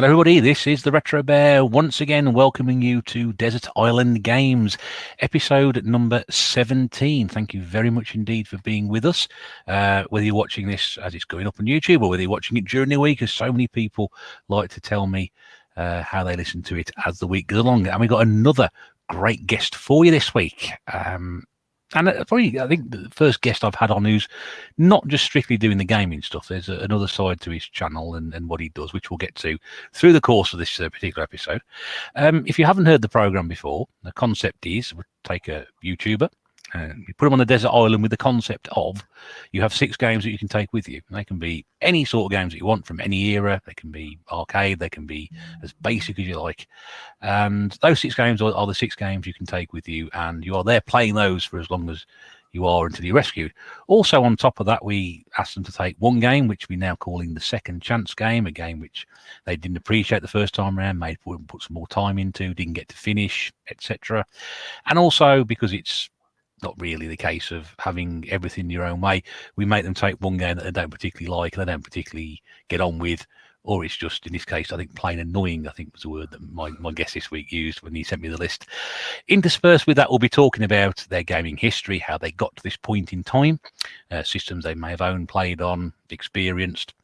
Hello everybody, this is the Retro Bear once again welcoming you to Desert Island Games, episode number 17. Thank you very much indeed for being with us. Whether you're watching this as it's going up on YouTube or whether you're watching it during the week, as so many people like to tell me how they listen to it as the week goes along. And we've got another great guest for you this week. And probably, I think the first guest I've had on who's not just strictly doing the gaming stuff. There's another side to his channel and what he does, which we'll get to through the course of this particular episode. If you haven't heard the program before, the concept is we take a YouTuber and you put them on a desert island with the concept of you have 6 games that you can take with you. They can be any sort of games that you want from any era. They can be arcade. They can be as basic as you like. And those 6 games are the 6 games you can take with you, and you are there playing those for as long as you are until you're rescued. Also, on top of that, we asked them to take one game, which we're now calling the second chance game, a game which they didn't appreciate the first time around, made put some more time into, didn't get to finish, etc. And also, because it's not really the case of having everything your own way, we make them take one game that they don't particularly like, they don't particularly get on with, or it's just, in this case, I think plain annoying, I think was the word that my guest this week used when he sent me the list. Interspersed with that, we'll be talking about their gaming history, how they got to this point in time, systems they may have owned, played on, experienced,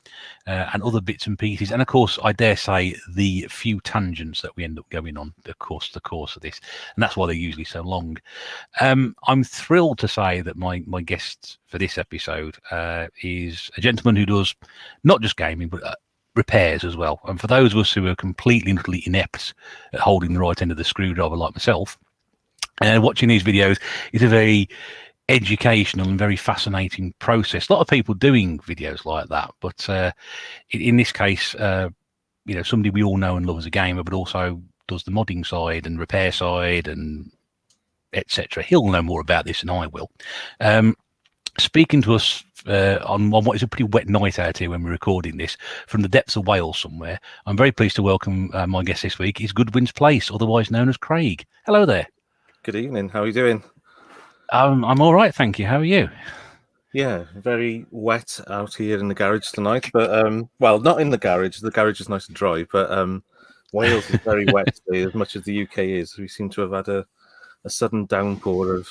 and other bits and pieces. And of course, I dare say the few tangents that we end up going on the course of this. And that's why they're usually so long. I'm thrilled to say that my guest for this episode is a gentleman who does not just gaming, but repairs as well. And for those of us who are completely and utterly inept at holding the right end of the screwdriver like myself, watching these videos is a very educational and very fascinating process. A lot of people doing videos like that, but in this case, somebody we all know and love as a gamer, but also does the modding side and repair side and etc. He'll know more about this than I will. Speaking to us on what is a pretty wet night out here when we're recording this, from the depths of Wales somewhere, I'm very pleased to welcome my guest this week. Is Goodwins Place, otherwise known as Craig. Hello there. Good evening. How are you doing? I'm all right, thank you. How are you? Yeah, very wet out here in the garage tonight, but well, not in the garage. The garage is nice and dry, but Wales is very wet today, as much as the UK is. We seem to have had a sudden downpour of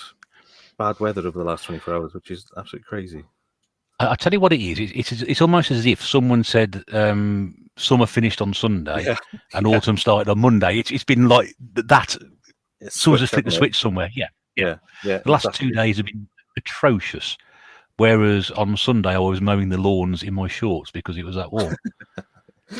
bad weather over the last 24 hours, which is absolutely crazy. I tell you what it is. It's almost as if someone said summer finished on Sunday and autumn started on Monday. It's been like that. Someone's just flicked the switch somewhere. Yeah. The last 2 days have been atrocious. Whereas on Sunday I was mowing the lawns in my shorts because it was that warm.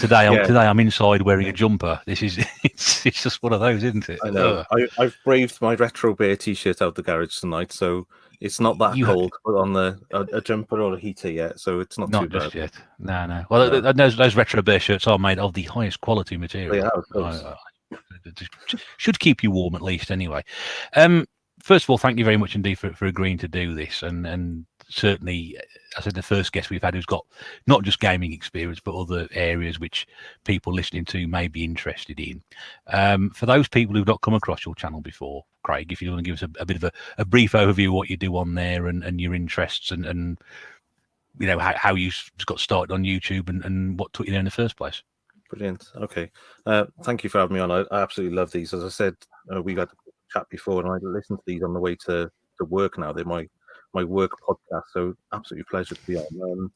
Today I'm inside wearing a jumper. It's just one of those, isn't it? I know. I've braved my Retro Bear t-shirt out the garage tonight, so it's not that cold. Put on a jumper or a heater yet, so it's not too just bad. yet. No. Well, no. Those Retro Bear shirts are made of the highest quality material. Should keep you warm at least, anyway. First of all, thank you very much indeed for agreeing to do this, and certainly, I said, the first guest we've had who's got not just gaming experience, but other areas which people listening to may be interested in. For those people who've not come across your channel before, Craig, if you want to give us a bit of a brief overview of what you do on there and your interests and how you got started on YouTube and what took you there in the first place. Brilliant. Okay. Thank you for having me on. I absolutely love these. As I said, we've had a chat before, and I listen to these on the way to work now. They're my work podcast, so absolutely pleasure to be on.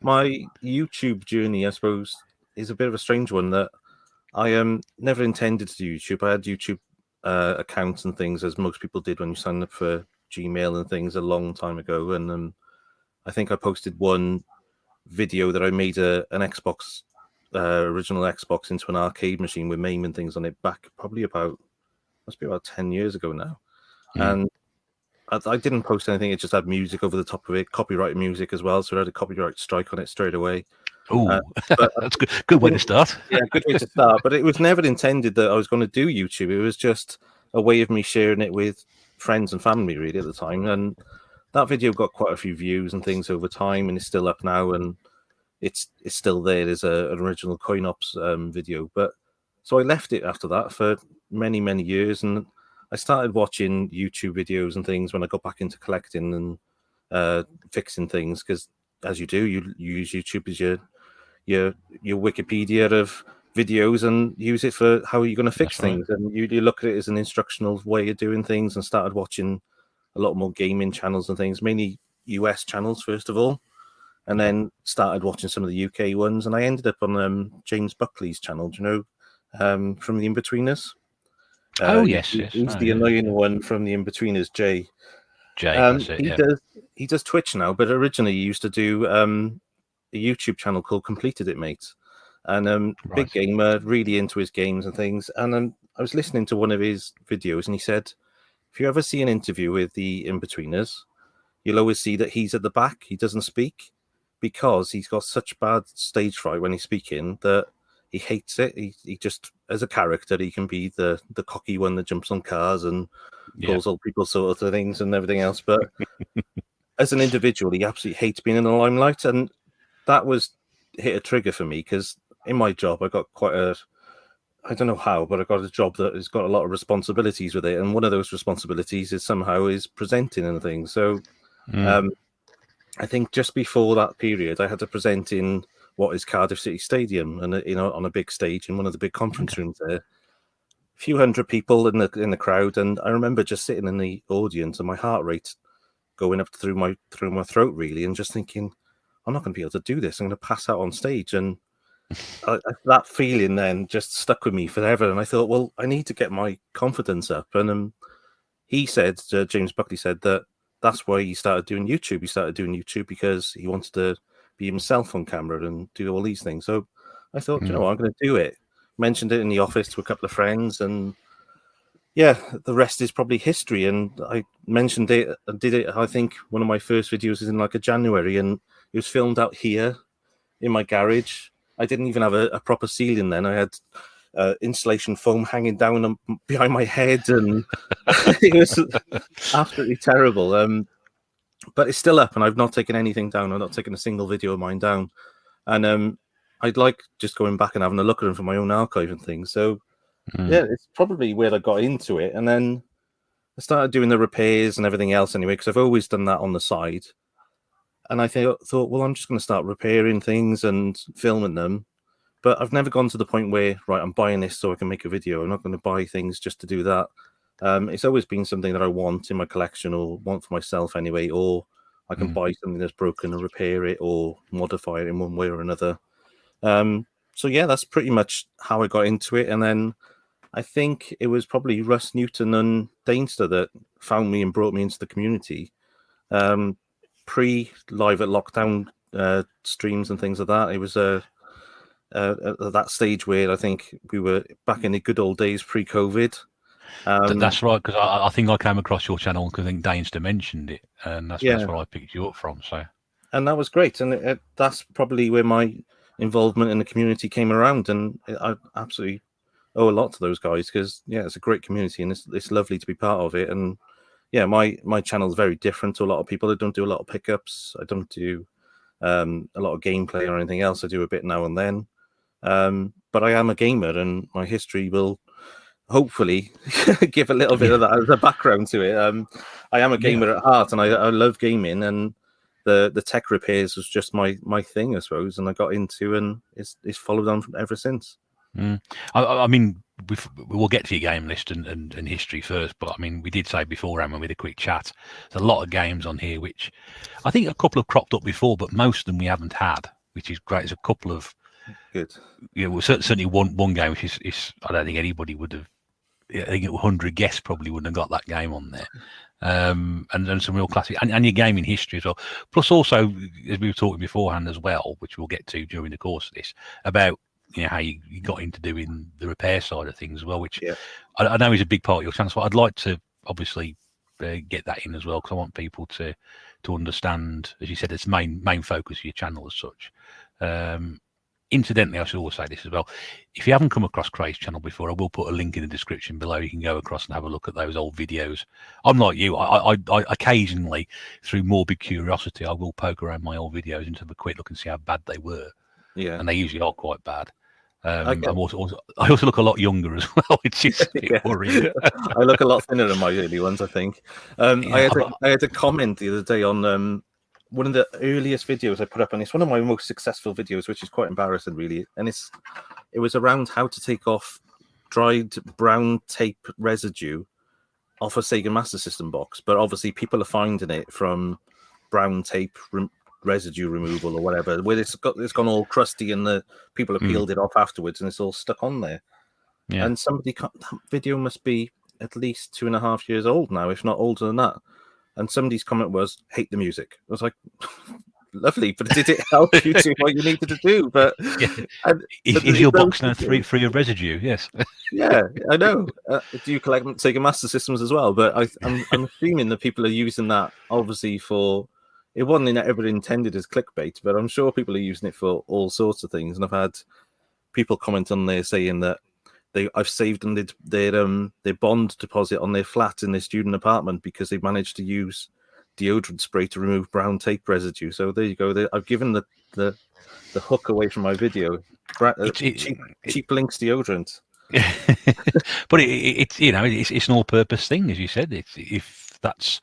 My YouTube journey, I suppose, is a bit of a strange one. That I never intended to do YouTube. I had YouTube accounts and things, as most people did when you signed up for Gmail and things a long time ago. And I think I posted one video that I made an Xbox, original Xbox, into an arcade machine with MAME and things on it back probably must be about 10 years ago now. And I didn't post anything. It just had music over the top of it, copyright music as well. So it had a copyright strike on it straight away. Oh, that's good way to start. Yeah, good way to start. But it was never intended that I was going to do YouTube. It was just a way of me sharing it with friends and family, really, at the time. And that video got quite a few views and things over time, and it's still up now, and it's still there. There's an original Coin Ops video. But so I left it after that for many, many years, and I started watching YouTube videos and things when I got back into collecting and fixing things, because as you do, you use YouTube as your Wikipedia of videos and use it for how you're going to fix That's right. things. And you look at it as an instructional way of doing things, and started watching a lot more gaming channels and things, mainly US channels first of all, and then started watching some of the UK ones. And I ended up on James Buckley's channel, do you know, from the In-Betweeners. Oh yes, He's oh, the yeah. annoying one from the In-Betweeners, Jay. Jay, that's it. Yeah. He does Twitch now, but originally he used to do a YouTube channel called Completed It Mate, and Right. big gamer, really into his games and things. And I was listening to one of his videos, and he said, if you ever see an interview with the In-Betweeners, you'll always see that he's at the back. He doesn't speak because he's got such bad stage fright when he's speaking that he hates it. He just, as a character, he can be the cocky one that jumps on cars and calls old people sort of things and everything else. But as an individual, he absolutely hates being in the limelight. And that was hit a trigger for me, because in my job, I got I don't know how, but I got a job that has got a lot of responsibilities with it. And one of those responsibilities is presenting and things. So I think just before that period, I had to present in what is Cardiff City Stadium, and on a big stage in one of the big conference rooms there. A few hundred people in the crowd, and I remember just sitting in the audience and my heart rate going up through my throat, really, and just thinking, I'm not going to be able to do this. I'm going to pass out on stage. And that feeling then just stuck with me forever. And I thought, well, I need to get my confidence up. And he said, James Buckley said, that's why he started doing YouTube. He started doing YouTube because he wanted to be himself on camera and do all these things. So I thought, you know, I'm going to do it. Mentioned it in the office to a couple of friends, and yeah, the rest is probably history. And I mentioned it, I did it. I think one of my first videos is in like a January, and it was filmed out here in my garage. I didn't even have a proper ceiling then. I had insulation foam hanging down behind my head, and it was absolutely terrible. But it's still up, and I've not taken anything down. I've not taken a single video of mine down. And I'd like just going back and having a look at them for my own archive and things. So yeah, it's probably where I got into it. And then I started doing the repairs and everything else anyway, because I've always done that on the side. And I thought, well, I'm just going to start repairing things and filming them. But I've never gone to the point where, right, I'm buying this so I can make a video. I'm not going to buy things just to do that. It's always been something that I want in my collection, or want for myself anyway, or I can buy something that's broken and repair it or modify it in one way or another. So yeah, that's pretty much how I got into it. And then I think it was probably Russ Newton and Dainster that found me and brought me into the community. Pre-live at lockdown streams and things like that. It was at that stage where I think we were back in the good old days pre-COVID. That's right, because I think I came across your channel because I think Dainster mentioned it, and that's where I picked you up from. So, and that was great, and that's probably where my involvement in the community came around, and I absolutely owe a lot to those guys, because yeah, it's a great community, and it's lovely to be part of it. And yeah, my channel is very different to a lot of people. I don't do a lot of pickups. I don't do a lot of gameplay or anything else. I do a bit now and then. But I am a gamer, and my history will hopefully give a little bit of that as a background to it. I am a gamer at heart, and I love gaming, and the tech repairs was just my thing, I suppose, and I got into, and it's followed on from ever since. I mean, we'll get to your game list and history first, but I mean, we did say beforehand when we had a quick chat, there's a lot of games on here which I think a couple have cropped up before, but most of them we haven't had, which is great. There's a couple of good. Yeah, well, certainly one game which is I don't think anybody would have. I think 100 guests probably wouldn't have got that game on there. And some real classic, and your gaming history as well. Plus, also, as we were talking beforehand as well, which we'll get to during the course of this, about how you got into doing the repair side of things as well, which I know is a big part of your channel. So I'd like to obviously get that in as well, because I want people to understand, as you said, it's main focus of your channel as such. Incidentally, I should also say this as well. If you haven't come across Craig's channel before, I will put a link in the description below. You can go across and have a look at those old videos. I'm like you. I occasionally, through morbid curiosity, I will poke around my old videos and have a quick look and see how bad they were. Yeah. And they usually are quite bad. I also look a lot younger as well, which is a bit worrying. I look a lot thinner than my early ones, I think. I had a comment the other day on one of the earliest videos I put up, and it's one of my most successful videos, which is quite embarrassing, really. And it was around how to take off dried brown tape residue off a Sega Master System box. But obviously, people are finding it from brown tape residue removal or whatever, where it's gone all crusty, and the people have peeled it off afterwards, and it's all stuck on there. Yeah. And that video must be at least 2.5 years old now, if not older than that. And somebody's comment was, "Hate the music." I was like, lovely, but did it help you do what you needed to do? But yeah. Is your box now free of residue? Yes. Yeah, I know. Do you collect Sega Master Systems as well? But I'm assuming that people are using that obviously for. It wasn't ever intended as clickbait, but I'm sure people are using it for all sorts of things. And I've had people comment on there saying that I've saved them their bond deposit on their flat in their student apartment because they managed to use deodorant spray to remove brown tape residue. So there you go. I've given the hook away from my video. Cheap Links deodorant. But it's it's an all-purpose thing, as you said. If that's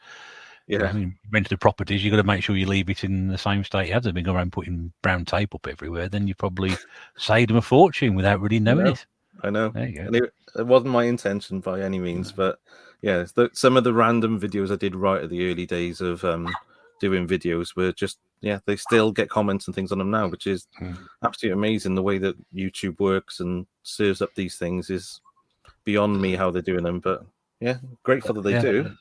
rented properties, you've got to make sure you leave it in the same state it has. If you go around putting brown tape up everywhere, then you probably saved them a fortune without really knowing it. I know. There you go. And it wasn't my intention by any means, but yeah, some of the random videos I did right at the early days of doing videos were just they still get comments and things on them now, which is absolutely amazing. The way that YouTube works and serves up these things is beyond me how they're doing them, but yeah, grateful that they do.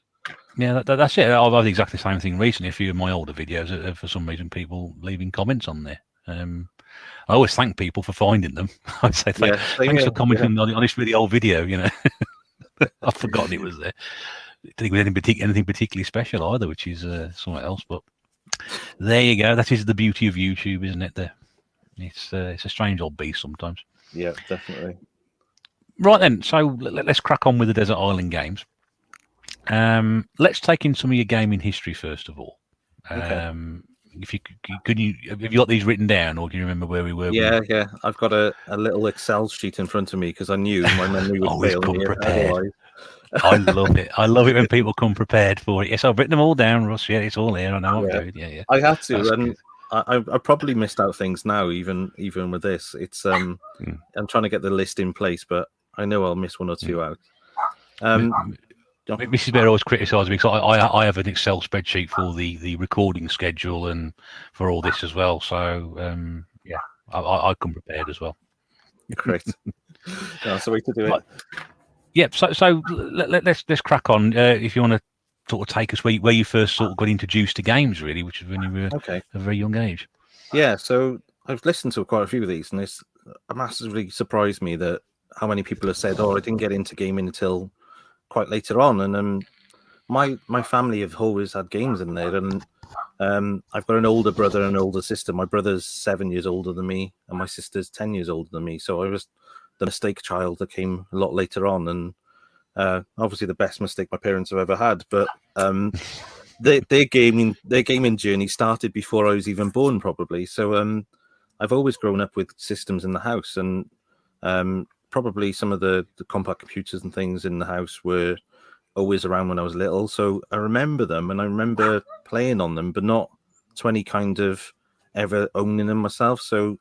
Yeah, that's it. I've had exactly the same thing recently. A few of my older videos, for some reason, people leaving comments on there. I always thank people for finding them. I say thanks for commenting on this really old video. I've forgotten it was there. I didn't think it was anything particularly special either, which is something else. But there you go. That is the beauty of YouTube, isn't it? It's a strange old beast sometimes. Yeah, definitely. Right then, so let's crack on with the Desert Island games. Let's take in some of your gaming history first of all. Okay. If you have you got these written down, or do you remember where we were? Yeah. I've got a little Excel sheet in front of me because I knew my memory would fail me otherwise. I love it. I love it when people come prepared for it. Yes, I've written them all down, Russ. Yeah, it's all here. I know I'm doing. Yeah. I had to, and I probably missed out things now, even with this. It's I'm trying to get the list in place, but I know I'll miss one or two out. Mrs. Bear always criticises me because I have an Excel spreadsheet for the recording schedule and for all this as well. So I come prepared as well. Great. That's the way to do it. Yeah. So let's crack on. If you want to sort of take us where you first sort of got introduced to games, really, which is when you were a very young age. Yeah. So I've listened to quite a few of these, and it's massively surprised me that how many people have said, "Oh, I didn't get into gaming until quite later on." And my family have always had games in there, and I've got an older brother and an older sister. My brother's 7 years older than me, and my sister's 10 years older than me. So I was the mistake child that came a lot later on, and obviously the best mistake my parents have ever had. But their gaming journey started before I was even born, probably. So I've always grown up with systems in the house, and probably some of the compact computers and things in the house were always around when I was little. So I remember them, and I remember playing on them, but not to any kind of ever owning them myself. So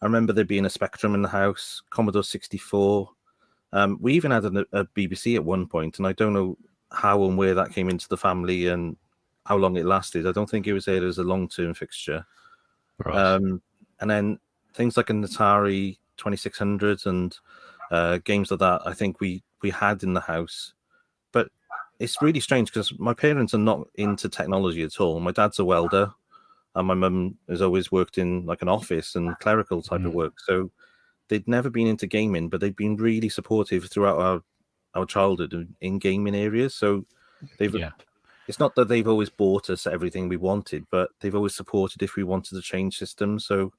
I remember there being a Spectrum in the house, Commodore 64. We even had a BBC at one point, and I don't know how and where that came into the family and how long it lasted. I don't think it was there as a long-term fixture. Right. And then things like an Atari 2600 and games like that, I think we had in the house. But it's really strange because my parents are not into technology at all. My dad's a welder, and my mum has always worked in like an office and clerical type of work. So they'd never been into gaming, but they've been really supportive throughout our childhood in gaming areas. So it's not that they've always bought us everything we wanted, but they've always supported if we wanted to change systems. So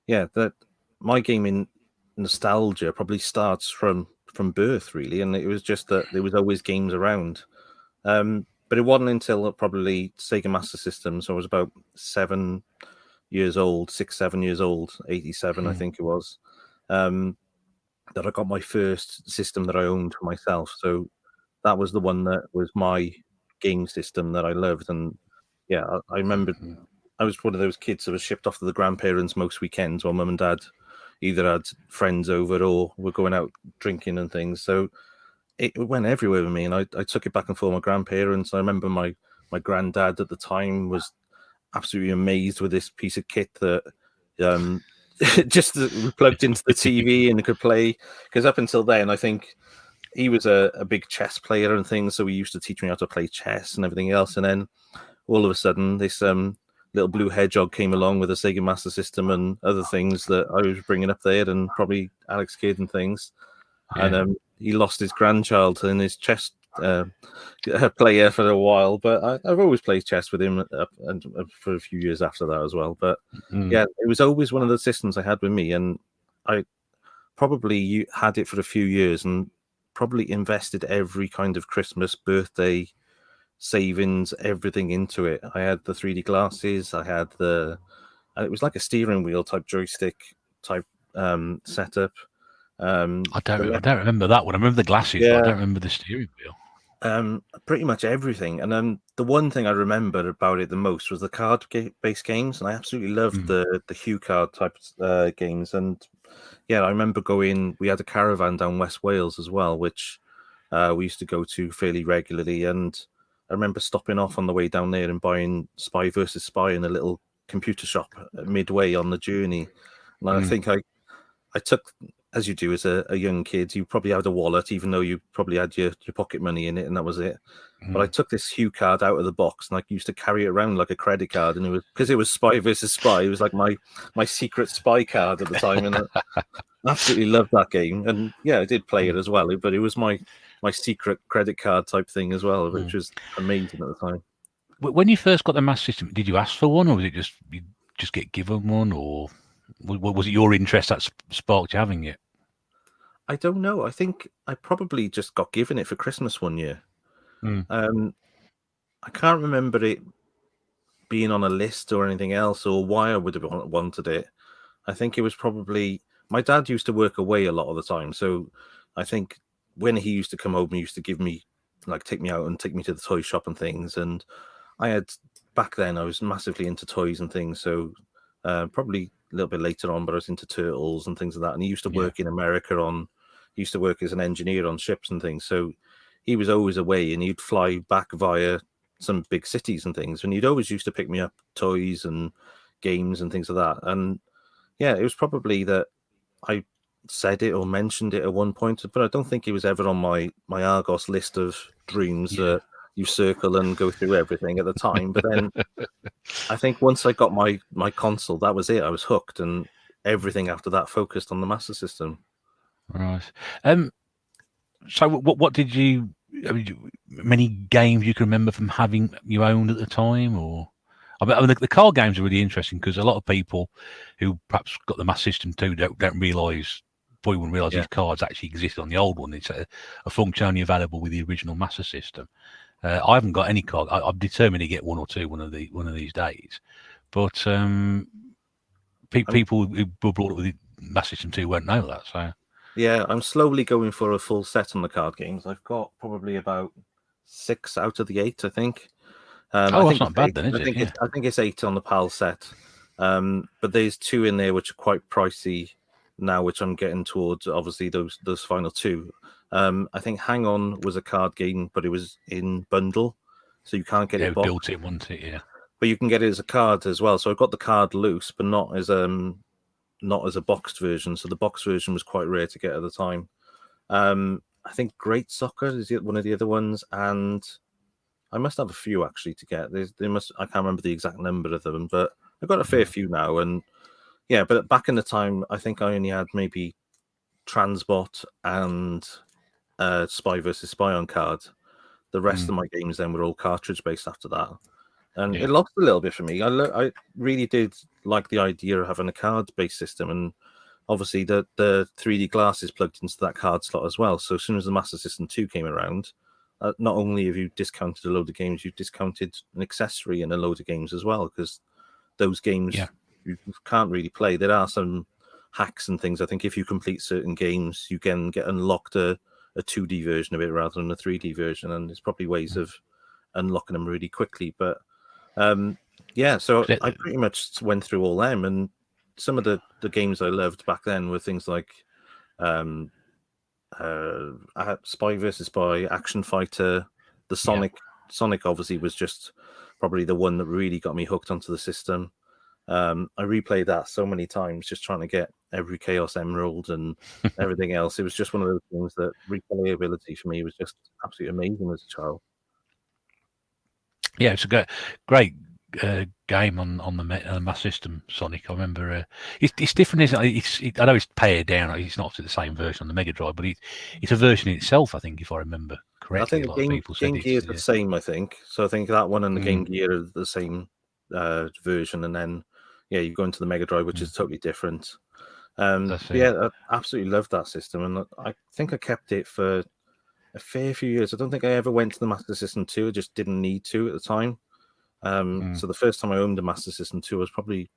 yeah, that my gaming nostalgia probably starts from birth, really, and it was just that there was always games around. But it wasn't until probably Sega Master System, so I was about 7 years old, 7 years old, 87, I think it was, that I got my first system that I owned for myself. So that was the one that was my game system that I loved. And yeah, I remember I was one of those kids that was shipped off to the grandparents most weekends while mum and dad either had friends over or were going out drinking and things. So it went everywhere with me, and I took it back and forth with my grandparents. I remember my granddad at the time was absolutely amazed with this piece of kit that just plugged into the TV and could play. Because up until then, I think he was a big chess player and things, so he used to teach me how to play chess and everything else. And then all of a sudden, this little blue hedgehog came along with a Sega Master System and other things that I was bringing up there, and probably Alex Kidd and things. Yeah. And he lost his grandchild in his chess player for a while, but I've always played chess with him and for a few years after that as well. But yeah, it was always one of the systems I had with me, and I probably had it for a few years and probably invested every kind of Christmas, birthday, savings, everything into it. I had the 3D glasses, I had and it was like a steering wheel type joystick type setup. I don't remember that one. I remember the glasses, but I don't remember the steering wheel. Pretty much everything. And the one thing I remember about it the most was the card-based games, and I absolutely loved the Hue card type games. And yeah, I remember we had a caravan down West Wales as well, which we used to go to fairly regularly. And I remember stopping off on the way down there and buying Spy versus Spy in a little computer shop midway on the journey. And I think I took, as you do as a young kid, you probably had a wallet, even though you probably had your pocket money in it, and that was it. But I took this Hue card out of the box, and I used to carry it around like a credit card, and it was because it was Spy versus Spy. It was like my secret spy card at the time, and I absolutely loved that game. And yeah, I did play it as well, but it was my secret credit card type thing as well, which was amazing at the time. When you first got the Master System, did you ask for one, or was it just you just get given one, or was it your interest that sparked you having it? I don't know. I think I probably just got given it for Christmas one year. I can't remember it being on a list or anything else, or why I would have wanted it. I think it was probably my dad used to work away a lot of the time, so I think when he used to come home, he used to give me take me out and take me to the toy shop and things. And I had back then I was massively into toys and things, so probably a little bit later on, but I was into turtles and things like that. And he used to work in America he used to work as an engineer on ships and things, so he was always away, and he'd fly back via some big cities and things, and he'd always used to pick me up toys and games and things like that. And yeah, it was probably that I said it or mentioned it at one point, but I don't think it was ever on my Argos list of dreams that you circle and go through everything at the time. But then I think once I got my console, that was it. I was hooked, and everything after that focused on the Master System. Right. So what did you? I mean, many games you can remember from having you owned at the time, or I mean the card games are really interesting because a lot of people who perhaps got the Master System too don't realise. Probably wouldn't realise these cards actually existed on the old one. It's a function only available with the original Master System. I haven't got any card. I'm determined to get one or two one of these days. But people who were brought up with the Master System 2 won't know that. So yeah, I'm slowly going for a full set on the card games. I've got probably about 6 out of the 8, I think. that's not bad then, is it? I think it's 8 on the PAL set. But there's 2 in there which are quite pricey now, which I'm getting towards. Obviously, those final 2. I think Hang On was a card game, but it was in bundle, so you can't get it boxed. Built it, wasn't it? Yeah. But you can get it as a card as well. So I've got the card loose, but not as a boxed version. So the boxed version was quite rare to get at the time. I think Great Soccer is one of the other ones, and I must have a few actually to get. I can't remember the exact number of them, but I've got a fair few now. And yeah, but back in the time, I think I only had maybe Transbot and Spy versus Spy on card. The rest of my games then were all cartridge based after that. And it lost a little bit for me. I really did like the idea of having a card-based system, and obviously the 3D glasses plugged into that card slot as well. So as soon as the Master System 2 came around, not only have you discounted a load of games, you've discounted an accessory in a load of games as well, because those games you can't really play. There are some hacks and things. I think if you complete certain games, you can get unlocked a 2D version of it rather than a 3D version, and there's probably ways of unlocking them really quickly. But Yeah, so Is I it- pretty much went through all them, and some of the games I loved back then were things like um, Spy versus Spy, Action Fighter, the yeah. Sonic. Sonic obviously was just probably the one that really got me hooked onto the system. I replayed that so many times, just trying to get every Chaos Emerald and everything else. It was just one of those things that replayability for me was just absolutely amazing as a child. Yeah, it's a great game on the Master System. Sonic. I remember it's different, isn't it? I know it's pared down. It's not the same version on the Mega Drive, but it's a version in itself. I think, if I remember I correctly, think a the lot of people said Game Gear it's is the same. I think so. I think that one and the Game mm, Gear are the same version, and then yeah, you go into the Mega Drive, which mm, is totally different. that's it. Yeah, I absolutely loved that system, and I think I kept it for a fair few years. I don't think I ever went to the Master System 2. I just didn't need to at the time. Mm, So the first time I owned a Master System 2 was probably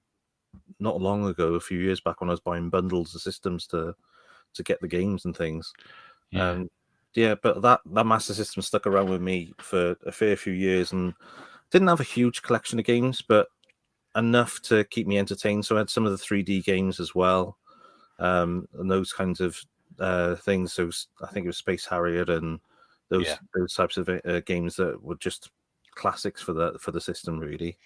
not long ago, a few years back when I was buying bundles of systems to get the games and things. yeah. Yeah, but that Master System stuck around with me for a fair few years and didn't have a huge collection of games, but enough to keep me entertained. So I had some of the 3D games as well, and those kinds of things. So I think it was Space Harrier and Yeah, those types of games that were just classics for the system, really.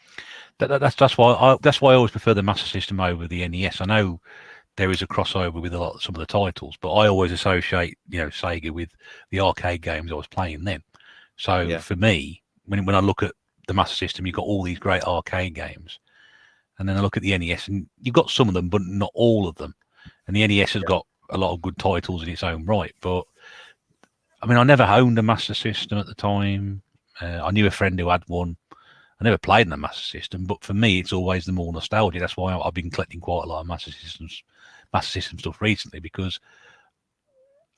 that's why I always prefer the Master System over the NES. I know there is a crossover with some of the titles, but I always associate Sega with the arcade games I was playing then. So Yeah, for me, when I look at the Master System, you've got all these great arcade games, and then I look at the NES, and you've got some of them, but not all of them. And the NES has yeah, got a lot of good titles in its own right, but I mean, I never owned a Master System at the time. I knew a friend who had one. I never played in the Master System, but for me, it's always the more nostalgia. That's why I've been collecting quite a lot of Master System stuff recently because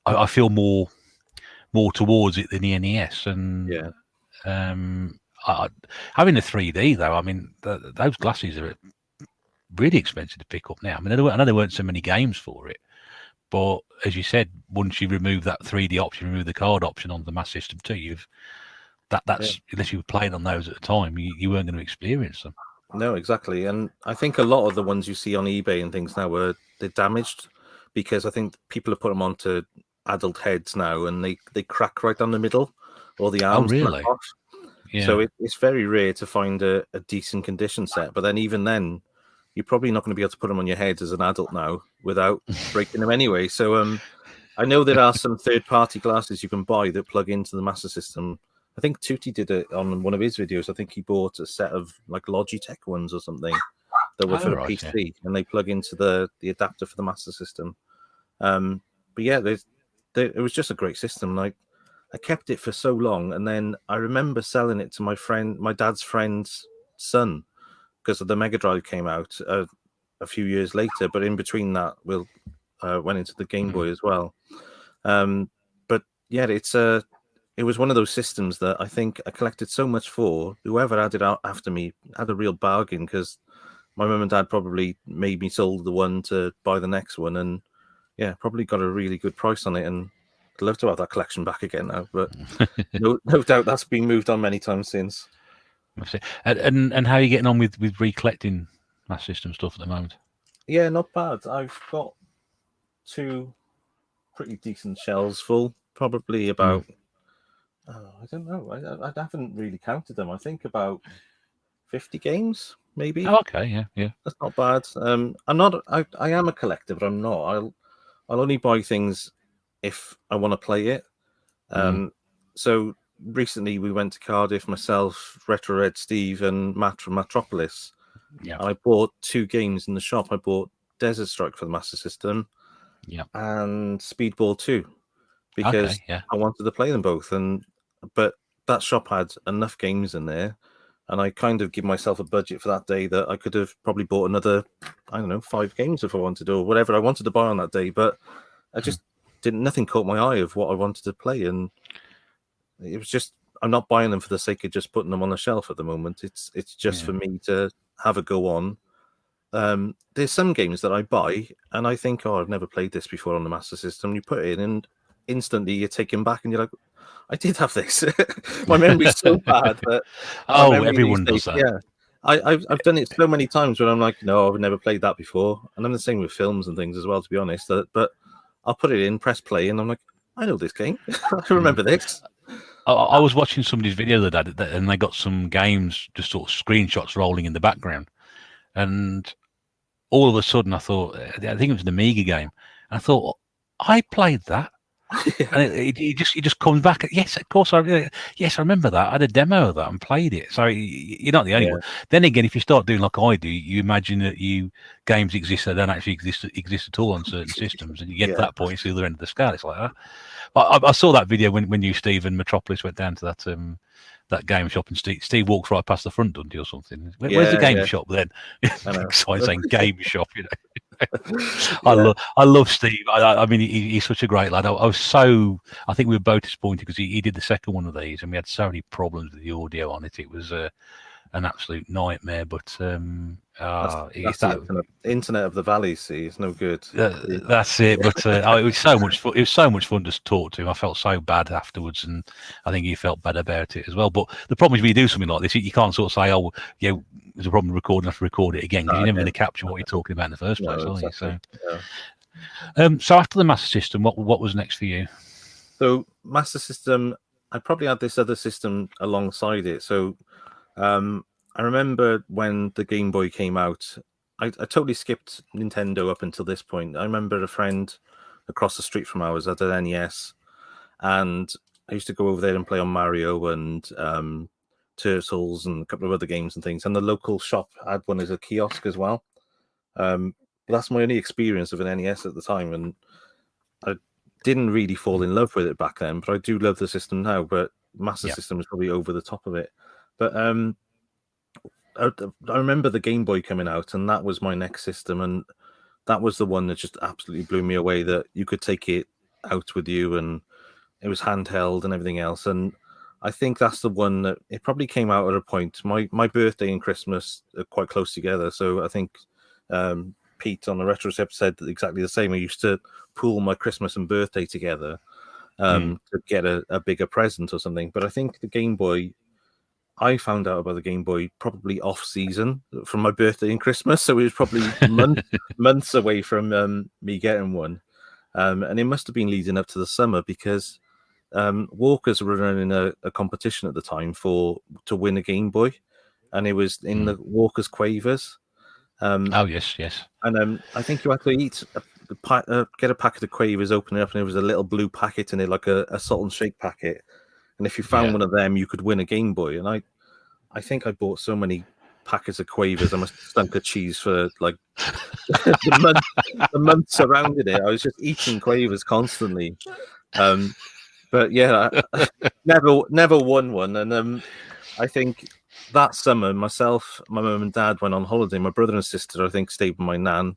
I feel more towards it than the NES. And yeah. I, having the 3D though, I mean, those glasses are really expensive to pick up now. I mean, I know there weren't so many games for it, but as you said, once you remove that 3D option, remove the card option on the Master System too, Yeah. that's unless you were playing on those at the time, you weren't going to experience them. No, exactly. And I think a lot of the ones you see on eBay and things now they're damaged because I think people have put them onto adult heads now and they crack right down the middle or the Oh, arms snap really? off. So Yeah. it's very rare to find a decent condition set. But then even then, you're probably not going to be able to put them on your head as an adult now without breaking them anyway. So I know there are some third-party glasses you can buy that plug into the Master System. I think Tutti did it on one of his videos. I think he bought a set of like Logitech ones or something that were for Oh, the right. Yeah. PC, and they plug into the adapter for the Master System. But yeah, it was just a great system. Like I kept it for so long, and then I remember selling it to my dad's friend's son, because the Mega Drive came out a few years later. But in between that, we'll went into the Game Boy Mm. as well. But yeah, it was one of those systems that I think I collected so much for. Whoever had it out after me had a real bargain because my mum and dad probably made me sold the one to buy the next one, and yeah, probably got a really good price on it. And I'd love to have that collection back again now, but no doubt that's been moved on many times since. That's it. And how are you getting on with recollecting Master System stuff at the moment? Yeah, not bad. I've got two pretty decent shelves full. Probably Mm. about I don't know. I haven't really counted them. I think about 50 games, maybe. Oh, okay. Yeah. Yeah. That's not bad. I'm not. I am a collector, but I'm not. I'll only buy things if I want to play it. Mm. Um, so recently we went to Cardiff, myself, Retro Red Steve, and Matt from Metropolis, Yeah. and I bought two games in the shop. I bought Desert Strike for the Master System Yeah. and Speedball 2 because Okay. Yeah. I wanted to play them both. But that shop had enough games in there, and I kind of give myself a budget for that day that I could have probably bought another, I don't know, 5 games if I wanted or whatever I wanted to buy on that day. But I Mm. just didn't. Nothing caught my eye of what I wanted to play, and it was just I'm not buying them for the sake of just putting them on the shelf at the moment. It's just Yeah. for me to have a go on. There's some games that I buy and I think, oh, I've never played this before on the Master System. You put it in and instantly you're taken back and you're like, I did have this. My memory's so bad that my Oh, memory these everyone does days, that. yeah. I've done it so many times where I'm like, no, I've never played that before. And I'm the same with films and things as well, to be honest. But I'll put it in, press play, and I'm like, I know this game. I remember this. I was watching somebody's video that and they got some games, just sort of screenshots rolling in the background, and all of a sudden I thought, I think it was an Amiga game, and I thought, I played that. Yeah. And it just comes back. Yes, of course. Yes, I remember that. I had a demo of that and played it. So you're not the only Yeah. one. Then again, if you start doing like I do, you imagine that games exist that don't actually exist at all on certain systems, and you get to Yeah. that point, it's the other end of the scale. It's like that. I saw that video when you, Steve, and Metropolis went down to that game shop, and Steve walks right past the front, doesn't he, or something? Where's the game Yeah. shop then? I know. Big sign saying game shop, you know. Yeah. I love Steve. I mean, he's such a great lad. I think we were both disappointed because he did the second one of these, and we had so many problems with the audio on it. It was an absolute nightmare. But That's it's the internet of the valley. See, it's no good. that's it. But it was so much fun. It was so much fun to talk to him. I felt so bad afterwards, and I think he felt bad about it as well. But the problem is when you do something like this, you can't sort of say, "Oh, yeah, there's a problem recording. I have to record it again," because you're never going to capture what you're talking about in the first place, No, are you? exactly. So after the Master System, what was next for you? So Master System, I probably had this other system alongside it. So I remember when the Game Boy came out, I totally skipped Nintendo up until this point. I remember a friend across the street from ours had an NES, and I used to go over there and play on Mario and Turtles and a couple of other games and things. And the local shop had one as a kiosk as well. But that's my only experience of an NES at the time, and I didn't really fall in love with it back then. But I do love the system now. But Master System is probably over the top of it. But I remember the Game Boy coming out, and that was my next system, and that was the one that just absolutely blew me away. That you could take it out with you, and it was handheld and everything else. And I think that's the one that it probably came out at a point. My birthday and Christmas are quite close together, so I think Pete on the Retrocept said exactly the same. I used to pool my Christmas and birthday together to get a bigger present or something. But I think the Game Boy, I found out about the Game Boy probably off season from my birthday and Christmas, so it was probably months away from me getting one. And it must have been leading up to the summer because Walkers were running a competition at the time to win a Game Boy, and it was in the Walkers Quavers. Oh yes. And I think you had to get a packet of Quavers, open it up, and there was a little blue packet in it, like a salt and shake packet. And if you found one of them, you could win a Game Boy. And I think I bought so many packets of Quavers, I must have stunk of cheese for like the month surrounding it. I was just eating Quavers constantly. But yeah, I never won one. And I think that summer, myself, my mum and dad went on holiday. My brother and sister, I think, stayed with my nan.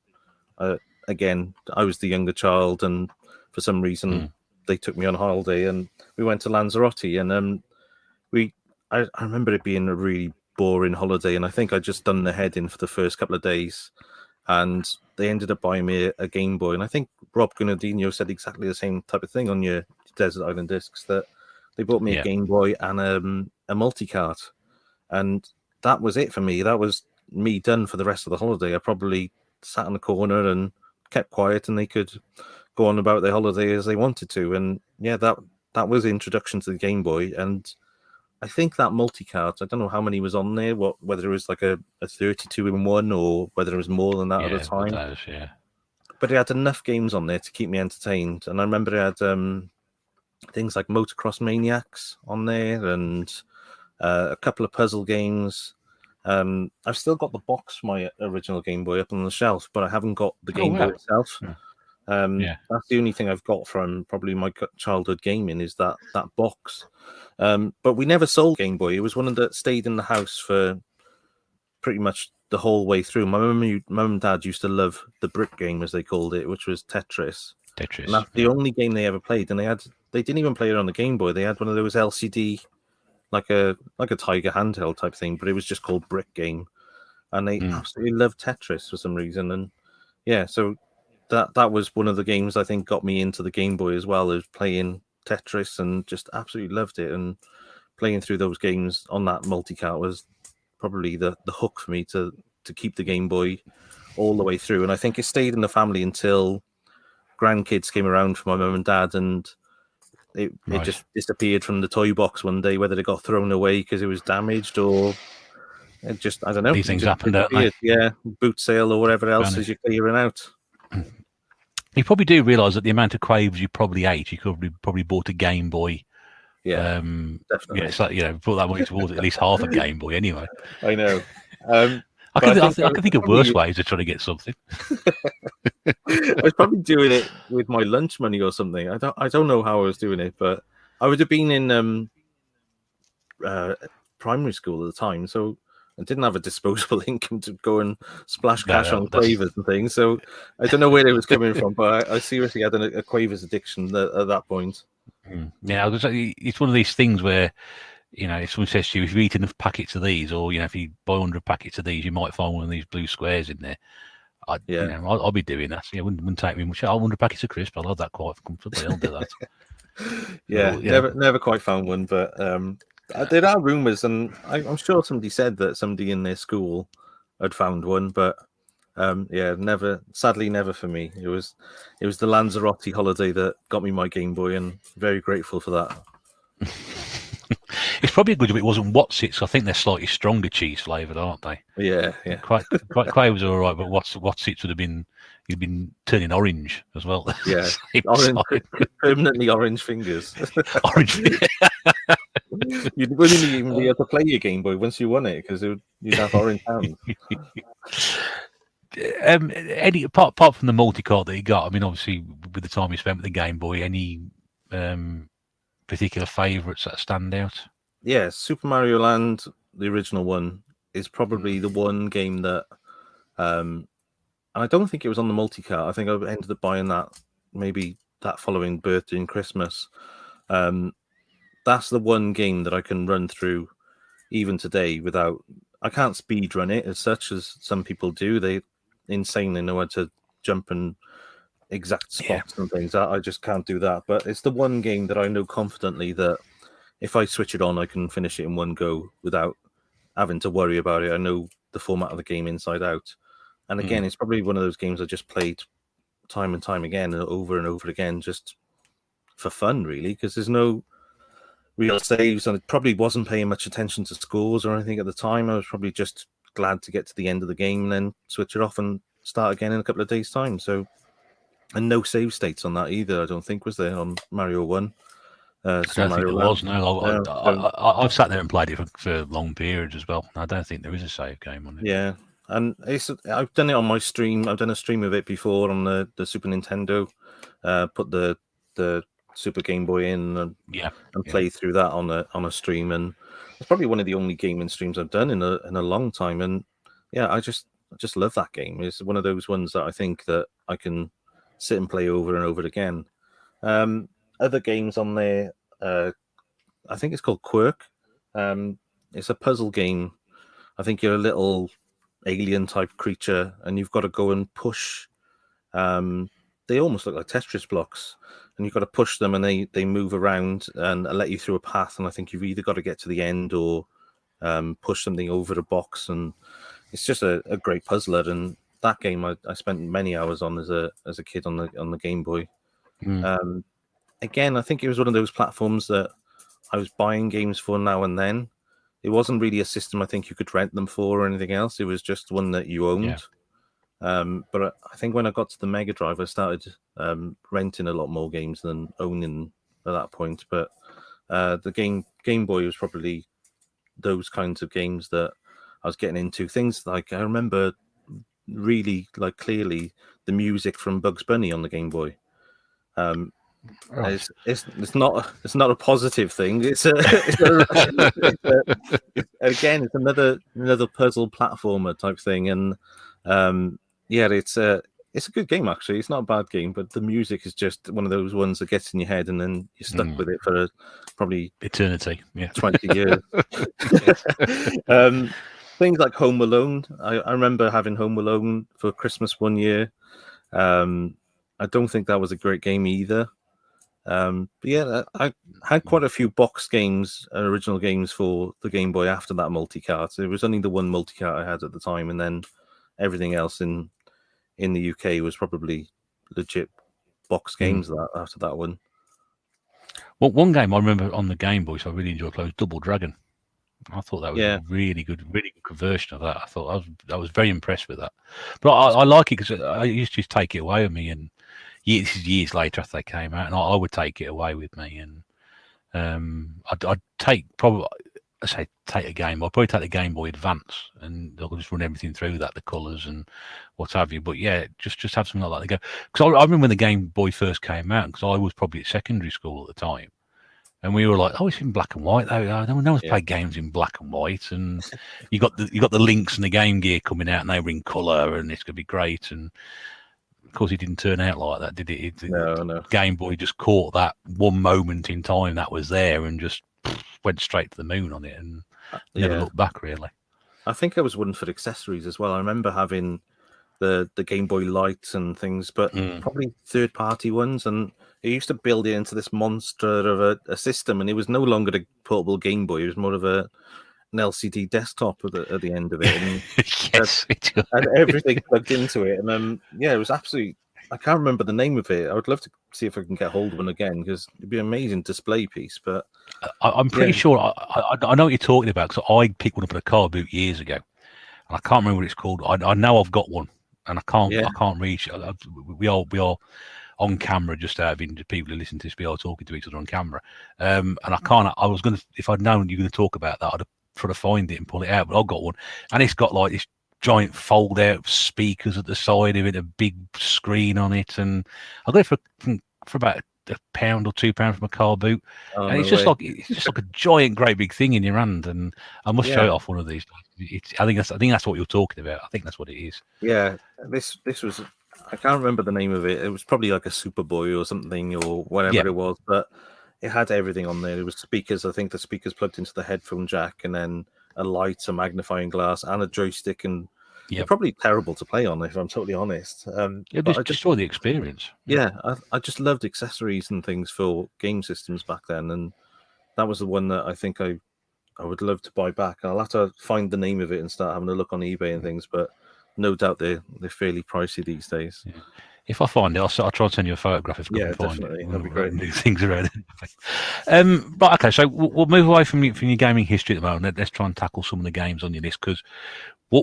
Again, I was the younger child, and for some reason, they took me on holiday, and we went to Lanzarote. And I remember it being a really boring holiday, and I think I just done the head-in for the first couple of days, and they ended up buying me a Game Boy. And I think Rob Gunardino said exactly the same type of thing on your Desert Island Discs, that they bought me a Game Boy and a multi-cart, and that was it for me. That was me done for the rest of the holiday. I probably sat in the corner and kept quiet, and they could go on about their holiday as they wanted to. And yeah, that was the introduction to the Game Boy. And I think that multi-cart, I don't know how many was on there, whether it was like a 32 in one or whether it was more than that at the time. But it had enough games on there to keep me entertained. And I remember it had things like Motocross Maniacs on there and a couple of puzzle games. I've still got the box for my original Game Boy up on the shelf, but I haven't got the Game Boy itself. That's the only thing I've got from probably my childhood gaming is that box. But we never sold Game Boy. It was one that stayed in the house for pretty much the whole way through. My mum and dad used to love the brick game, as they called it, which was Tetris. And that's the only game they ever played. And they didn't even play it on the Game Boy. They had one of those LCD, like a Tiger handheld type thing, but it was just called Brick Game. And they absolutely loved Tetris for some reason. And yeah, so that was one of the games I think got me into the Game Boy as well, as playing Tetris, and just absolutely loved it. And playing through those games on that multi-cart was probably the hook for me to keep the Game Boy all the way through. And I think it stayed in the family until grandkids came around for my mum and dad, and it just disappeared from the toy box one day, whether it got thrown away because it was damaged or it just, I don't know. These things happen, don't they? Yeah, boot sale or whatever else as you're clearing out. You probably do realise that the amount of quavers you probably ate, you could probably bought a Game Boy. Yeah, definitely. Yeah, it's like, put that money towards at least half a Game Boy anyway. I know. I can think of worse ways of trying to get something. I was probably doing it with my lunch money or something. I don't know how I was doing it, but I would have been in primary school at the time, so I didn't have a disposable income to go and splash cash on quavers and things. So I don't know where it was coming from, but I seriously had a quavers addiction at that point. Yeah, it's one of these things where, if someone says to you, if you eat enough packets of these, or if you buy 100 packets of these, you might find one of these blue squares in there. I'll be doing that. Yeah, wouldn't take me much. 100 packets of crisp. I'll have that quite comfortably. I'll do that. Yeah, never quite found one, but there are rumours, and I'm sure somebody said that somebody in their school had found one, but sadly never for me. It was the Lanzarote holiday that got me my Game Boy, and very grateful for that. It's probably good if it wasn't Wotsits. I think they're slightly stronger cheese flavoured, aren't they? Yeah. Quite quavers are all right, but Wotsits would have been, you'd been turning orange as well. Yeah, permanently orange fingers. Orange. You wouldn't even be able to play your Game Boy once you won it because you'd have orange hands. Apart from the multi-card that you got, I mean, obviously with the time you spent with the Game Boy, any particular favourites that stand out? Yeah, Super Mario Land, the original one, is probably the one game that, and I don't think it was on the multi-cart. I think I ended up buying that maybe that following birthday and Christmas. That's the one game that I can run through even today without. I can't speed run it as such as some people do. They insanely know how to jump and exact spots and things. I just can't do that. But it's the one game that I know confidently that if I switch it on, I can finish it in one go without having to worry about it. I know the format of the game inside out. And again, it's probably one of those games I just played time and time again and over again, just for fun, really, because there's no real saves, and I probably wasn't paying much attention to scores or anything at the time. I was probably just glad to get to the end of the game and then switch it off and start again in a couple of days' time. So, and no save states on that either, I don't think, was there on Mario 1? I don't think there was. No, I've sat there and played it for long periods as well. I don't think there is a save game on it. Yeah, and I've done it on my stream. I've done a stream of it before on the Super Nintendo. Put the Super Game Boy in and play through that on a stream, and it's probably one of the only gaming streams I've done in a long time. And yeah, I just love that game. It's one of those ones that I think that I can sit and play over and over again. Other games on there, I think it's called Quirk. It's a puzzle game. I think you're a little alien type creature, and you've got to go and push. They almost look like Tetris blocks, and you've got to push them, and they move around and let you through a path. And I think you've either got to get to the end or push something over a box. And it's just a great puzzler. And that game I spent many hours on as a kid on the Game Boy. Again, I think it was one of those platforms that I was buying games for now and then. It wasn't really a system I think you could rent them for or anything else. It was just one that you owned. But I think when I got to the Mega Drive, I started renting a lot more games than owning at that point. But the Game Boy was probably those kinds of games that I was getting into. Things like I remember really clearly the music from Bugs Bunny on the Game Boy. It's not a positive thing. It's another puzzle platformer type thing, and it's a good game actually. It's not a bad game, but the music is just one of those ones that gets in your head, and then you're stuck with it for probably eternity. 20 years. Things like Home Alone. I remember having Home Alone for Christmas one year. I don't think that was a great game either. But yeah, I had quite a few box games and original games for the Game Boy after that multi-cart. It was only the one multi-cart I had at the time, and then everything else in the UK was probably legit box games after that one. Well, one game I remember on the Game Boy, so I really enjoyed playing, was Double Dragon. I thought that was a Yeah, really good conversion of that. I thought I was very impressed with that. But I like it because I used to just take it away with me, and years later after they came out, and I would take it away with me, and I'd take probably. I say take a game. I'd probably take the Game Boy Advance, and I'll just run everything through that, the colours and what have you. But yeah, just have something like that to go. Because I remember when the Game Boy first came out, because I was probably at secondary school at the time, and we were like, "Oh, it's in black and white though. No one's played games in black and white." And you got the Links and the Game Gear coming out, and they were in colour, and it's gonna be great. And of course, it didn't turn out like that, did it? no. Game Boy just caught that one moment in time that was there, and just went straight to the moon on it, and never looked back really. I think I was one for accessories as well. I remember having the Game Boy Lights and things, but probably third-party ones, and it used to build it into this monster of a system, and it was no longer a portable Game Boy. It was more of an LCD desktop at the end of it, and yes, and everything plugged into it. And yeah, it was absolutely. I can't remember the name of it. I would love to see if I can get hold of one again, because it'd be an amazing display piece. But I'm pretty sure I know what you're talking about, because I picked one up at a car boot years ago, and I can't remember what it's called. I know I've got one, and I can't reach. We are on camera, just out of people who listen to this, we are talking to each other on camera. And I can't. I was gonna, if I'd known you were going to talk about that, I'd have tried to find it and pull it out. But I've got one, and it's got like this giant fold out speakers at the side of it, a big screen on it, and I got it for about £1 or £2 from a car boot, and it's just like a giant, great big thing in your hand. And I must show it off one of these days. I think that's what you're talking about. I think that's what it is. Yeah, this was. I can't remember the name of it. It was probably like a Superboy or something, or whatever it was, but it had everything on there. It was speakers. I think the speakers plugged into the headphone jack, and then a light, a magnifying glass, and a joystick. And they're probably terrible to play on, if I'm totally honest. It just destroy the experience. Yeah, I just loved accessories and things for game systems back then, and that was the one that I think I would love to buy back. I'll have to find the name of it and start having a look on eBay and things, but no doubt they're fairly pricey these days. Yeah. If I find it, I'll try and send you a photograph if I can find definitely. it. That'd be great. New things around it. But okay, so we'll move away from your gaming history at the moment. Let's try and tackle some of the games on your list, because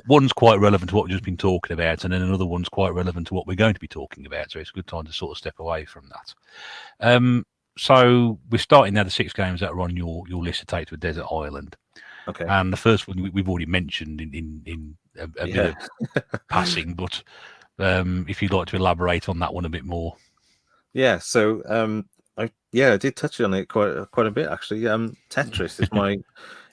one's quite relevant to what we've just been talking about, and then another one's quite relevant to what we're going to be talking about. So it's a good time to sort of step away from that. So we're starting now the 6 games that are on your list to take to a desert island. Okay. And the first one we've already mentioned in a bit of passing, but if you'd like to elaborate on that one a bit more. Yeah. So I did touch on it quite a bit actually. Tetris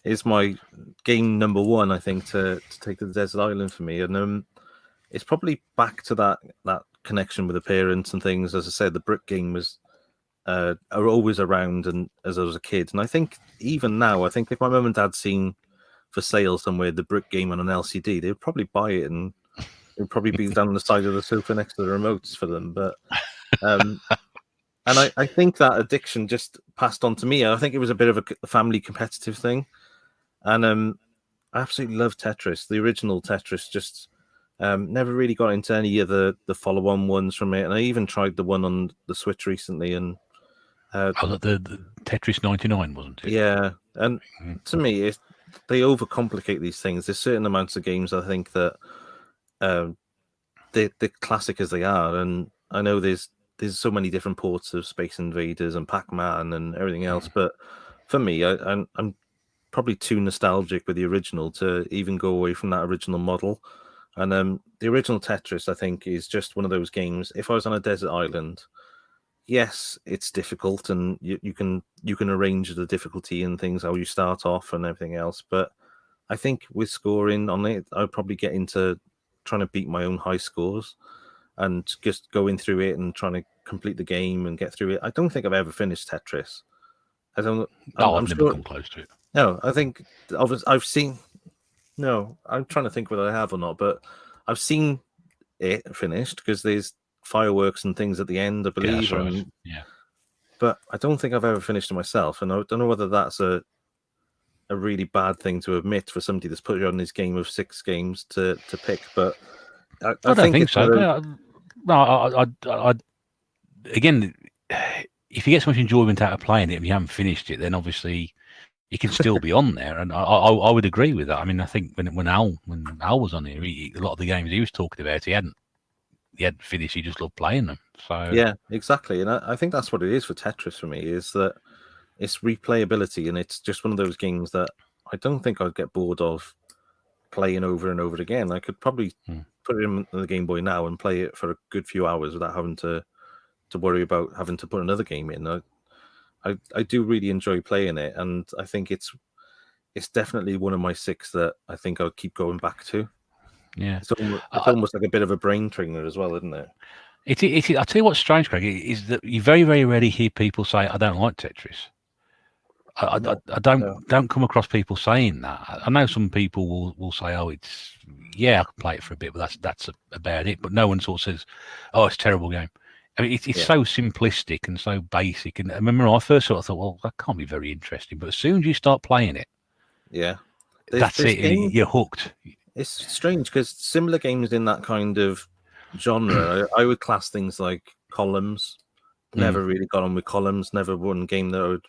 is my game number 1, I think, to take to the desert island for me, and it's probably back to that connection with the parents and things. As I said, the brick game was are always around, and as I was a kid, and I think even now, I think if my mum and dad seen for sale somewhere the brick game on an LCD, they would probably buy it, and it would probably be down the side of the sofa next to the remotes for them. But and I think that addiction just passed on to me. I think it was a bit of a family competitive thing, and I absolutely love Tetris. The original Tetris, just never really got into any of the follow-on ones from it, and I even tried the one on the Switch recently, and the Tetris 99, wasn't it? Yeah, and to me, they overcomplicate these things. There's certain amounts of games I think that they're classic as they are, and I know there's so many different ports of Space Invaders and Pac-Man and everything else, but for me, I'm probably too nostalgic with the original to even go away from that original model. And the original Tetris, I think, is just one of those games. If I was on a desert island, yes, it's difficult, and you can arrange the difficulty and things, how you start off and everything else. But I think with scoring on it, I'd probably get into trying to beat my own high scores and just going through it and trying to complete the game and get through it. I don't think I've ever finished Tetris. I've never come close to it. No, I think I've seen. No, I'm trying to think whether I have or not, but I've seen it finished because there's fireworks and things at the end, I believe. Yeah, that's right. Yeah. but I don't think I've ever finished it myself, and I don't know whether that's a really bad thing to admit for somebody that's put you on this game of 6 games to pick. But I I don't think think it's one so. of those. No, again, if you get so much enjoyment out of playing it and you haven't finished it, then obviously it can still be on there, and I would agree with that. I mean, I think when Al was on here, a lot of the games he was talking about, he hadn't finished. He just loved playing them. So Yeah, exactly, and I think that's what it is for Tetris for me, is that it's replayability, and it's just one of those games that I don't think I'd get bored of playing over and over again. I could probably put it in the Game Boy now and play it for a good few hours without having to worry about having to put another game in. I do really enjoy playing it, and I think it's definitely one of my 6 that I think I'll keep going back to. yeah, It's almost like a bit of a brain trainer as well, isn't it? I'll tell you what's strange, Craig, is that you very, very rarely hear people say, "I don't like Tetris." No, I no. don't come across people saying that. I know some people will say, "Oh, it's yeah, I can play it for a bit, but that's about it." But no one sort of says, "Oh, it's a terrible game." I mean, it's Yeah. so simplistic and so basic. And I remember when I first sort of thought, "Well, that can't be very interesting." But as soon as you start playing it, Yeah. that's There's it. games. You're hooked. It's strange because similar games in that kind of genre, I would class things like Columns. Never really got on with Columns. Never one game that I would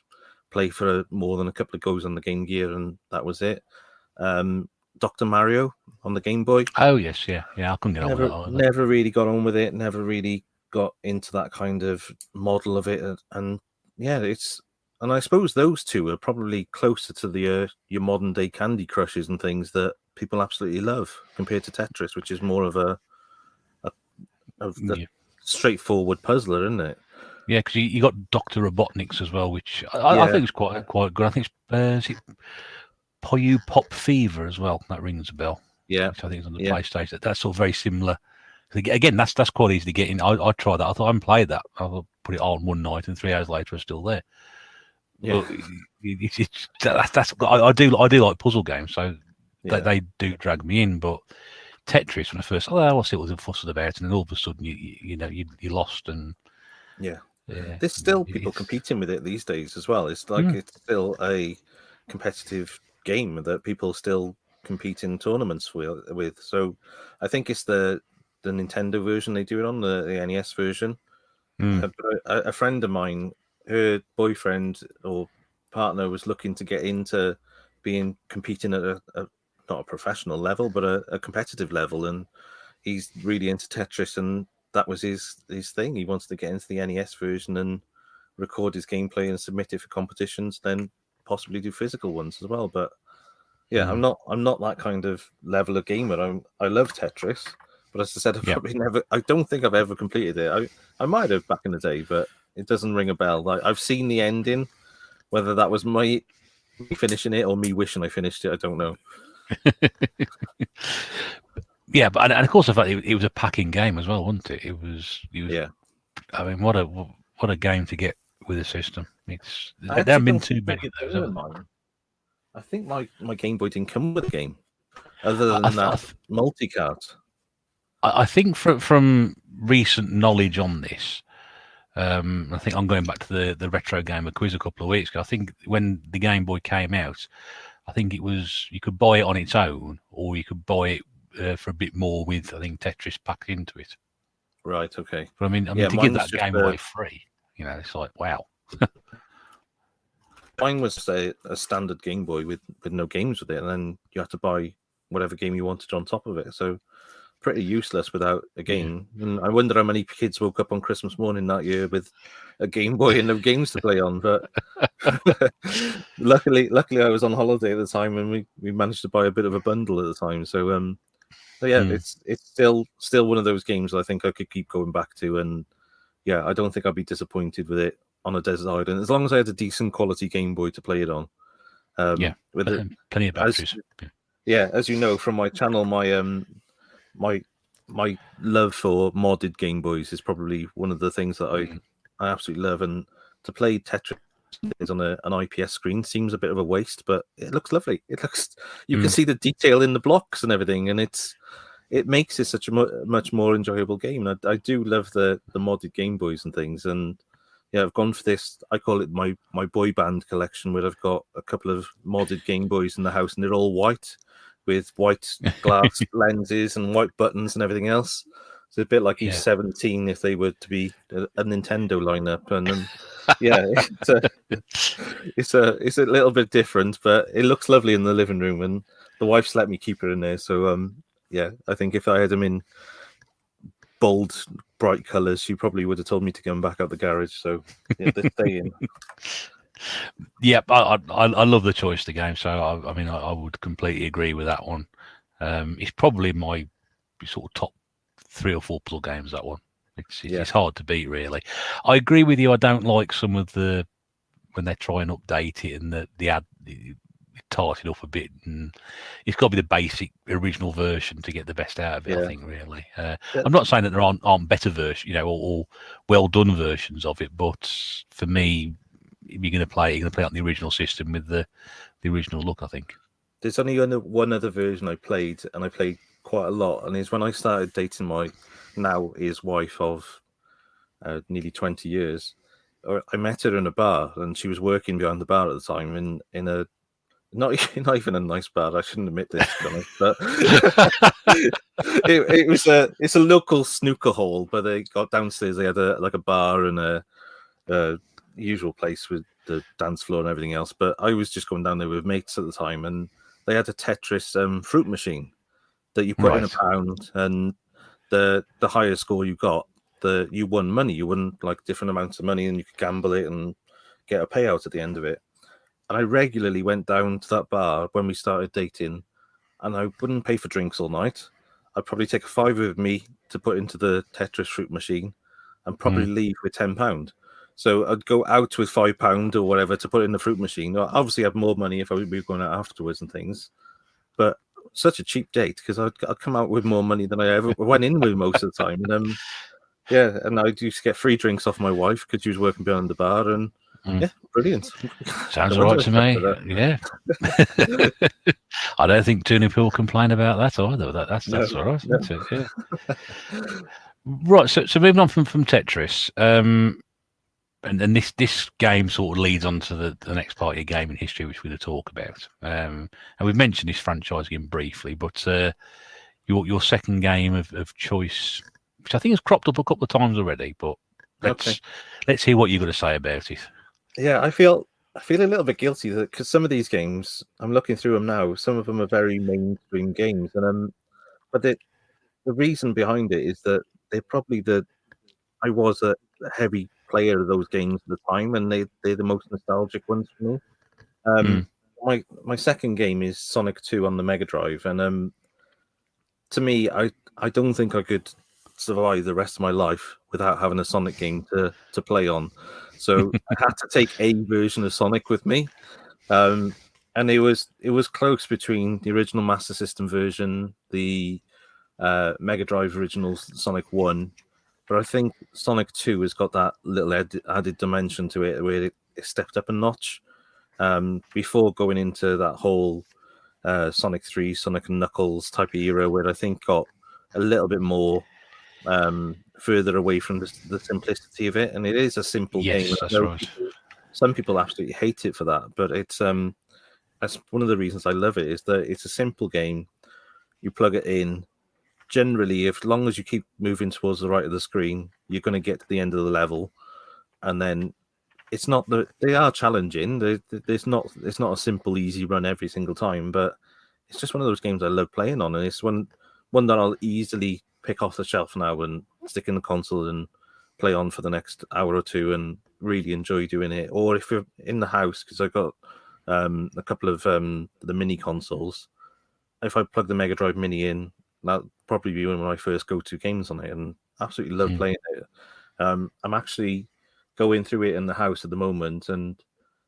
play for more than a couple of goes on the Game Gear, and that was it. Dr. Mario on the Game Boy. Oh yes, yeah. I couldn't get on with that either. Never really got on with it. Never really got into that kind of model of it, and yeah, and I suppose those two are probably closer to the your modern day Candy Crushes and things that people absolutely love compared to Tetris, which is more of a Yeah. straightforward puzzler, isn't it? Yeah, because you got Doctor Robotnik's as well, which I Yeah, think is quite good. I think it's is it Poyu Pop Fever as well. That rings a bell. yeah, Which I think is on the yeah, PlayStation. That's all very similar. Again, that's quite easy to get in. I tried that. I thought I hadn't played that. I put it on one night, and 3 hours later, it's still there. yeah. But I do like puzzle games, so Yeah. they do drag me in. But Tetris, when I first, I'll see what was fussing about, and then all of a sudden, you're lost, and Yeah. yeah, There's still people it's competing with it these days as well. It's like it's still a competitive game that people still compete in tournaments with. So I think it's the Nintendo version they do it on, the NES version. But a friend of mine, her boyfriend or partner was looking to get into competing at a not a professional level, but a competitive level, and he's really into Tetris, and that was his thing. He wants to get into the NES version and record his gameplay and submit it for competitions, then possibly do physical ones as well. But yeah, I'm not that kind of level of gamer. I love Tetris, but as I said, I don't think I've ever completed it. I might have back in the day, but it doesn't ring a bell. Like, I've seen the ending, whether that was me finishing it or me wishing I finished it, I don't know. Yeah, but and of course, the fact it was a packing game as well, wasn't it? It was. Yeah. I mean, what a game to get with a system. It's I there actually haven't been don't too think many of those. of mine. I think my Game Boy didn't come with a game other than that multi-card. I think from recent knowledge on this, I think I'm going back to the retro gamer quiz a couple of weeks ago. I think when the Game Boy came out, I think it was you could buy it on its own, or you could buy it for a bit more with I think Tetris packed into it. Right. Okay. But I mean Yeah, to give that game away free, it's like wow. Mine was a standard Game Boy with no games with it, and then you had to buy whatever game you wanted on top of it. So pretty useless without a game. Yeah. And I wonder how many kids woke up on Christmas morning that year with a Game Boy and no games to play on. But luckily, I was on holiday at the time, and we managed to buy a bit of a bundle at the time. So yeah, it's still one of those games I think I could keep going back to, and yeah, I don't think I'd be disappointed with it on a desert island as long as I had a decent quality Game Boy to play it on. With plenty of batteries. As you know from my channel, my love for modded Game Boys is probably one of the things that I absolutely love, and to play Tetris on an IPS screen seems a bit of a waste, but it looks lovely. It looks you can see the detail in the blocks and everything, and it makes it such a much more enjoyable game. I do love the modded Game Boys and things, and yeah, I've gone for this. I call it my boy band collection, where I've got a couple of modded Game Boys in the house, and they're all white with white glass lenses and white buttons and everything else. It's a bit like E17 if they were to be a Nintendo lineup, and yeah, it's a little bit different, but it looks lovely in the living room, and the wife's let me keep her in there. So yeah, I think if I had them in bold, bright colours, she probably would have told me to go back out the garage. So yeah, they're staying. Yep, I love the choice of the game. So I mean, I would completely agree with that one. It's probably my sort of top 3 or 4 puzzle games. That one, it's hard to beat, really. I agree with you. I don't like some of the when they try and update it and the ad tart it up a bit, and it's got to be the basic original version to get the best out of it. I think, really. I'm not saying that there aren't better versions, or well done versions of it, but for me, if you're going to play it, you're going to play it on the original system with the original look, I think. There's only one other version I played, and I played quite a lot, and it's when I started dating my now his wife of nearly 20 years. I met her in a bar, and she was working behind the bar at the time in a not even a nice bar. I shouldn't admit this, to be honest, but it's a local snooker hall. But they got downstairs. They had a bar and a usual place with the dance floor and everything else. But I was just going down there with mates at the time, and they had a Tetris fruit machine that you put in a pound, and the higher score you got, you won money. You won like different amounts of money, and you could gamble it and get a payout at the end of it. And I regularly went down to that bar when we started dating, and I wouldn't pay for drinks all night. I'd probably take a fiver with me to put into the Tetris fruit machine, and probably leave with £10. So I'd go out with £5 or whatever to put in the fruit machine. Obviously, I'd more money if I would be going out afterwards and things, but such a cheap date because I'd come out with more money than I ever went in with most of the time. And yeah, and I used to get free drinks off my wife because she was working behind the bar, and yeah, brilliant. Sounds right to me. Yeah. I don't think too many people complain about that either. That's all right, isn't it? Yeah. Right. So moving on from Tetris, and this game sort of leads on to the next part of your gaming history, which we're going to talk about. And we've mentioned this franchise again briefly, but your second game of choice, which I think has cropped up a couple of times already, but let's hear what you've got to say about it. Yeah, I feel a little bit guilty because some of these games, I'm looking through them now. Some of them are very mainstream games, and but the reason behind it is that they're probably I was a heavy player of those games at the time, and they're the most nostalgic ones for me. My second game is Sonic 2 on the Mega Drive, and to me, I don't think I could survive the rest of my life without having a Sonic game to play on. So I had to take a version of Sonic with me, and it was close between the original Master System version, the Mega Drive original Sonic 1, but I think Sonic 2 has got that little added dimension to it where it stepped up a notch. Before going into that whole Sonic 3, Sonic and Knuckles type of era, where I think got a little bit more further away from the simplicity of it. And it is a simple game. That's right. Some people absolutely hate it for that, but it's that's one of the reasons I love it, is that it's a simple game. You plug it in. Generally, as long as you keep moving towards the right of the screen, you're going to get to the end of the level, and then it's not they are challenging. It's not a simple easy run every single time, but it's just one of those games I love playing on, and it's one that I'll easily pick off the shelf now and stick in the console and play on for the next hour or two and really enjoy doing it. Or if you're in the house, because I've got a couple of the mini consoles, if I plug the Mega Drive Mini in, that'll probably be one of my first go-to games on it, and absolutely love playing it. I'm actually going through it in the house at the moment, and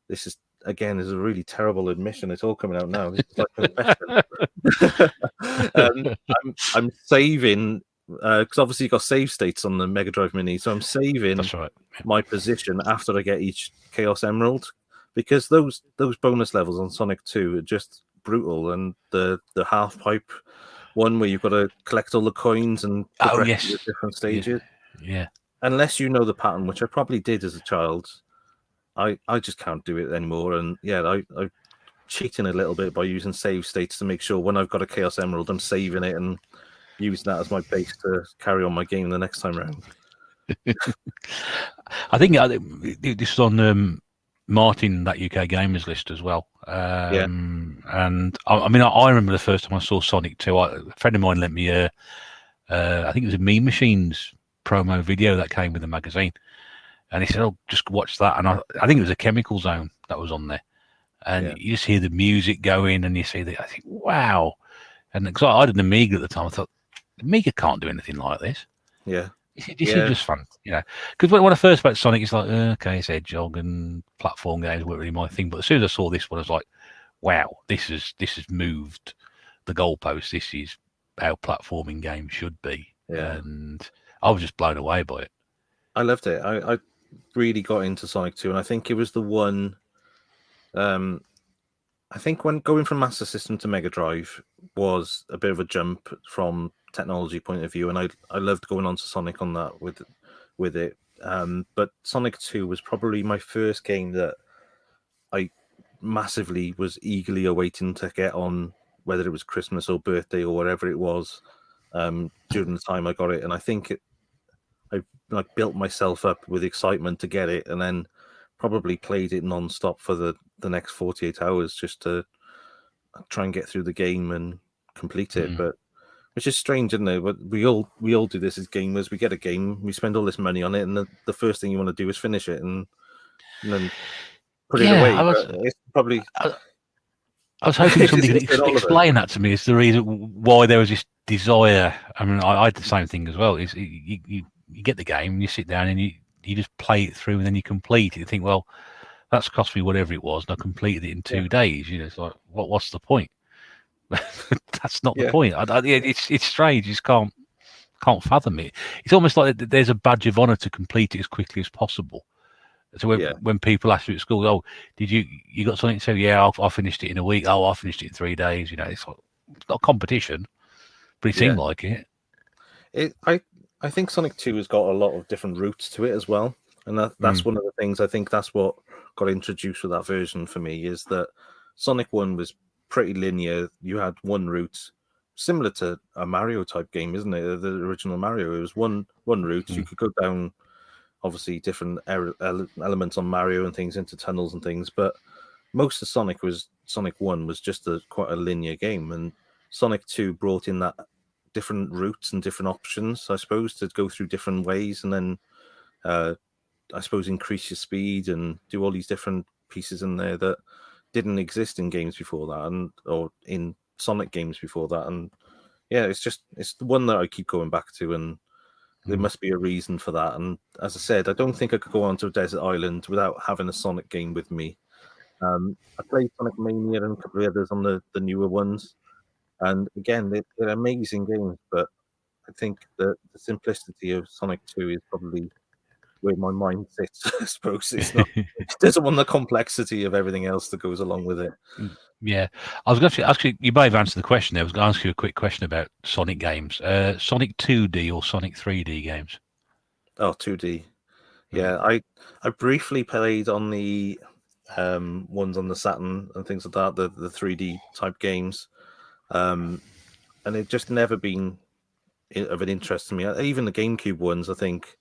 this is a really terrible admission. It's all coming out now. It's like confession. I'm saving because obviously you've got save states on the Mega Drive Mini, so I'm saving my position after I get each Chaos Emerald, because those bonus levels on Sonic 2 are just brutal, and the half pipe one where you've got to collect all the coins and progress to different stages. Yeah. unless you know the pattern, which I probably did as a child, I just can't do it anymore. And yeah, I'm cheating a little bit by using save states to make sure when I've got a Chaos Emerald, I'm saving it and using that as my base to carry on my game the next time around. I think this is on Martin, that UK Gamers list as well. Yeah. And I mean, I remember the first time I saw Sonic 2. A friend of mine lent me I think it was a Mean Machines promo video that came with the magazine. And he said, "Oh, just watch that." And I think it was a Chemical Zone that was on there. And Yeah. you just hear the music going, and you see that. I think, wow. And because I had an Amiga at the time, I thought, the Amiga can't do anything like this. Yeah. This is just fun, you know. Because when I first met Sonic, it's like, okay, it's Hedgehog and platform games weren't really my thing. But as soon as I saw this one, I was like, wow, this has moved the goalpost. This is how platforming games should be. Yeah. And I was just blown away by it. I loved it. I really got into Sonic 2, and I think it was the one. I think when going from Master System to Mega Drive was a bit of a jump from technology point of view, and I loved going on to Sonic on that with it. But Sonic 2 was probably my first game that I massively was eagerly awaiting to get on, whether it was Christmas or birthday or whatever it was, during the time I got it. And I think I like built myself up with excitement to get it, and then probably played it non-stop for the next 48 hours just to try and get through the game and complete it. But which is strange, isn't it? But we all do this as gamers. We get a game, we spend all this money on it, and the first thing you want to do is finish it and then put it away. I But it's probably I was hoping somebody could explain that to me. It's the reason why there was this desire. I mean, I had the same thing as well. Is you get the game, you sit down and you just play it through, and then you complete it. You think, well, that's cost me whatever it was, and I completed it in 2 days. You know, it's like, what's the point? That's not the point. It's strange. You just can't fathom it. It's almost like there's a badge of honor to complete it as quickly as possible. So when people ask you at school, "Oh, did you got something to say?" Yeah, I finished it in a week. Oh, I finished it in 3 days. You know, it's like, it's not a competition, but it seemed like it. I think Sonic 2 has got a lot of different routes to it as well, and that's one of the things. I think that's what got introduced with that version for me, is that Sonic 1 was pretty linear. You had one route, similar to a Mario type game, isn't it? The original Mario, it was one route. You could go down, obviously, different elements on Mario and things into tunnels and things, but most of Sonic 1 was just quite a linear game, and Sonic 2 brought in that different routes and different options, I suppose, to go through different ways, and then I suppose increase your speed and do all these different pieces in there that didn't exist in games before that, or in Sonic games before that. And yeah, it's the one that I keep going back to, and there must be a reason for that. And as I said, I don't think I could go onto a desert island without having a Sonic game with me. I played Sonic Mania and a couple of others on the newer ones, and again, they're amazing games. But I think the simplicity of Sonic 2 is probably where my mind sits. I suppose it doesn't want the complexity of everything else that goes along with it. Yeah, I was going to ask you. You may have answered the question there. I was going to ask you a quick question about Sonic games. Sonic 2D or Sonic 3D games? Oh, 2D. Yeah, I briefly played on the ones on the Saturn and things like that, the 3D type games, and it just never been of an interest to me. Even the GameCube ones, I think,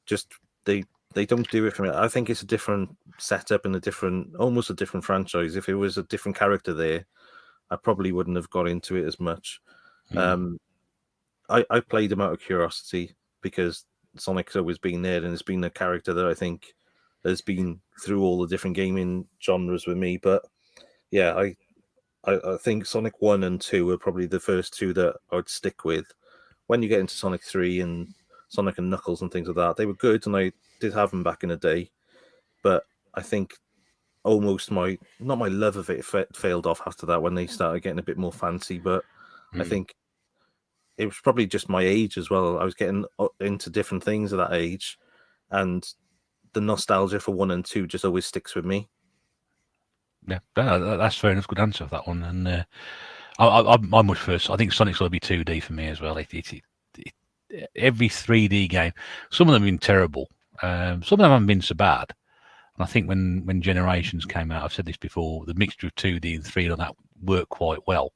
just they don't do it for me. I think it's a different setup and almost a different franchise. If it was a different character there, I probably wouldn't have got into it as much. I played them out of curiosity because Sonic's always been there, and it's been a character that I think has been through all the different gaming genres with me. But yeah, I think Sonic 1 and 2 are probably the first two that I'd stick with. When you get into Sonic 3 and Sonic and Knuckles and things like that, they were good, and I did have them back in the day. But I think almost not my love of it failed off after that when they started getting a bit more fancy. But I think it was probably just my age as well. I was getting into different things at that age, and the nostalgia for 1 and 2 just always sticks with me. Yeah, that's fair enough. Good answer for that one. And I'm much first. I think Sonic's got to be 2D for me as well. every 3D game. Some of them have been terrible. Some of them haven't been so bad. And I think when Generations came out, I've said this before, the mixture of 2D and 3D on that worked quite well.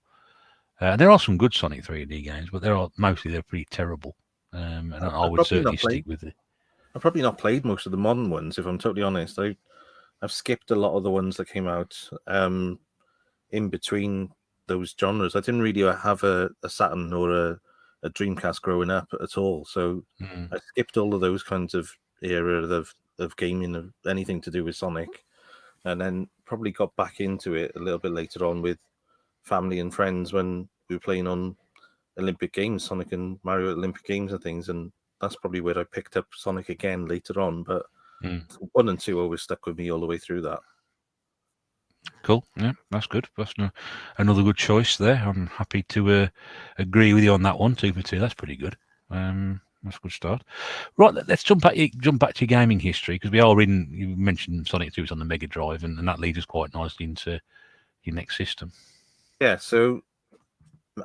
There are some good Sonic 3D games, but they're pretty terrible. And I would certainly stick with it. I've probably not played most of the modern ones, if I'm totally honest. I've skipped a lot of the ones that came out in between those genres. I didn't really have a Saturn or a Dreamcast growing up at all, so I skipped all of those kinds of era of gaming, of anything to do with Sonic, and then probably got back into it a little bit later on with family and friends when we were playing on Olympic Games, Sonic and Mario Olympic Games and things, and that's probably where I picked up Sonic again later on. But 1 and 2 always stuck with me all the way through that. Cool. Yeah, that's good. That's another good choice there. I'm happy to agree with you on that one. 2 for 2. That's pretty good. That's a good start. Right, let's jump back to your gaming history, because we are reading. You mentioned Sonic 2 was on the Mega Drive, and that leads us quite nicely into your next system. Yeah. So,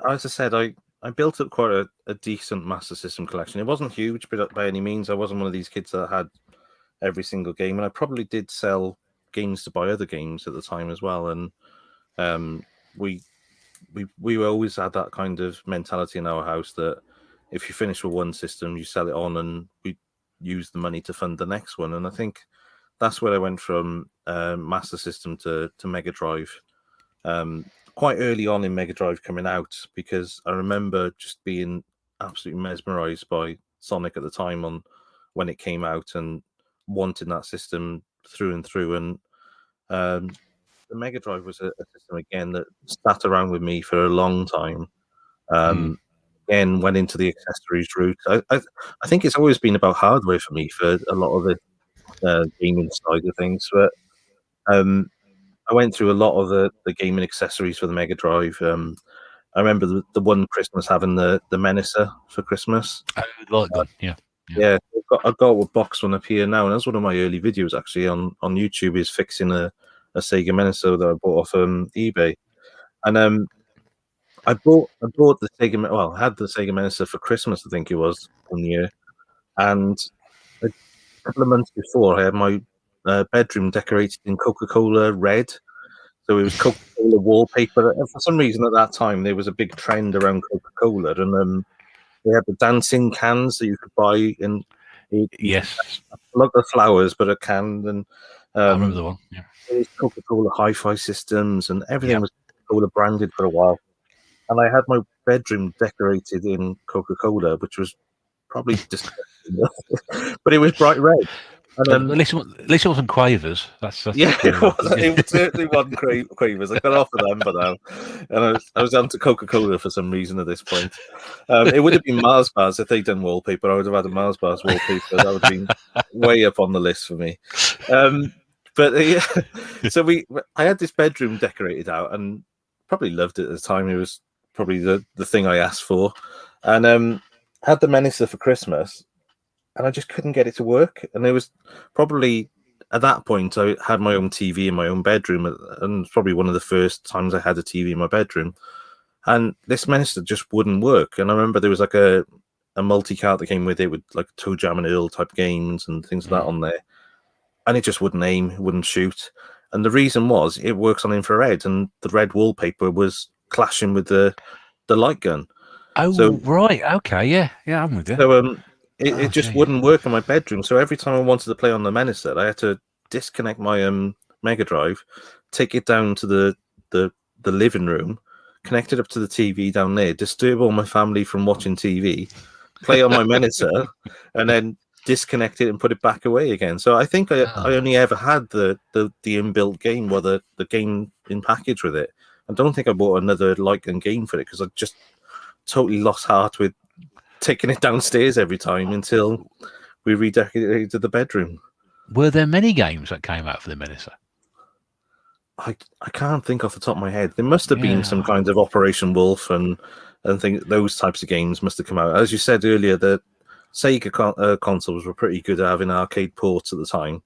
as I said, I built up quite a decent Master System collection. It wasn't huge, but by any means, I wasn't one of these kids that had every single game, and I probably did sell games to buy other games at the time as well. And we always had that kind of mentality in our house that if you finish with one system, you sell it on, and we use the money to fund the next one. And I think that's where I went from Master System to Mega Drive. Quite early on in Mega Drive coming out, because I remember just being absolutely mesmerized by Sonic at the time on when it came out, and wanting that system through and through. And the Mega Drive was a system again that sat around with me for a long time. Again, went into the accessories route. I think it's always been about hardware for me for a lot of the gaming side of things. But I went through a lot of the gaming accessories for the Mega Drive. I remember the one Christmas having the Menacer for Christmas. Light gun, yeah. Yeah, I've got a box one up here now, and that's one of my early videos actually on YouTube, is fixing a Sega Menacer that I bought off eBay. And I bought the Sega. Well, I had the Sega Menacer for Christmas, I think it was, one year, and a couple of months before, I had my bedroom decorated in Coca-Cola red. So it was Coca-Cola wallpaper. For some reason, at that time, there was a big trend around Coca-Cola, and they had the dancing cans that you could buy in. Yes, Like the flowers, but a can. And I remember the one. Yeah, Coca-Cola hi-fi systems, and everything was Coca-Cola branded for a while. And I had my bedroom decorated in Coca-Cola, which was probably disgusting, but it was bright red. And at least it wasn't Quavers. That's yeah, it certainly wasn't Quavers. I got off of them by now, and I was on to Coca-Cola for some reason at this point. It would have been Mars bars if they'd done wallpaper. I would have had a Mars bars wallpaper. That would have been way up on the list for me. So I had this bedroom decorated out, and probably loved it at the time. It was probably the thing I asked for, and had the Menacer for Christmas. And I just couldn't get it to work. And it was probably at that point I had my own TV in my own bedroom, and probably one of the first times I had a TV in my bedroom. And this Menacer just wouldn't work. And I remember there was like a multi-cart that came with it, with like Toe Jam and Earl type games and things like that on there. And it just wouldn't aim, it wouldn't shoot. And the reason was it works on infrared, and the red wallpaper was clashing with the light gun. Oh, right. Okay. Yeah. I'm with you. So it just wouldn't work in my bedroom. So every time I wanted to play on the Menacer, I had to disconnect my Mega Drive, take it down to the living room, connect it up to the TV down there, disturb all my family from watching TV, play on my Menacer, and then disconnect it and put it back away again. So I think I only ever had the inbuilt game, or the game in package with it. I don't think I bought another light gun game for it, because I just totally lost heart with taking it downstairs every time until we redecorated the bedroom. Were there many games that came out for the Menacer? I can't think off the top of my head. There must have been some kind of Operation Wolf and think those types of games must have come out. As you said earlier, the Sega consoles were pretty good at having arcade ports at the time.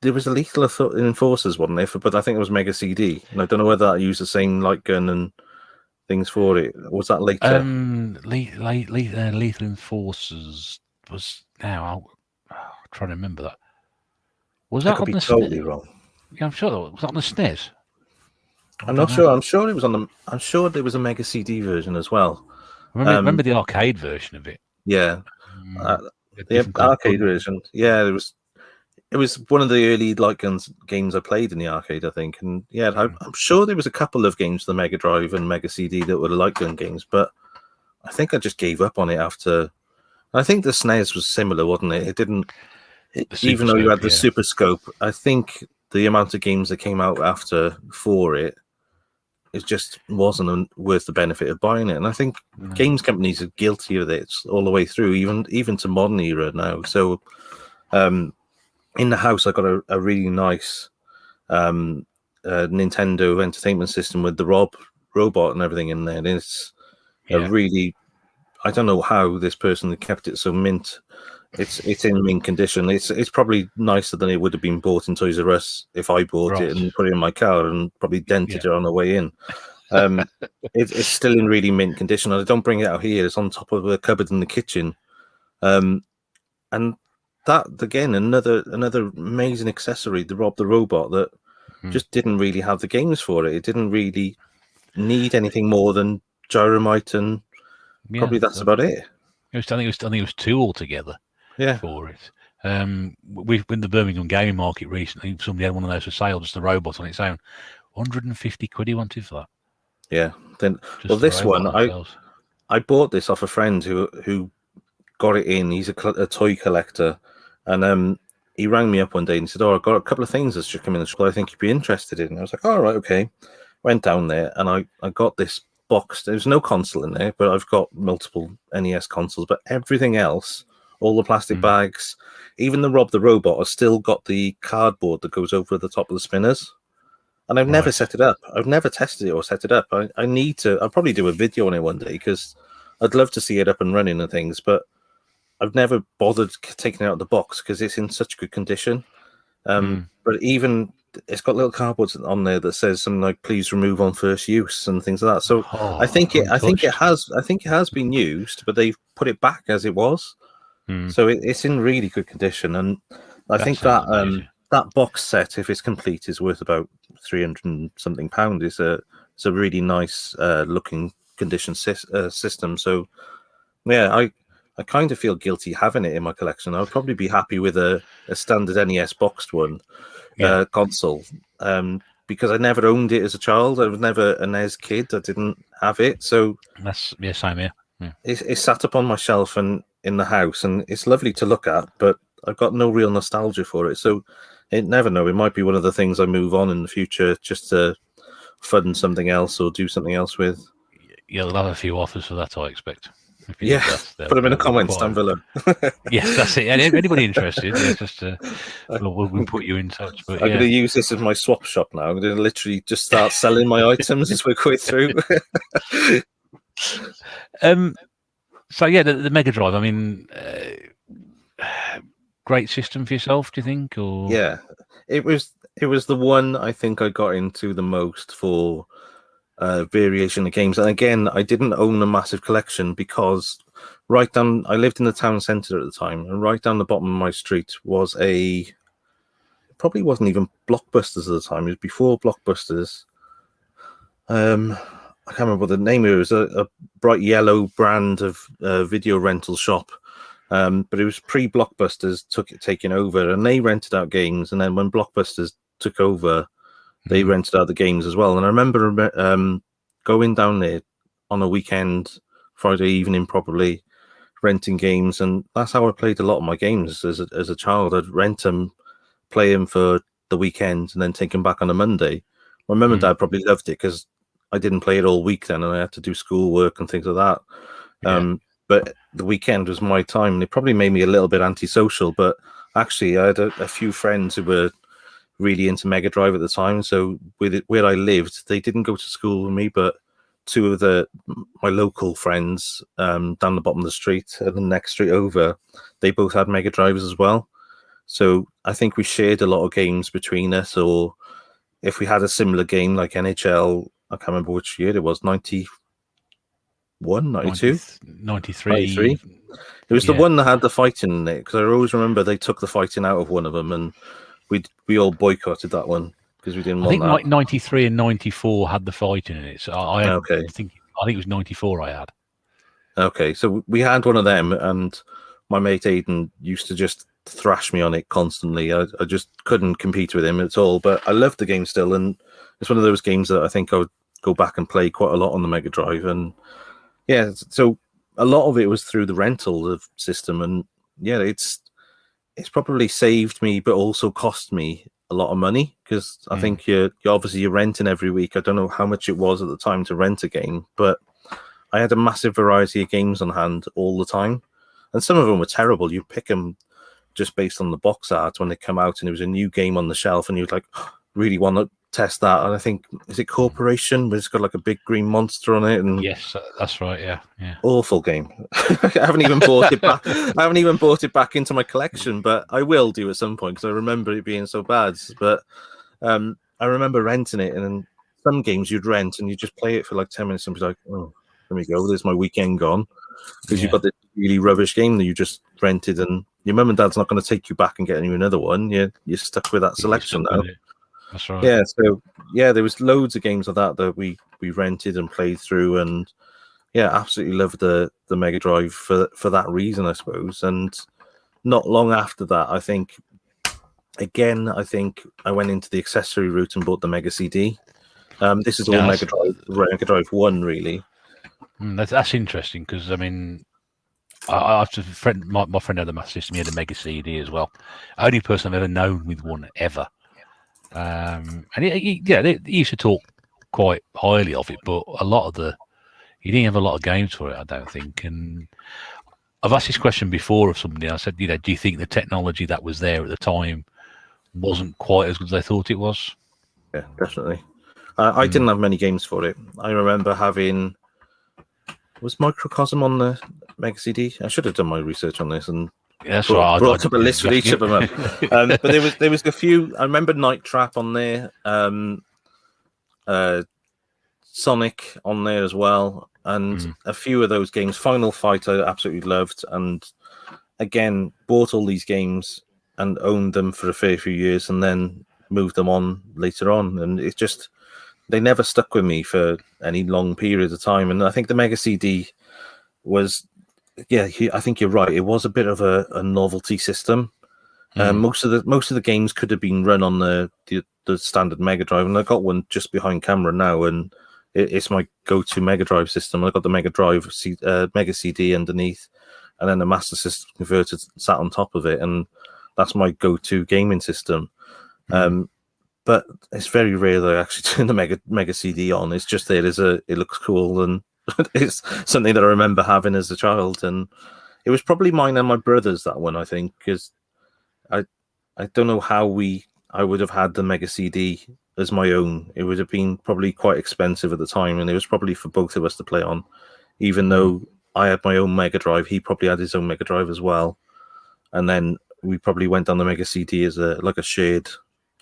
There was a Lethal Enforcers, wasn't there? But I think it was Mega CD, and I don't know whether that used the same light gun and things for it. Was that later? Lethal Enforcers was now. I'm trying to remember that. Was I that could on be the totally wrong. Yeah, I'm sure that was that on the SNES. I'm not sure. I'm sure it was on the. I'm sure there was a Mega CD version as well. Remember the arcade version of it. Yeah, the Different arcade version. Yeah, it was one of the early light guns games I played in the arcade, I think. And yeah, I'm sure there was a couple of games for the Mega Drive and Mega CD that were light gun games, but I think I just gave up on it after. I think the SNES was similar, wasn't it? It didn't, even though you had the Super Scope. I think the amount of games that came out after for it just wasn't worth the benefit of buying it. And I think games companies are guilty of it all the way through, even to modern era now. So, in the house, I got a really nice Nintendo Entertainment System with the robot and everything in there. And it's a really, I don't know how this person kept it so mint. It's in mint condition. It's probably nicer than it would have been bought in Toys R Us if I bought it and put it in my car and probably dented it on the way in. It's still in really mint condition. I don't bring it out here. It's on top of a cupboard in the kitchen. And that again, another amazing accessory, the robot that just didn't really have the games for it. It didn't really need anything more than Gyromite, and probably that's about it. I think it was two altogether. Yeah. For it. We've been to the Birmingham gaming market recently. Somebody had one of those for sale, just a robot on its own. 150 quid he wanted for that. Yeah. Then, well, this one I bought this off a friend who got it in. He's a toy collector, and he rang me up one day and said, "Oh, I've got a couple of things that's just come in the shop I think you'd be interested in." And I was like, "All right, okay." Went down there and I got this box. There's no console in there, but I've got multiple NES consoles. But everything else, all the plastic bags, even the Robot, has still got the cardboard that goes over the top of the spinners. And I've never set it up. I've never tested it or set it up. I need to. I'll probably do a video on it one day because I'd love to see it up and running and things. But I've never bothered taking it out of the box because it's in such good condition. But even it's got little cardboards on there that says something like "Please remove on first use" and things like that. So I think it has been used, but they've put it back as it was. So it's in really good condition, and I think that that box set, if it's complete, is worth about £300 and something. It's a really nice looking condition system. So yeah, I kind of feel guilty having it in my collection. I would probably be happy with a standard NES boxed one console, because I never owned it as a child. I was never a NES kid. I didn't have it, so that's same here. It's sat up on my shelf and in the house, and it's lovely to look at, but I've got no real nostalgia for it. So you never know. It might be one of the things I move on in the future just to fund something else or do something else with. Yeah, they'll have a few offers for that, I expect. Yeah, put them in the comments down below. Yes, that's it. Anybody interested? Yeah, just we'll put you in touch. But I'm going to use this as my swap shop now. I'm going to literally just start selling my items as we're going through. So yeah, the Mega Drive. I mean, great system for yourself, do you think? Or yeah, it was the one I think I got into the most for variation of games. And again, I didn't own a massive collection because I lived in the town centre at the time, and right down the bottom of my street was it probably wasn't even Blockbusters at the time. It was before Blockbusters. I can't remember what the name of it was. A bright yellow brand of video rental shop. But it was pre-Blockbusters taking over, and they rented out games. And then when Blockbusters took over, they rented out the games as well. And I remember going down there on a weekend, Friday evening probably, renting games. And that's how I played a lot of my games as a child. I'd rent them, play them for the weekend, and then take them back on a Monday. My mum and dad probably loved it because I didn't play it all week then, and I had to do schoolwork and things like that. But the weekend was my time, and it probably made me a little bit antisocial. But actually, I had a few friends who were really into Mega Drive at the time. So where I lived, they didn't go to school with me, but two of my local friends down the bottom of the street and the next street over, they both had Mega Drives as well. So I think we shared a lot of games between us, or if we had a similar game like NHL, I can't remember which year it was, 92, 93. It was the Yeah. one that had the fighting in it, because I always remember they took the fighting out of one of them, and we all boycotted that one because we didn't I want think that. 93 and 94 had the fighting in it. So I had, Okay. I think it was 94 I had. Okay, so we had one of them, and my mate Aiden used to just thrash me on it constantly. I just couldn't compete with him at all, but I loved the game still, and it's one of those games that I think I would go back and play quite a lot on the Mega Drive. And yeah, so a lot of it was through the rental of system, and yeah, it's probably saved me, but also cost me a lot of money, because I think you're obviously you're renting every week. I don't know how much it was at the time to rent a game, but I had a massive variety of games on hand all the time, and some of them were terrible. You pick them just based on the box art when they come out, and it was a new game on the shelf, and you'd like really want to test that. And I think, is it Corporation, where it's got like a big green monster on it? And yes, that's right. Yeah. awful game. I haven't even bought it back. I haven't even bought it back into my collection, but I will do at some point because I remember it being so bad. But I remember renting it, and then some games you'd rent and you just play it for like 10 minutes and be like, oh, there we go, there's my weekend gone, because you've got this really rubbish game that you just rented, and your mum and dad's not going to take you back and get you another one. You're stuck with that selection now. That's right. Yeah, so yeah, there was loads of games like that we rented and played through, and yeah, absolutely loved the Mega Drive for that reason, I suppose. And not long after that, I think I went into the accessory route and bought the Mega CD. This is all Mega Drive 1, really. That's interesting, because I mean, I have a friend. My friend had a Master System. He had a Mega CD as well. Only person I've ever known with one ever. And he used to talk quite highly of it, but he didn't have a lot of games for it, I don't think. And I've asked this question before of somebody. I said, do you think the technology that was there at the time wasn't quite as good as I thought it was? Yeah, definitely. I didn't have many games for it. I remember having, was Microcosm on the Mega CD? I should have done my research on this and brought up a list with each of them up. But there was a few. I remember Night Trap on there, Sonic on there as well, and a few of those games. Final Fight I absolutely loved, and again bought all these games and owned them for a fair few years, and then moved them on later on, and it's just, they never stuck with me for any long period of time. And I think the Mega CD was, I think you're right, it was a bit of a novelty system. Most of the games could have been run on the standard Mega Drive, and I got one just behind camera now, and it's my go-to Mega Drive system. I got the Mega Drive Mega CD underneath, and then the Master System converter sat on top of it, and that's my go-to gaming system. But it's very rare that I actually turn the Mega CD on. It's just there. It looks cool, and it's something that I remember having as a child. And it was probably mine and my brother's, that one, I think, because I don't know how I would have had the Mega CD as my own. It would have been probably quite expensive at the time, and it was probably for both of us to play on. Even though I had my own Mega Drive, he probably had his own Mega Drive as well. And then we probably went on the Mega CD as a shared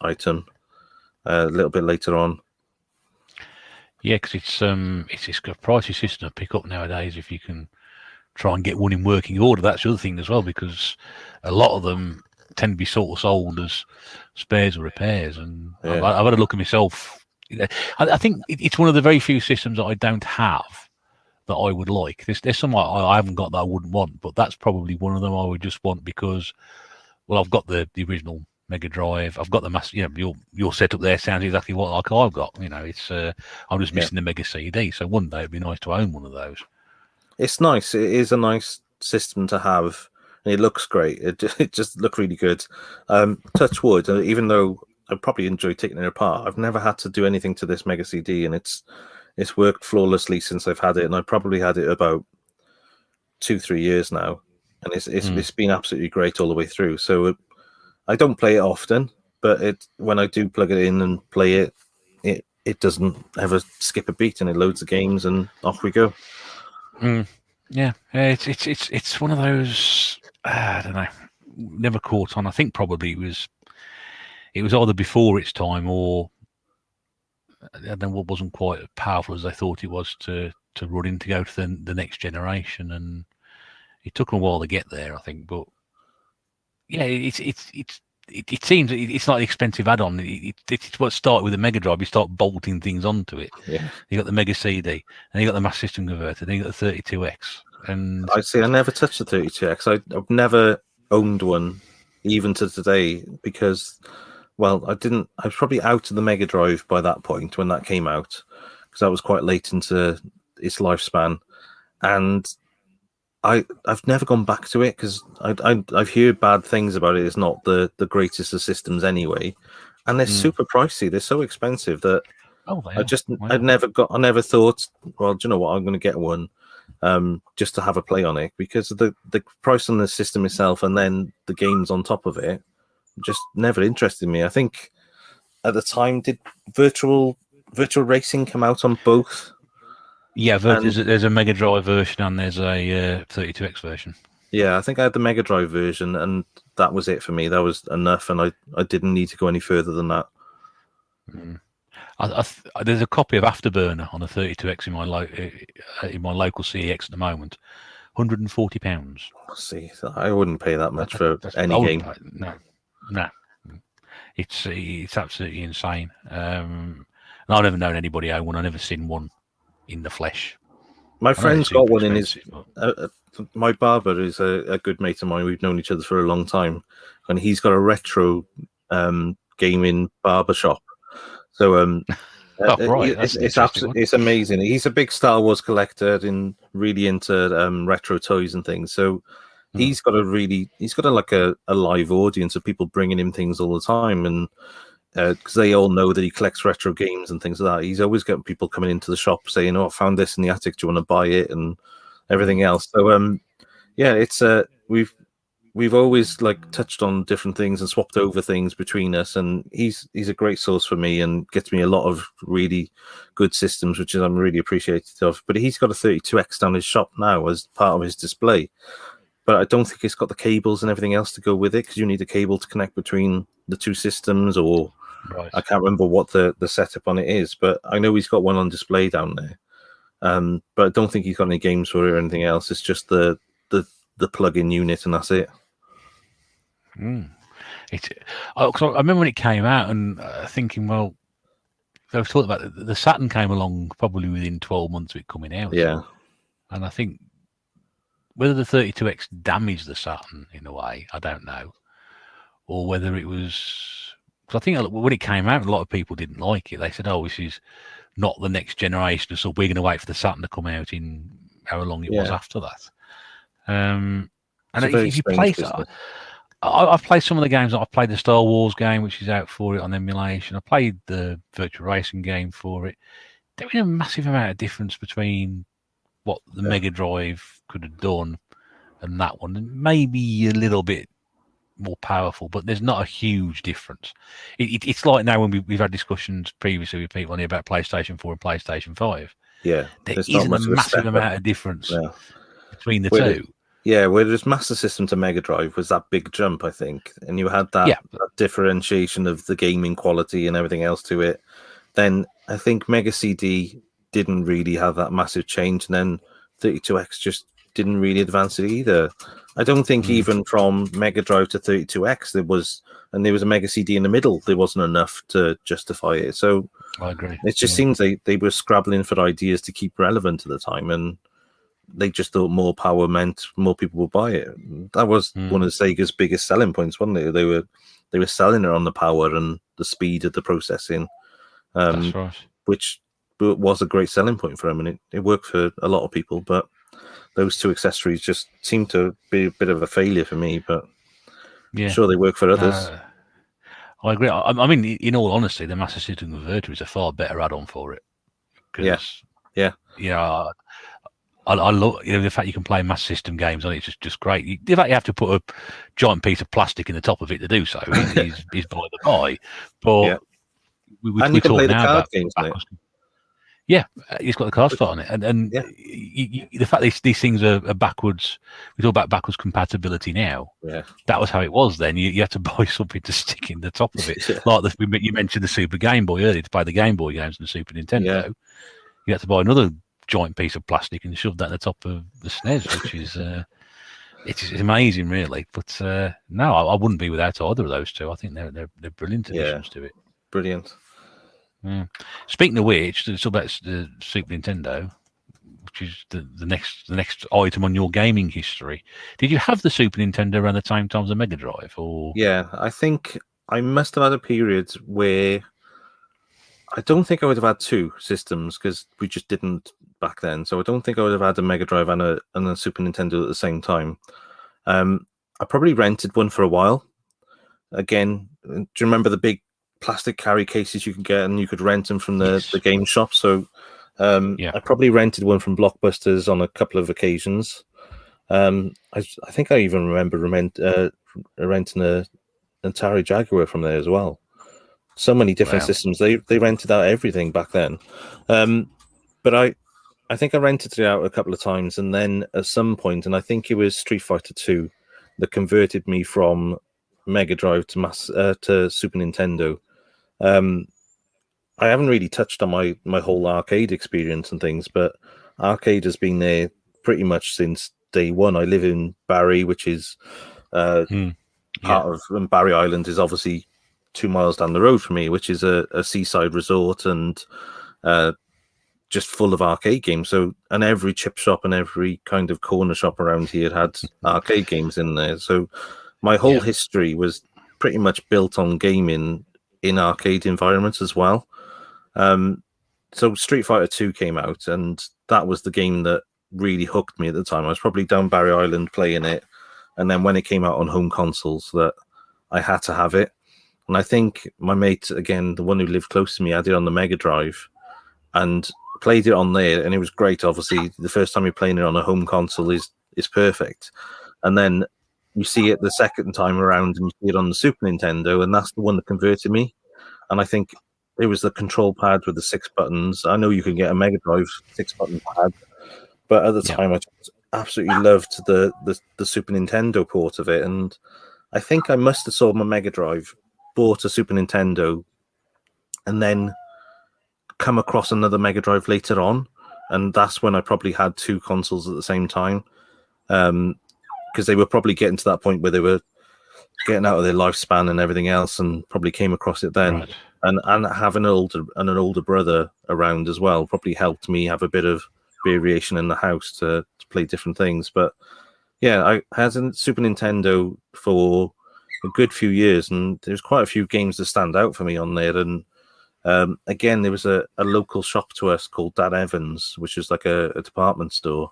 item a little bit later on. Yeah, because it's a pricey system to pick up nowadays if you can try and get one in working order. That's the other thing as well, because a lot of them tend to be sort of sold as spares or repairs. And I've had a look at myself. I think it's one of the very few systems that I don't have that I would like. There's some I haven't got that I wouldn't want, but that's probably one of them I would just want because, well, I've got the original Mega Drive. I've got the master. Your setup there sounds exactly what like I've got. It's I'm just missing the Mega CD. So one day it'd be nice to own one of those. It's nice. It is a nice system to have, and it looks great. It just looked really good. Touch wood. Even though I probably enjoy taking it apart, I've never had to do anything to this Mega CD, and it's worked flawlessly since I've had it. And I probably had it about 2-3 years now, and it's been absolutely great all the way through. So I don't play it often, but when I do plug it in and play it, it doesn't ever skip a beat, and it loads the games, and off we go. Yeah, it's one of those. I don't know. Never caught on. I think probably it was either before its time or and then what wasn't quite as powerful as they thought it was to run in to go to the next generation, and it took them a while to get there, I think. But yeah, it seems it's not an expensive add-on. It's what started with the Mega Drive. You start bolting things onto it. Yeah, You got the Mega CD, and you got the Master System Converter, then you got the 32X, and I see. I never touched the 32X. I've never owned one, even to today, because, well, I didn't. I was probably out of the Mega Drive by that point when that came out, because that was quite late into its lifespan, and I've never gone back to it because I've heard bad things about it. It's not the greatest of systems anyway, and they're super pricey. They're so expensive that I never thought, well, do you know what? I'm going to get one, just to have a play on it, because of the price on the system itself and then the games on top of it just never interested me. I think at the time, did virtual racing come out on both? yeah, there's a Mega Drive version and there's a 32X version. Yeah, I think I had the Mega Drive version, and that was it for me. That was enough, and I didn't need to go any further than that. There's a copy of Afterburner on a 32X in my local CEX at the moment. £140. See, I wouldn't pay that much for any game. No. It's absolutely insane. And I've never known anybody own one. I've never seen one in the flesh. My friend's got one in his. My barber is a good mate of mine. We've known each other for a long time, and he's got a retro gaming barber shop. So it's amazing. He's a big Star Wars collector and really into retro toys and things. So he's got a live audience of people bringing him things all the time, and because they all know that he collects retro games and things like that. He's always getting people coming into the shop saying, "Oh, I found this in the attic. Do you want to buy it?" and everything else. So yeah, it's we've always like touched on different things and swapped over things between us, and he's a great source for me and gets me a lot of really good systems, which I'm really appreciative of. But he's got a 32X down his shop now as part of his display, but I don't think it's got the cables and everything else to go with it, because you need a cable to connect between the two systems, or I can't remember what the setup on it is, but I know he's got one on display down there. But I don't think he's got any games for it or anything else. It's just the plug-in unit, and that's it. I remember when it came out and thinking, well, I was talking about the Saturn came along probably within 12 months of it coming out. Yeah. And I think whether the 32X damaged the Saturn in a way, I don't know, or whether it was, because I think when it came out, a lot of people didn't like it. They said, "Oh, this is not the next generation, so we're going to wait for the Saturn to come out in how long it was after that." And if you play, I've played some of the games. I've played the Star Wars game, which is out for it on emulation. I played the virtual racing game for it. There was a massive amount of difference between what the Mega Drive could have done and that one, and maybe a little bit more powerful, but there's not a huge difference. It's like now when we've had discussions previously with people about PlayStation 4 and PlayStation 5. Yeah, there isn't a massive amount of difference between the two. Yeah, whereas Master System to Mega Drive was that big jump, I think, and you had that differentiation of the gaming quality and everything else to it. Then I think Mega CD didn't really have that massive change, and then 32X just didn't really advance it either. I don't think even from Mega Drive to 32X there was a Mega CD in the middle. There wasn't enough to justify it. So I agree. It just seems they were scrabbling for ideas to keep relevant at the time, and they just thought more power meant more people would buy it. That was one of Sega's biggest selling points, wasn't it? They were selling it on the power and the speed of the processing, That's right. which was a great selling point for them, and it worked for a lot of people. But those two accessories just seemed to be a bit of a failure for me. But I'm sure they work for others. I agree. I mean, in all honesty, the Master System Converter is a far better add-on for it. I love the fact you can play Master System games on it. It's just great. The fact you have to put a giant piece of plastic in the top of it to do so is by the by. But and you can play the card games on it. Yeah, it's got the car slot on it, and Yeah. the fact these things are backwards. We talk about backwards compatibility now. Yeah. That was how it was then. You had to buy something to stick in the top of it. Yeah. Like you mentioned the Super Game Boy earlier. To play the Game Boy games and the Super Nintendo, Yeah. you had to buy another giant piece of plastic and shove that in the top of the SNES, which is it's amazing, really. But no, I wouldn't be without either of those two. I think they're brilliant additions to it. Brilliant. Yeah. Speaking of which, it's about the Super Nintendo, which is the next item on your gaming history. Did you have the Super Nintendo around the same time as the Mega Drive, or? Yeah, I think I must have had a period where I don't think I would have had two systems because we just didn't back then. So I don't think I would have had a Mega Drive and a Super Nintendo at the same time. I probably rented one for a while. Again, do you remember the big plastic carry cases you could get, and you could rent them from the game shop? So I probably rented one from Blockbusters on a couple of occasions. I think I even remember renting an Atari Jaguar from there as well. So many different systems. They rented out everything back then. But I think I rented it out a couple of times, and then at some point, and I think it was Street Fighter 2 that converted me from Mega Drive to Super Nintendo. I haven't really touched on my whole arcade experience and things, but arcade has been there pretty much since day one. I live in Barry, which is part of, and Barry Island is obviously 2 miles down the road from me, which is a seaside resort and just full of arcade games. So, and every chip shop and every kind of corner shop around here had arcade games in there. So my whole history was pretty much built on gaming in arcade environments as well. So Street Fighter 2 came out, and that was the game that really hooked me at the time. I was probably down Barry Island playing it, and then when it came out on home consoles, that I had to have it. And I think my mate, again, the one who lived close to me, had it on the Mega Drive and played it on there, and it was great. Obviously, the first time you're playing it on a home console is perfect, and then you see it the second time around, and you see it on the Super Nintendo, and that's the one that converted me. And I think it was the control pad with the 6 buttons. I know you can get a Mega Drive 6-button pad, but at the time I just absolutely loved the Super Nintendo port of it. And I think I must have sold my Mega Drive, bought a Super Nintendo, and then come across another Mega Drive later on. And that's when I probably had 2 consoles at the same time, because they were probably getting to that point where they were getting out of their lifespan and everything else, and probably came across it then. Right. And having an older brother around as well probably helped me have a bit of variation in the house to play different things. But yeah, I had a Super Nintendo for a good few years, and there's quite a few games that stand out for me on there. And again, there was a local shop to us called Dad Evans, which is like a department store.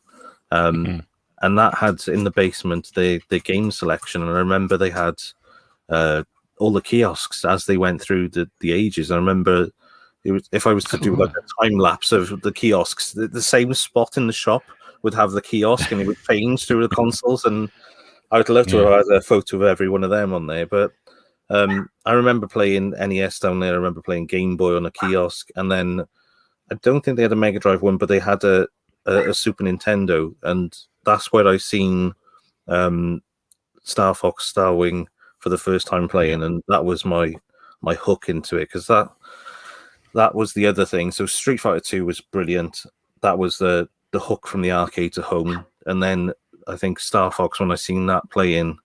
And that had in the basement the game selection. And I remember they had all the kiosks as they went through the ages. I remember it was, if I was to do like a time lapse of the kiosks, the same spot in the shop would have the kiosk, and it would change through the consoles. And I would love to have had a photo of every one of them on there. But I remember playing NES down there. I remember playing Game Boy on a kiosk, and then I don't think they had a Mega Drive one, but they had a Super Nintendo, and that's where I seen Star Fox, Star Wing for the first time playing, and that was my hook into it, because that was the other thing. So Street Fighter 2 was brilliant. That was the hook from the arcade to home, and then I think Star Fox, when I seen that playing,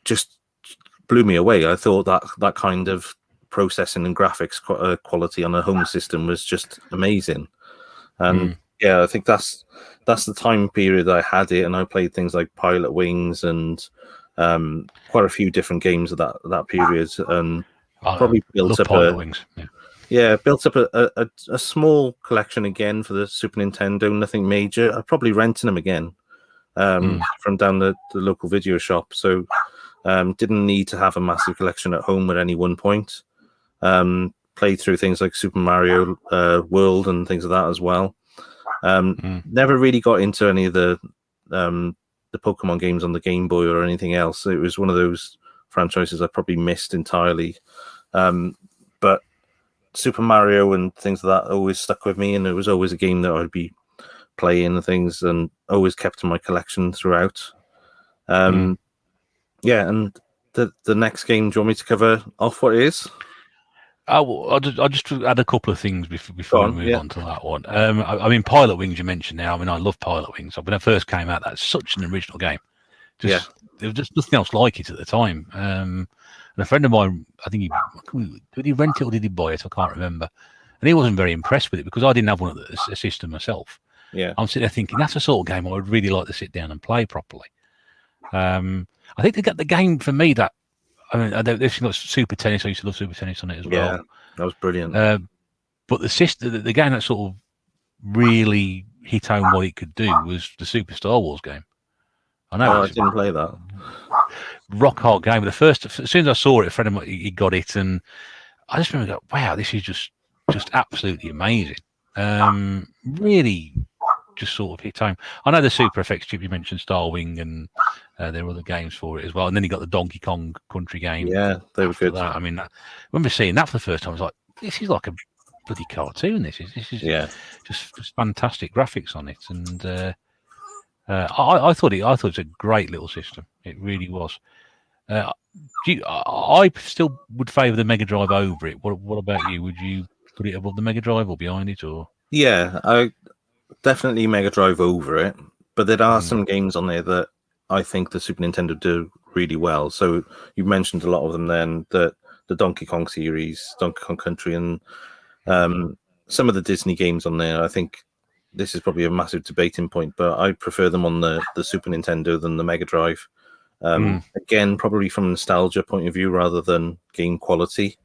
just blew me away. I thought that kind of processing and graphics quality on a home system was just amazing. And yeah, I think that's the time period I had it, and I played things like Pilot Wings and quite a few different games of that period, and probably built up Pilot Wings. built up a small collection again for the Super Nintendo. Nothing major. I probably rented them again from down the local video shop. So didn't need to have a massive collection at home at any one point. Played through things like Super Mario World and things like that as well. Never really got into any of the Pokemon games on the Game Boy or anything else. It was one of those franchises I probably missed entirely. But Super Mario and things like that always stuck with me, and it was always a game that I'd be playing and things, and always kept in my collection throughout. Yeah, and the next game, do you want me to cover off what it is? I'll just add a couple of things before we move on to that one. I mean, Pilot Wings you mentioned now. I mean, I love Pilot Wings. When it first came out, that's such an original game. There was just nothing else like it at the time. And a friend of mine, I think did he rent it or did he buy it? I can't remember. And he wasn't very impressed with it because I didn't have one of the system myself. Yeah, I'm sitting there thinking that's the sort of game I would really like to sit down and play properly. I think they got the game for me that. I mean, they've got Super Tennis. I used to love Super Tennis on it as well. Yeah, that was brilliant. But the game that sort of really hit home what it could do was the Super Star Wars game. I know. I didn't play that. Rock hard game. But as soon as I saw it, a friend of mine, he got it, and I just remember going, wow, this is just absolutely amazing. Really just sort of hit home. I know the Super FX chip, you mentioned Star Wing, and there were other games for it as well. And then you got the Donkey Kong Country game. Yeah, they were good. I mean, I remember seeing that for the first time. I was like, this is like a bloody cartoon. This is just fantastic graphics on it, and I thought it was a great little system. It really was. I still would favour the Mega Drive over it. What about you? Would you put it above the Mega Drive or behind it, or? Yeah, I definitely Mega Drive over it, but there are some games on there that I think the Super Nintendo do really well. So you mentioned a lot of them then, the Donkey Kong series, Donkey Kong Country, and some of the Disney games on there. I think this is probably a massive debating point, but I prefer them on the Super Nintendo than the Mega Drive. Again, probably from a nostalgia point of view rather than game quality.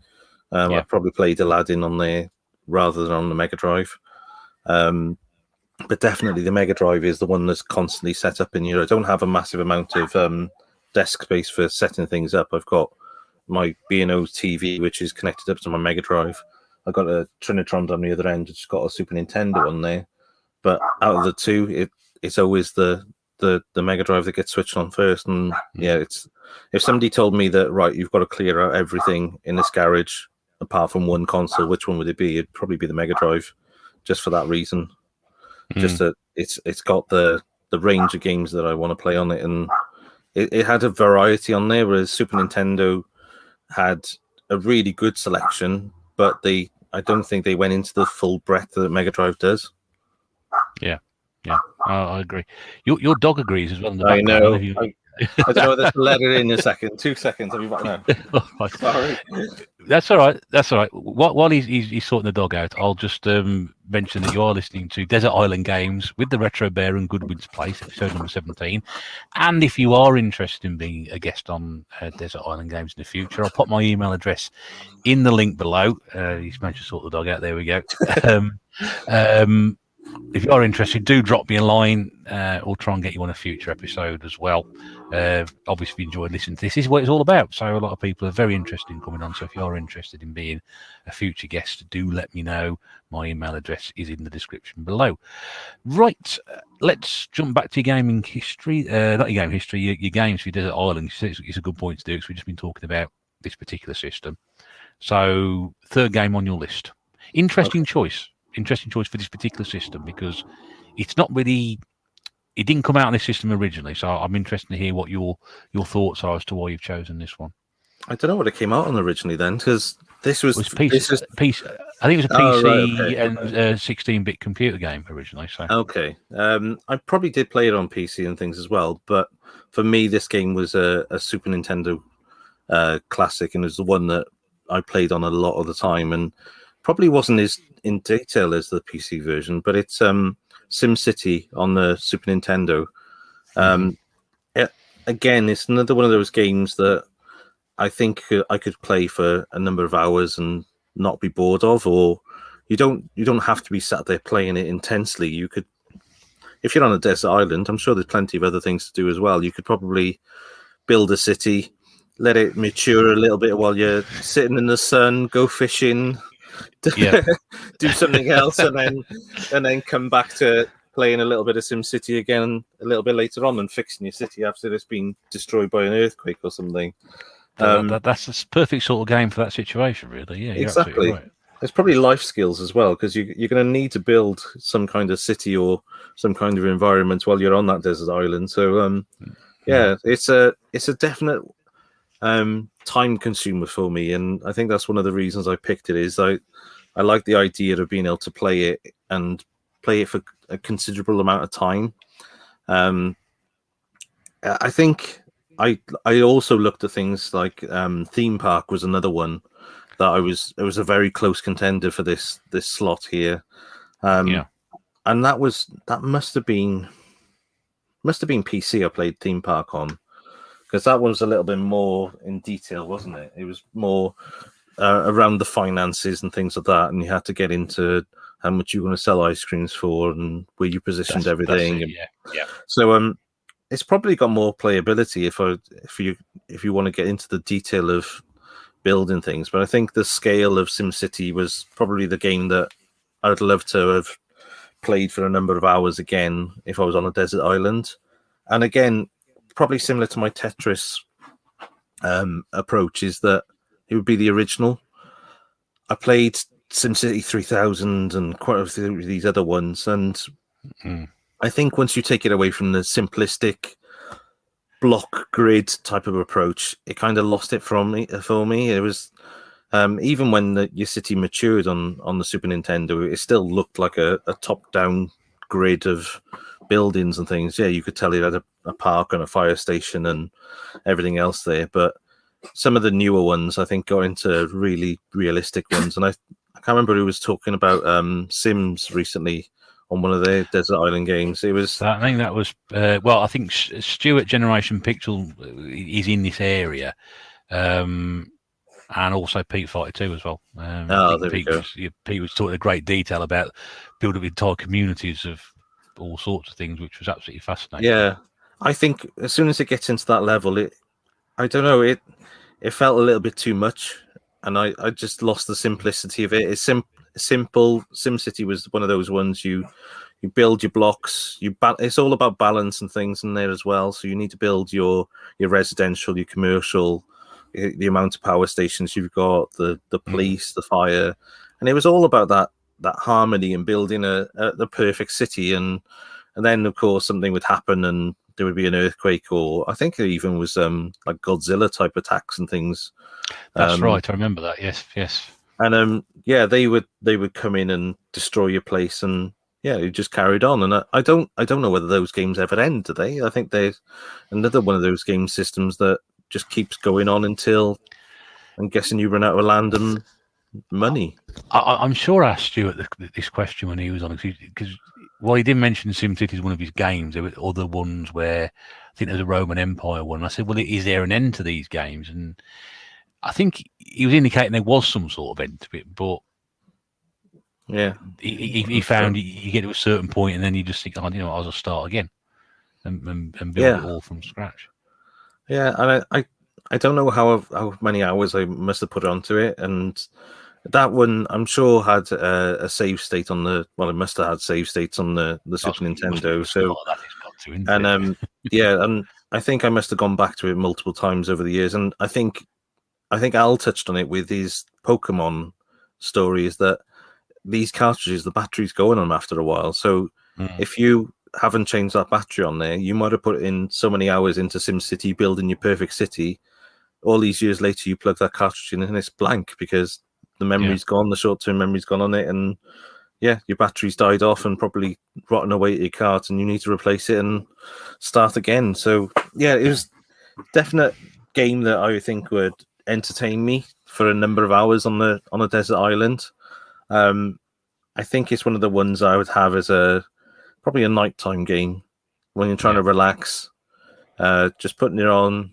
I probably played Aladdin on there rather than on the Mega Drive. But definitely the Mega Drive is the one that's constantly set up in here. I don't have a massive amount of desk space for setting things up. I've got my B&O TV, which is connected up to my Mega Drive. I've got a Trinitron on the other end. It's got a Super Nintendo on there. But out of the two, it's always the Mega Drive that gets switched on first. And it's if somebody told me that, right, you've got to clear out everything in this garage apart from one console, which one would it be? It'd probably be the Mega Drive, just for that reason. Just that it's got the range of games that I want to play on it, and it had a variety on there, whereas Super Nintendo had a really good selection, but I don't think they went into the full breadth that Mega Drive does. Yeah, I agree. Your dog agrees as well. In the I know. I don't know whether to let it in a second. 2 seconds. I'll be back now. Sorry. That's all right. That's all right. While he's sorting the dog out, I'll just mention that you are listening to Desert Island Games with the Retro Bear and Goodwins Place, episode number 17. And if you are interested in being a guest on Desert Island Games in the future, I'll pop my email address in the link below. He's managed to sort the dog out. There we go. If you are interested, do drop me a line. We'll try and get you on a future episode as well. Obviously, if you enjoyed listening to this is what it's all about. So a lot of people are very interested in coming on. So if you are interested in being a future guest, do let me know. My email address is in the description below. Right, let's jump back to your gaming history. Not your gaming history, your games for Desert Island. It's a good point to do because we've just been talking about this particular system. So third game on your list. Interesting choice for this particular system because it's not really. It didn't come out on this system originally, so I'm interested to hear what your thoughts are as to why you've chosen this one. I don't know what it came out on originally then, because this was PC. I think it was a PC and 16-bit computer game originally. So okay, I probably did play it on PC and things as well, but for me, this game was a Super Nintendo classic, and it was the one that I played on a lot of the time, and probably wasn't as in detail as the PC version, but it's SimCity on the Super Nintendo. Again, it's another one of those games that I think I could play for a number of hours and not be bored of, or you don't have to be sat there playing it intensely. You could, if you're on a desert island, I'm sure there's plenty of other things to do as well. You could probably build a city, let it mature a little bit while you're sitting in the sun, go fishing, do something else, and then come back to playing a little bit of SimCity again a little bit later on and fixing your city after it's been destroyed by an earthquake or something. That's a perfect sort of game for that situation, really. Yeah, exactly. Right. There's probably life skills as well, because you're going to need to build some kind of city or some kind of environment while you're on that desert island. So yeah, it's a definite time consumer for me, and I think that's one of the reasons I picked it. Is I like the idea of being able to play it and play it for a considerable amount of time. I think I also looked at things like theme park was another one that it was a very close contender for this slot here. And that must have been PC I played theme park on, because that was a little bit more in detail, wasn't it? It was more around the finances and things like that, and you had to get into how much you want to sell ice creams for and where you positioned everything. Yeah. So it's probably got more playability if you want to get into the detail of building things. But I think the scale of SimCity was probably the game that I'd love to have played for a number of hours again if I was on a desert island. And again, probably similar to my Tetris approach, is that it would be the original. I played SimCity 3000 and quite a few of these other ones, and I think once you take it away from the simplistic block grid type of approach, it kind of lost it for me. It was even when your city matured on the Super Nintendo, it still looked like a top-down grid of buildings and things. Yeah, you could tell it had a park and a fire station and everything else there. But some of the newer ones, I think, got into really realistic ones. And I can't remember who was talking about Sims recently on one of their desert island games. It was. I think that was I think Stuart Generation Pixel is in this area. And also Pete 42 as well. There we go. Pete was talking in great detail about building entire communities of all sorts of things, which was absolutely fascinating. Yeah, I think as soon as it gets into that level, I don't know, it felt a little bit too much, and I just lost the simplicity of it. It's simple. SimCity was one of those ones you build your blocks. It's all about balance and things in there as well. So you need to build your residential, your commercial, the amount of power stations you've got, the police, the fire, and it was all about that harmony and building the perfect city. And then of course something would happen and there would be an earthquake, or I think there even was like Godzilla type attacks and things. That's right, I remember that. Yes. And they would come in and destroy your place, and it just carried on. And I don't know whether those games ever end, do they? I think they're another one of those game systems that just keeps going on until, I'm guessing, you run out of land and money. I'm sure I asked Stuart this question when he was on, because while he didn't mention SimCity as one of his games, there were other ones where I think there's a Roman Empire one. And I said, well, is there an end to these games? And I think he was indicating there was some sort of end to it, but he found you get to a certain point and then you just think, I'll just start again and build it all from scratch. Yeah, and I don't know how many hours I must have put onto it, and that one I'm sure had a save state on the. Well, it must have had save states on the Super Nintendo. So, and and I think I must have gone back to it multiple times over the years, and I think Al touched on it with his Pokemon stories, that these cartridges, the battery's going on after a while. So if you haven't changed that battery on there, you might have put in so many hours into SimCity building your perfect city. All these years later, you plug that cartridge in and it's blank because the memory's gone, the short-term memory's gone on it, and your battery's died off and probably rotten away at your cart, and you need to replace it and start again. So it was definite game that I think would entertain me for a number of hours on a desert island. I think it's one of the ones I would have as probably a nighttime game when you're trying to relax, just putting it on,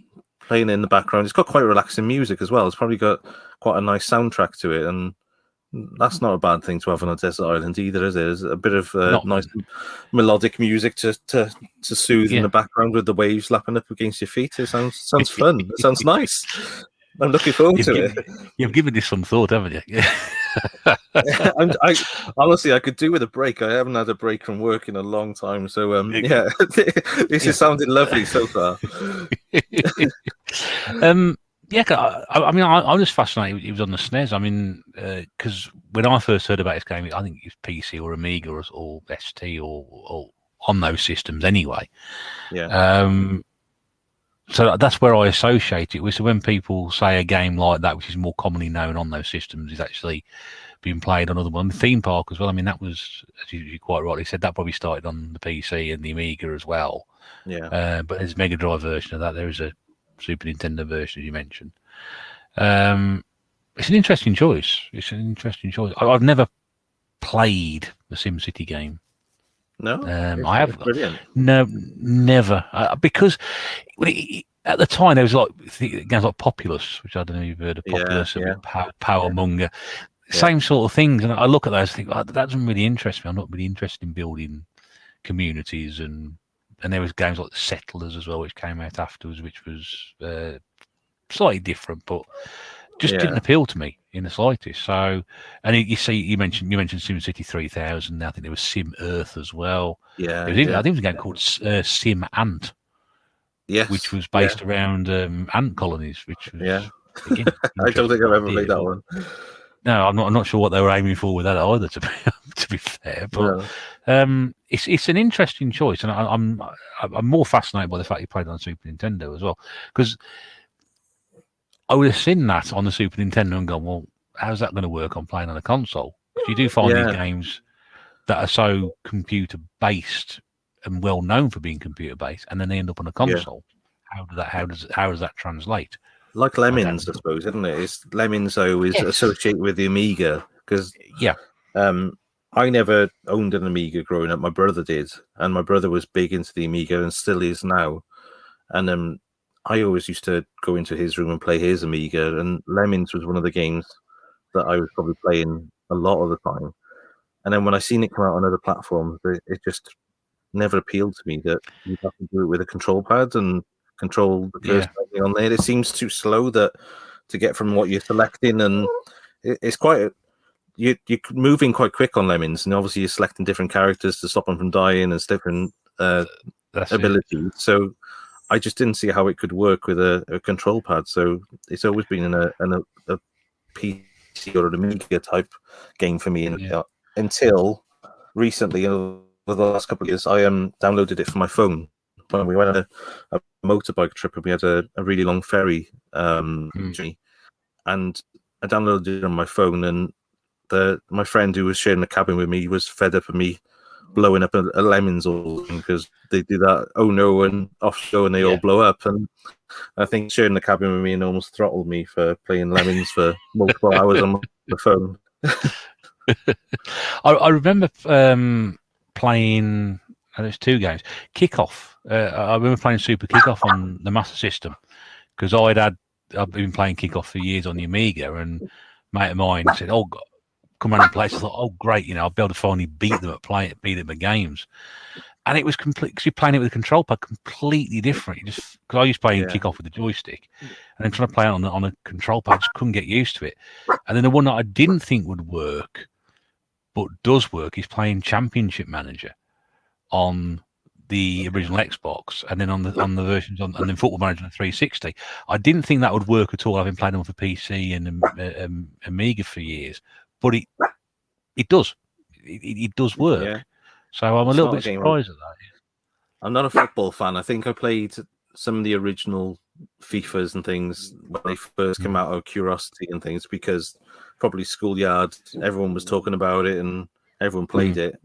playing it in the background. It's got quite relaxing music as well. It's probably got quite a nice soundtrack to it, and that's not a bad thing to have on a desert island either, is it? There's a bit of nice melodic music to soothe in the background with the waves lapping up against your feet. It sounds fun. It sounds nice. I'm looking forward to it. You've given this some thought, haven't you? I honestly, I could do with a break. I haven't had a break from work in a long time, so this is sounding lovely so far. Yeah, I mean, I'm just fascinated. He was on the SNES. I mean, because when I first heard about this game, I think it was PC or Amiga or ST or on those systems anyway. Yeah, So that's where I associate it with. So when people say a game like that, which is more commonly known on those systems, is actually being played on other one, the theme park as well. I mean, that was, as you quite rightly said, that probably started on the PC and the Amiga as well. yeah, But there's a Mega Drive version of that. There is a Super Nintendo version, as you mentioned. Um, it's an interesting choice. It's an interesting choice. I've never played the SimCity game. no, I it's have brilliant. no, never, because at the time there was like games like Populous, which I don't know if you've heard of. Yeah, Populous, a yeah, bit Power Monger, yeah, same sort of things. And I look at those and think, oh, that doesn't really interest me. I'm not really interested in building communities, and there was games like the Settlers as well, which came out afterwards, which was slightly different, but just yeah, didn't appeal to me in the slightest. So, and you see, you mentioned SimCity 3000. I think there was Sim Earth as well. There yeah, was even, I yeah. think, it was a game called Sim Ant, which Yes, was yeah, based around ant colonies, which was yeah. again I don't think interesting I've ever idea. played that But one. no, I'm not sure what they were aiming for with that either. To be fair, but No, it's an interesting choice, and I'm more fascinated by the fact you played on Super Nintendo as well, because I would have seen that on the Super Nintendo and gone, well, how's that going to work on playing on a console? Because you do find these yeah, games that are so computer based and well known for being computer based, and then they end up on a yeah. console. How does that translate? Like I don't Lemmings, I know. suppose, isn't it? It's Lemmings I always Yes. associate with the Amiga because Yeah. um, I never owned an Amiga growing up. My brother did, and my brother was big into the Amiga and still is now. And I always used to go into his room and play his Amiga, and Lemmings was one of the games that I was probably playing a lot of the time. And then when I seen it come out on other platforms, it just never appealed to me that you'd have to do it with a control pad and control the Yeah. cursor on there. It seems too slow that to get from what you're selecting, and it's quite you're moving quite quick on Lemons, and obviously you're selecting different characters to stop them from dying and different That's it. abilities. So I just didn't see how it could work with a control pad. So it's always been in a PC or an Amiga type game for me, Yeah. until recently, over the last couple of years, I downloaded it for my phone when we went on a motorbike trip, and we had a really long ferry journey, and I downloaded it on my phone, and my friend who was sharing the cabin with me was fed up of me blowing up a lemons all because they do that oh no and offshore and they all Yeah. blow up, and I think sharing the cabin with me and almost throttled me for playing lemons for multiple hours on the phone. I remember playing. There's two games. Kickoff. I remember playing Super Kickoff on the Master System because I've been playing Kickoff for years on the Amiga, and a mate of mine said, "Oh, come around and play." So I thought, "Oh, great! I'll be able to finally beat them at games." And it was complete because you're playing it with a control pad, completely different. You just because I used playing Yeah, Kickoff with a joystick, and then trying to play it on a control pad, I just couldn't get used to it. And then the one that I didn't think would work but does work is playing Championship Manager on the original Xbox, and then on the versions and then Football Manager on 360. I didn't think that would work at all. I've been playing them for PC and Amiga for years, but it does. It does yeah. work. So I'm a It's little not a bit game. surprised at that. I'm not a football fan. I think I played some of the original FIFAs and things when they first came out of curiosity and things because probably schoolyard, everyone was talking about it and everyone played it.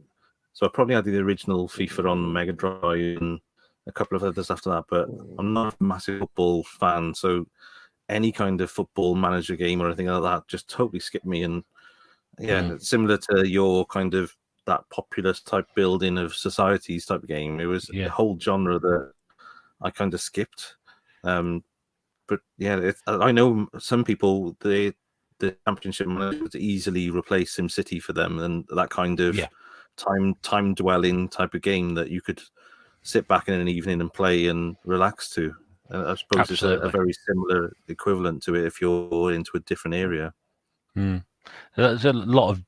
So I probably had the original FIFA on Mega Drive and a couple of others after that, but I'm not a massive football fan. So any kind of football manager game or anything like that just totally skipped me. And yeah, it's similar to your kind of that populous type building of societies type of game. It was a Yeah. whole genre that I kind of skipped. But yeah, I know some people the championship manager to easily replace SimCity for them, and that kind of Yeah. time dwelling type of game that you could sit back in an evening and play and relax to. And I suppose it's a Absolutely. very similar equivalent to it if you're into a different area. There's a lot of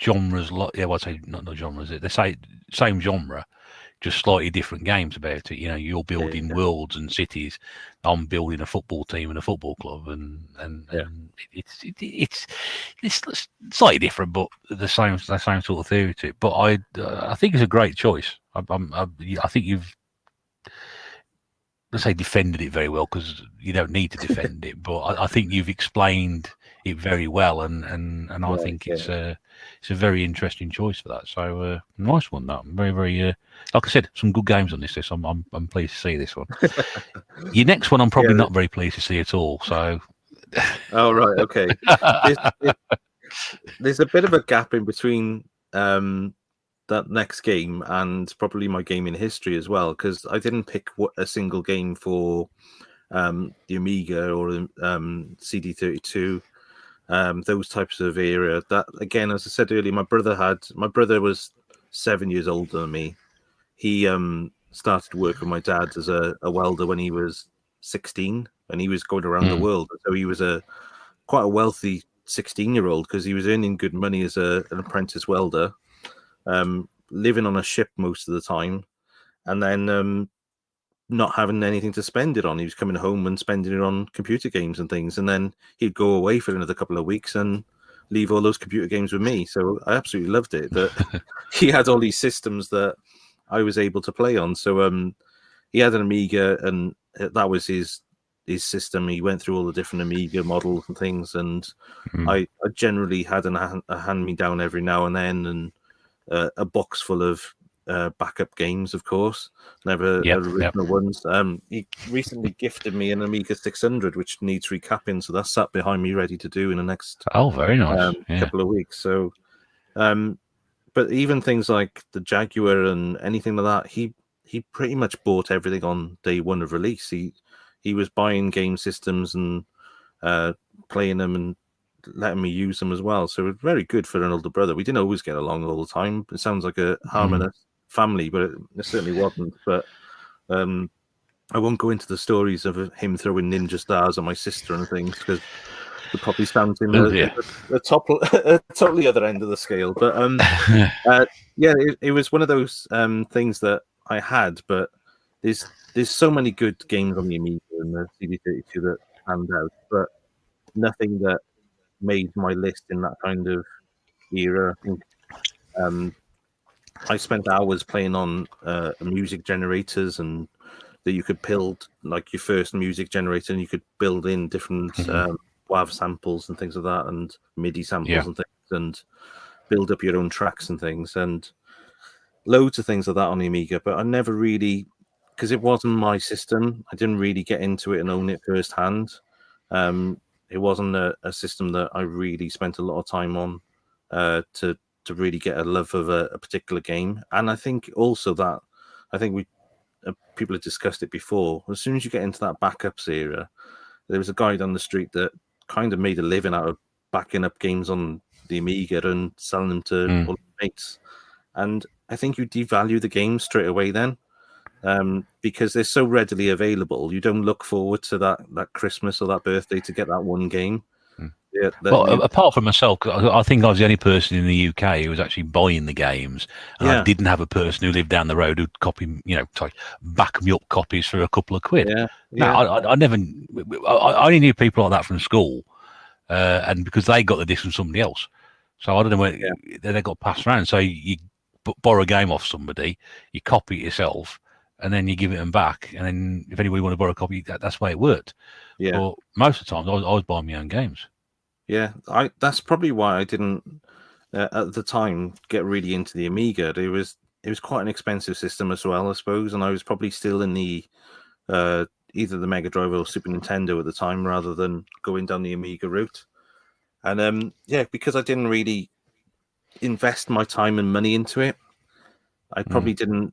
genres, well, I'd say not genres. They say same genre, just slightly different games about it. You're building worlds and cities. I'm building a football team and a football club, and it's slightly different, but the same sort of theory to it. But I think it's a great choice. I think you've, let's say, defended it very well, because you don't need to defend it. But I think you've explained it very well, and I think it's a very interesting choice for that. So nice one, that. Very, very like I said, some good games on this list. I'm pleased to see this one. Your next one, I'm probably not very pleased to see at all. So. Oh right, okay. There's a bit of a gap in between that next game and probably my gaming history as well, because I didn't pick a single game for the Amiga or CD32, those types of era. That, again, as I said earlier, my brother was 7 years older than me. He started work with my dad as a welder when he was 16, and he was going around the world. So he was quite a wealthy 16-year-old, because he was earning good money as an apprentice welder, living on a ship most of the time, and then not having anything to spend it on. He was coming home and spending it on computer games and things, and then he'd go away for another couple of weeks and leave all those computer games with me. So I absolutely loved it that he had all these systems that I was able to play on. So he had an Amiga, and that was his system. He went through all the different Amiga models and things, and I generally had a hand-me-down every now and then, and a box full of backup games, of course, never original ones. He recently gifted me an Amiga 600, which needs recapping, so that's sat behind me ready to do in the next very nice couple of weeks. So but even things like the Jaguar and anything like that, he pretty much bought everything on day one of release. He was buying game systems and playing them and letting me use them as well. So it was very good for an older brother. We didn't always get along all the time. It sounds like a harmonious family, but it certainly wasn't. But I won't go into the stories of him throwing ninja stars at my sister and things, because it probably stands in the totally other end of the scale. But it was one of those things that I had. But there's so many good games on the Amiga and the CD32 that stand out, but nothing that made my list in that kind of era. I think I spent hours playing on music generators, and that you could build like your first music generator, and you could build in different WAV samples and things like that, and MIDI samples and things, and build up your own tracks and things, and loads of things like that on the Amiga. But I never really, because it wasn't my system, I didn't really get into it and own it firsthand. It wasn't a system that I really spent a lot of time on to really get a love of a particular game. And I think also that, I think people have discussed it before, as soon as you get into that backups era, there was a guy down the street that kind of made a living out of backing up games on the Amiga and selling them to all his mates. And I think you devalue the game straight away then. Because they're so readily available, you don't look forward to that Christmas or that birthday to get that one game. Apart from myself, I think I was the only person in the UK who was actually buying the games, and I didn't have a person who lived down the road who'd copy, back me up copies for a couple of quid. I never. I only knew people like that from school, and because they got the disc from somebody else, so I don't know where they got passed around. So you borrow a game off somebody, you copy it yourself, and then you give it them back. And then if anybody want to borrow a copy, that's the way it worked. But most of the time, I was buying my own games. Yeah, that's probably why I didn't at the time get really into the Amiga. It was quite an expensive system as well, I suppose, and I was probably still in the either the Mega Drive or Super Nintendo at the time, rather than going down the Amiga route. And because I didn't really invest my time and money into it, I probably didn't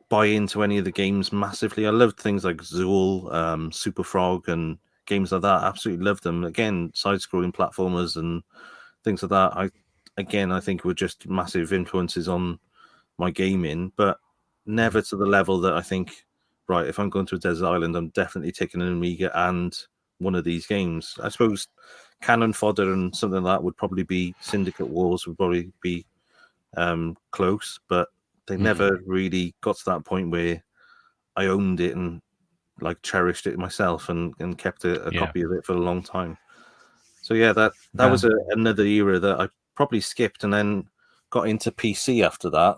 buy into any of the games massively. I loved things like Zool, Super Frog, and games like that. I absolutely loved them. Again, side-scrolling platformers and things like that. I think were just massive influences on my gaming, but never to the level that I think, right, if I'm going to a desert island, I'm definitely taking an Amiga and one of these games. I suppose cannon fodder and something like that would probably be Syndicate Wars would probably be close, but they never really got to that point where I owned it and like cherished it myself and kept a copy of it for a long time. So yeah, that was another era that I probably skipped and then got into PC after that.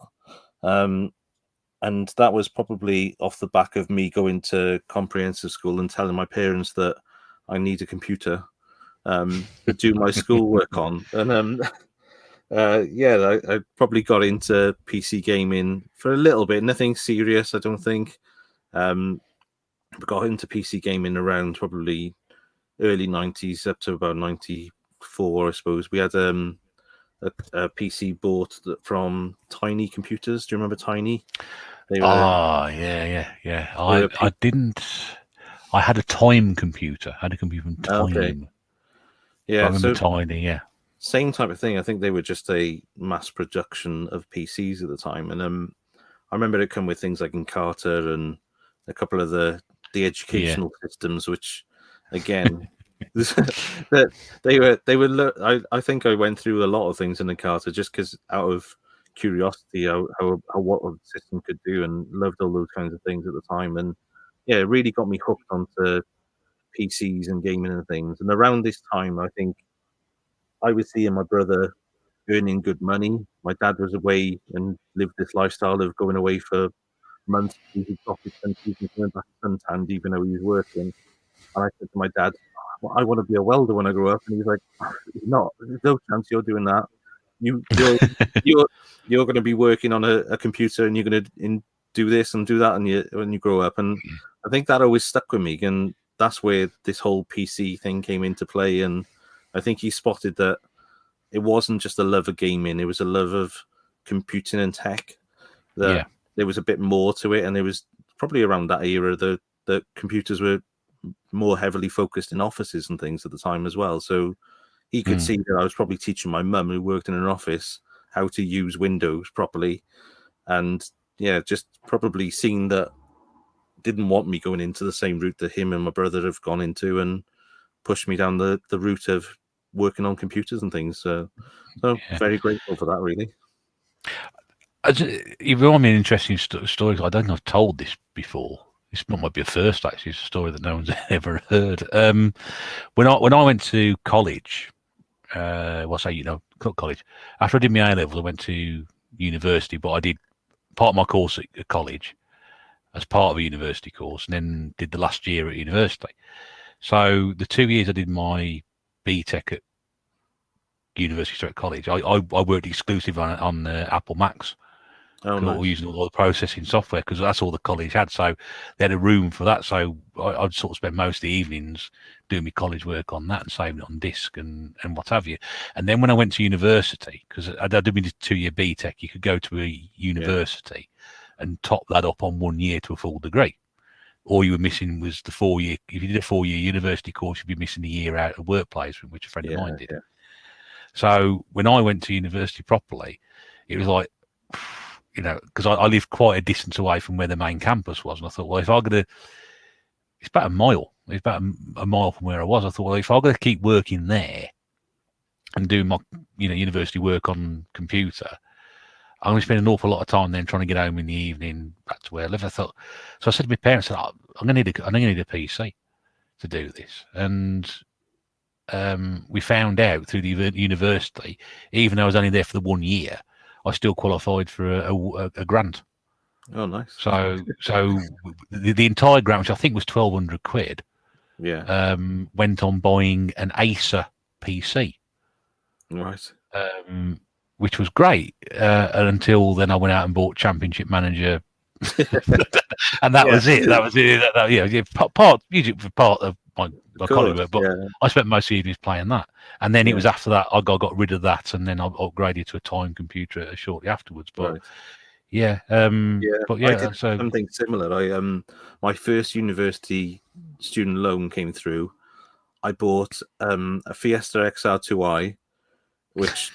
And that was probably off the back of me going to comprehensive school and telling my parents that I need a computer to do my schoolwork on. And I probably got into PC gaming for a little bit, nothing serious, I don't think. Got into PC gaming around probably early 90s up to about 94, I suppose. We had a PC bought from Tiny Computers. Do you remember Tiny? They were, yeah. I didn't. I had a Time computer. I had a computer from Time. Okay. Yeah, I remember Tiny. Yeah, same type of thing. I think they were just a mass production of PCs at the time, and I remember it come with things like Encarta and a couple of the educational systems, which again. they were. I think I went through a lot of things in Encarta just because out of curiosity how what a system could do, and loved all those kinds of things at the time. And yeah, it really got me hooked onto PCs and gaming and things. And around this time, I think I was seeing my brother earning good money. My dad was away and lived this lifestyle of going away for months to his office countries and coming back suntanned even though he was working. And I said to my dad, I want to be a welder when I grow up. And he's like, not. There's no chance you're doing that. You're going to be working on a computer and you're going to do this and do that when you grow up. And I think that always stuck with me. And that's where this whole PC thing came into play. And I think he spotted that it wasn't just a love of gaming. It was a love of computing and tech. That there was a bit more to it. And it was probably around that era that computers were more heavily focused in offices and things at the time as well. So he could see that I was probably teaching my mum, who worked in an office, how to use Windows properly. And yeah, just probably seen that didn't want me going into the same route that him and my brother have gone into and pushed me down the route of working on computers and things. So very grateful for that, really. You remind me of an interesting story. I don't think I've told this before. This might be a first, actually. It's a story that no one's ever heard. When I went to college, college. After I did my A-level, I went to university, but I did part of my course at college as part of a university course, and then did the last year at university. So the 2 years I did my BTEC at university straight college, I worked exclusively on Apple Macs. Oh, nice. Using all the processing software because that's all the college had. So they had a room for that. So I'd sort of spend most of the evenings doing my college work on that and saving it on disk and what have you. And then when I went to university, because I did my 2-year BTEC, you could go to a university and top that up on 1 year to a full degree. All you were missing was the 4-year. If you did a 4-year university course, you'd be missing a year out of workplace, which a friend of mine did. Yeah. So when I went to university properly, it was like, because I lived quite a distance away from where the main campus was. And I thought, well, if I'm going to, it's about a mile. It's about a mile from where I was. I thought, well, if I'm going to keep working there and doing my, university work on computer, I'm going to spend an awful lot of time then trying to get home in the evening back to where I live. So I said to my parents, I'm going to need a PC to do this. And we found out through the university, even though I was only there for the 1 year, I still qualified for a grant. Oh, nice. So the entire grant, which I think was £1,200, went on buying an Acer PC. Right. Which was great until then I went out and bought Championship Manager, and that was it. That was it. Part of my college work, but I spent most evenings playing that. And then it was after that I got rid of that, and then I upgraded to a Time computer shortly afterwards. But I did something similar. My first university student loan came through. I bought a Fiesta XR2i, which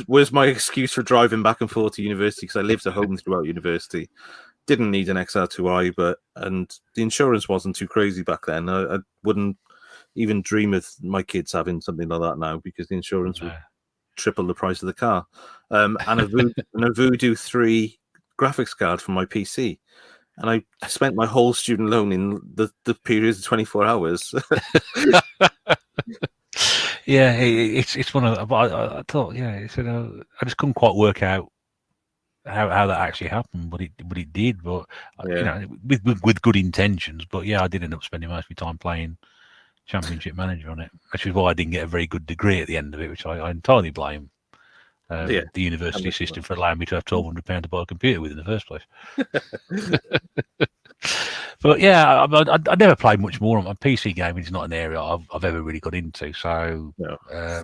was my excuse for driving back and forth to university because I lived at home throughout university. Didn't need an XR2i, and the insurance wasn't too crazy back then. I wouldn't even dream of my kids having something like that now, because the insurance would triple the price of the car. And a Voodoo 3 graphics card for my PC. And I spent my whole student loan in the period of 24 hours. Yeah, it's one of. I thought, I just couldn't quite work out how that actually happened, but it did. But with good intentions. But yeah, I did end up spending most of my time playing Championship Manager on it, which is why I didn't get a very good degree at the end of it, which I entirely blame the university system for allowing me to have £1,200 to buy a computer with in the first place. But yeah, I never played much more on my PC gaming. Is not an area I've ever really got into. So I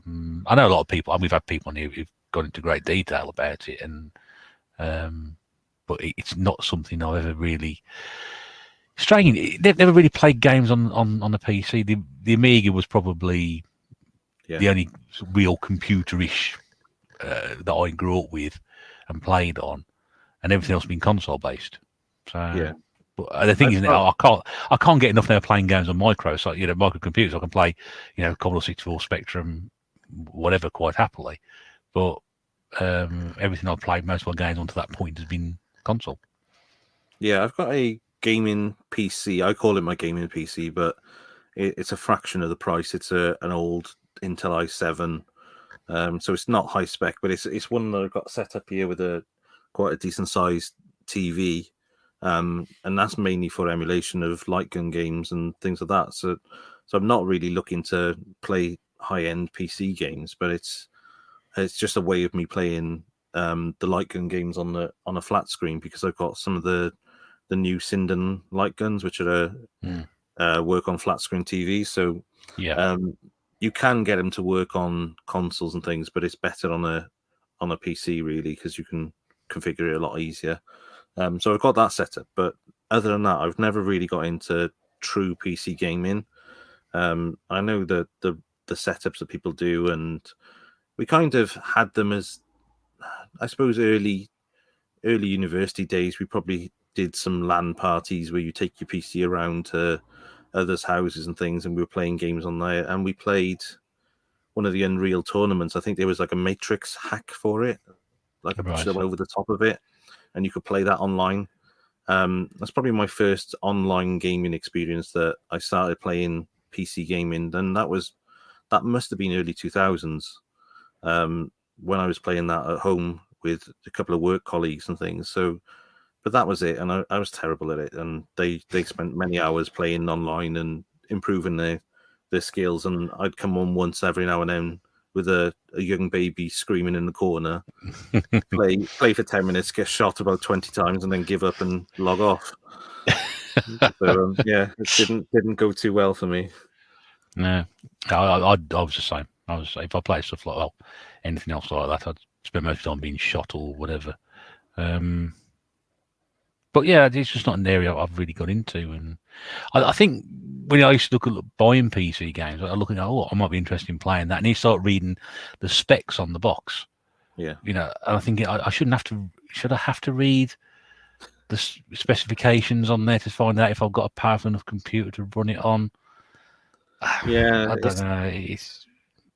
know a lot of people, and we've had people on here who've gone into great detail about it, and but it's not something I've ever really. Strange, never really played games on the PC. The Amiga was probably the only real computerish that I grew up with and played on, and everything else been console based. So but the thing is now I can't get enough now playing games on microcomputers. I can play Commodore 64 Spectrum, whatever, quite happily. But everything I've played, most of my games on to that point has been console. Yeah, I've got a gaming PC. I call it my gaming PC, but it's a fraction of the price. It's an old Intel i7, so it's not high spec, but it's one that I've got set up here with quite a decent sized TV, and that's mainly for emulation of light gun games and things like that. So I'm not really looking to play high end PC games, but it's just a way of me playing the light gun games on a flat screen, because I've got some of the new Sinden light guns, which are work on flat screen TV. So you can get them to work on consoles and things, but it's better on a PC really, because you can configure it a lot easier. So I've got that set up, but other than that, I've never really got into true PC gaming. I know the setups that people do, and we kind of had them as, I suppose, early university days. We probably did some LAN parties where you take your PC around to others' houses and things, and we were playing games on there. And we played one of the Unreal tournaments. I think there was like a Matrix hack for it, like a picture that went over the top of it, and you could play that online. That's probably my first online gaming experience that I started playing PC gaming, and that must have been early 2000s, when I was playing that at home with a couple of work colleagues and things. So, but that was it, and I was terrible at it. And they spent many hours playing online and improving their skills. And I'd come on once every now and then with a young baby screaming in the corner, play for 10 minutes, get shot about 20 times, and then give up and log off. So it didn't go too well for me. No, I was the same. If I play stuff like anything else like that, I'd spend most of the time being shot or whatever. But yeah, it's just not an area I've really got into. And I think when I used to look at buying PC games, I look at, I might be interested in playing that, and you start reading the specs on the box. Yeah, and I think I shouldn't have to. Should I have to read the specifications on there to find out if I've got a powerful enough computer to run it on? Yeah, I don't know.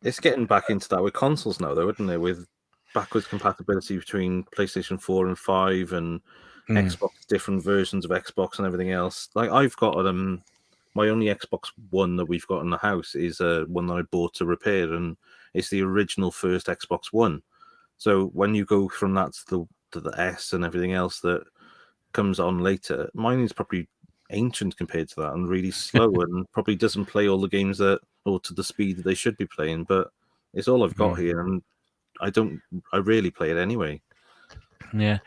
It's getting back into that with consoles now, though, isn't it? With backwards compatibility between PlayStation 4 and 5 and Xbox, different versions of Xbox and everything else. Like, I've got my only Xbox One that we've got in the house is one that I bought to repair, and it's the original first Xbox One. So when you go from that to the S and everything else that comes on later, mine is probably ancient compared to that and really slow and probably doesn't play all the games to the speed that they should be playing. But it's all I've got here, and I rarely play it anyway. Yeah,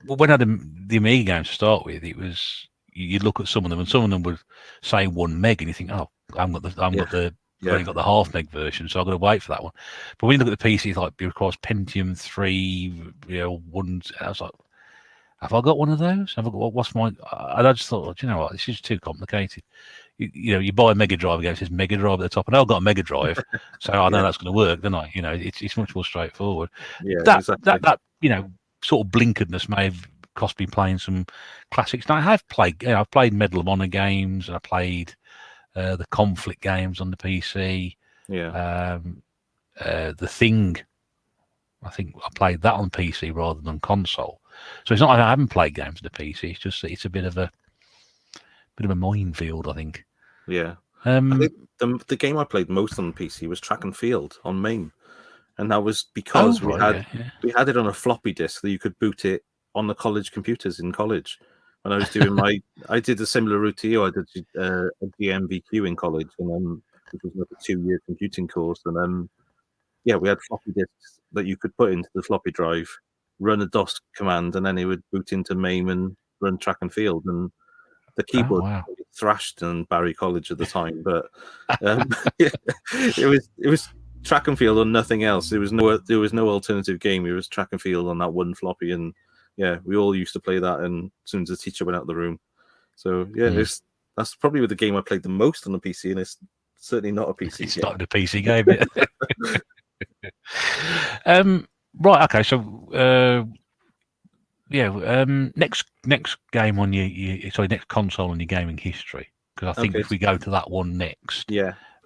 when I had the Amiga games to start with, it was, you'd look at some of them, and some of them would say 1 meg, and you think, oh, I haven't got the half meg version, so I've got to wait for that one. But when you look at the PC, like, it requires Pentium 3, ones. I was like, have I got one of those? Have I got, what's my? And I just thought, you know what, this is too complicated. You buy a Mega Drive again, it says Mega Drive at the top, and I've got a Mega Drive, so I know that's going to work, don't I? It's much more straightforward. Yeah, exactly. That sort of blinkeredness may have cost me playing some classics. Now, I've played Medal of Honor games, and I played the conflict games on the PC. Yeah. The Thing, I think I played that on PC rather than console. So it's not like I haven't played games on the PC. It's just that it's a bit of a minefield, I think. Yeah. I think the game I played most on the PC was Track and Field on MAME, and that was because we had it on a floppy disk that you could boot it on the college computers in college. When I was doing I did a similar route to you. I did a GMVQ in college, and which was like a 2-year computing course, and yeah, we had floppy disks that you could put into the floppy drive, run a DOS command, and then it would boot into MAME and run Track and Field. And the keyboard thrashed in Barry College at the time, but it was Track and Field or nothing else. There was no alternative game. It was Track and Field on that one floppy, and yeah, we all used to play that. And as soon as the teacher went out of the room, so yeah, that's probably the game I played the most on the PC, and it's certainly not a PC. It's not a PC game. Right. Okay. So. Next game on next console on your gaming history, because I think if we go to that one next,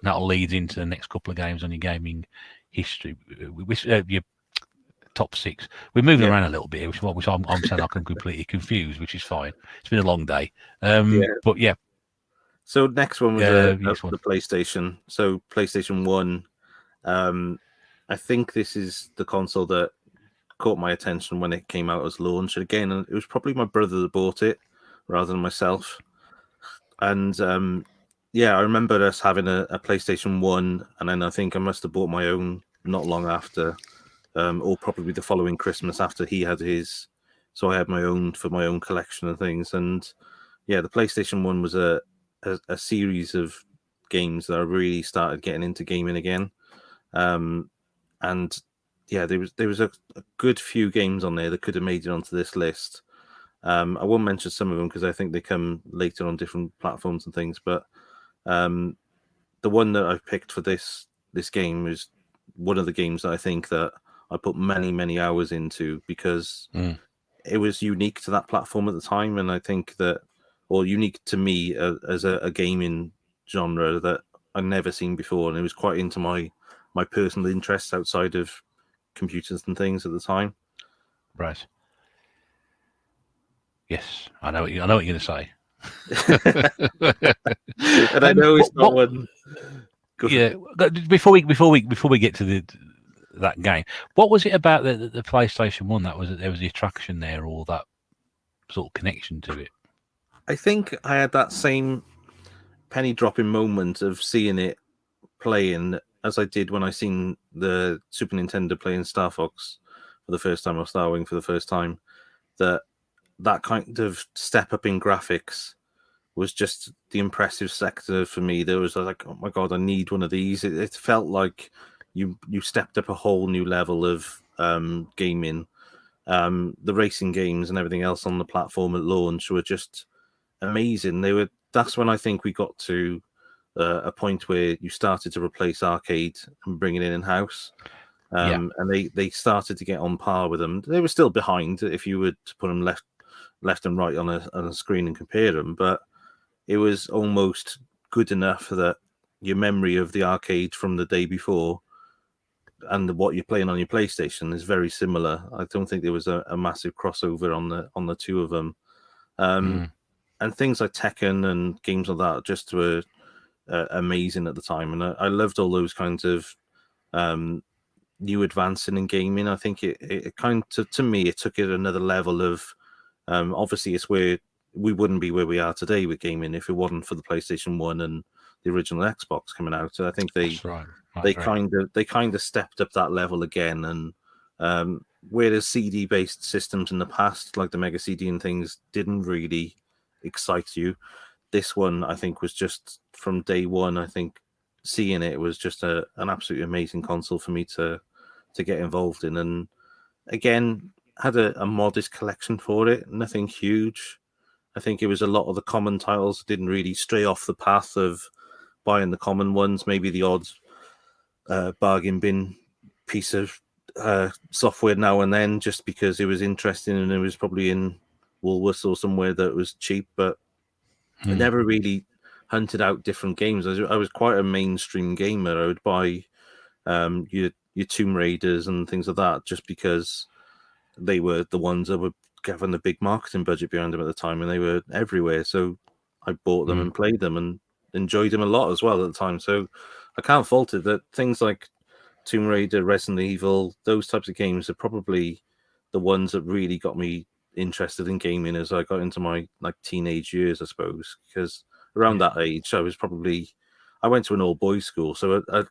that'll lead into the next couple of games on your gaming history. Your top 6. We're moving around a little bit, which I'm saying I'm completely confused, which is fine. It's been a long day, but yeah. So next one was the PlayStation. So PlayStation 1. I think this is the console that caught my attention when it came out as launch. Again, it was probably my brother that bought it rather than myself. And I remember us having a PlayStation 1, and then I think I must have bought my own not long after, or probably the following Christmas after he had his. So I had my own for my own collection of things. And yeah, the PlayStation 1 was a series of games that I really started getting into gaming again. And yeah, there was a good few games on there that could have made it onto this list. I won't mention some of them because I think they come later on different platforms and things. But the one that I've picked for this game is one of the games that I think that I put many hours into because it was unique to that platform at the time, and I think that, or unique to me as a gaming genre that I've never seen before, and it was quite into my personal interests outside of computers and things at the time. Right. Yes, I know what you're going to say. And I know it's not one. Yeah. Before we get to that game, what was it about the PlayStation 1 that was there was the attraction there, or that sort of connection to it? I think I had that same penny dropping moment of seeing it playing as I did when I seen the Super Nintendo playing Star Fox for the first time, or Star Wing for the first time. That kind of step up in graphics was just the impressive sector for me. There was like, oh my god, I need one of these. It felt like you stepped up a whole new level of gaming. The racing games and everything else on the platform at launch were just amazing. That's when I think we got to a point where you started to replace arcade and bring it in house. And they started to get on par with them. They were still behind if you were to put them left and right on a screen and compare them, but it was almost good enough that your memory of the arcade from the day before and what you're playing on your PlayStation is very similar. I don't think there was a massive crossover on the two of them. And things like Tekken and games like that just were amazing at the time, and I loved all those kinds of new advancing in gaming. I think it kind of, to me, it took it another level of obviously it's where we wouldn't be where we are today with gaming if it wasn't for the PlayStation 1 and the original Xbox coming out. So I think they kind of stepped up that level again. And whereas CD based systems in the past, like the Mega CD and things, didn't really excite you, this one I think was just from day one. I think seeing it was just an absolutely amazing console for me to get involved in. And again, had a modest collection for it, nothing huge. I think it was a lot of the common titles didn't really stray off the path of buying the common ones. Maybe the odd bargain bin piece of software now and then, just because it was interesting and it was probably in Woolworths or somewhere that was cheap. But I never really hunted out different games. I was quite a mainstream gamer. I would buy your Tomb Raiders and things like that just because they were the ones that were having the big marketing budget behind them at the time, and they were everywhere. So I bought them and played them and enjoyed them a lot as well at the time. So I can't fault it that things like Tomb Raider, Resident Evil, those types of games are probably the ones that really got me interested in gaming as I got into my like teenage years, I suppose. Because around that age, I went to an all boys school, so at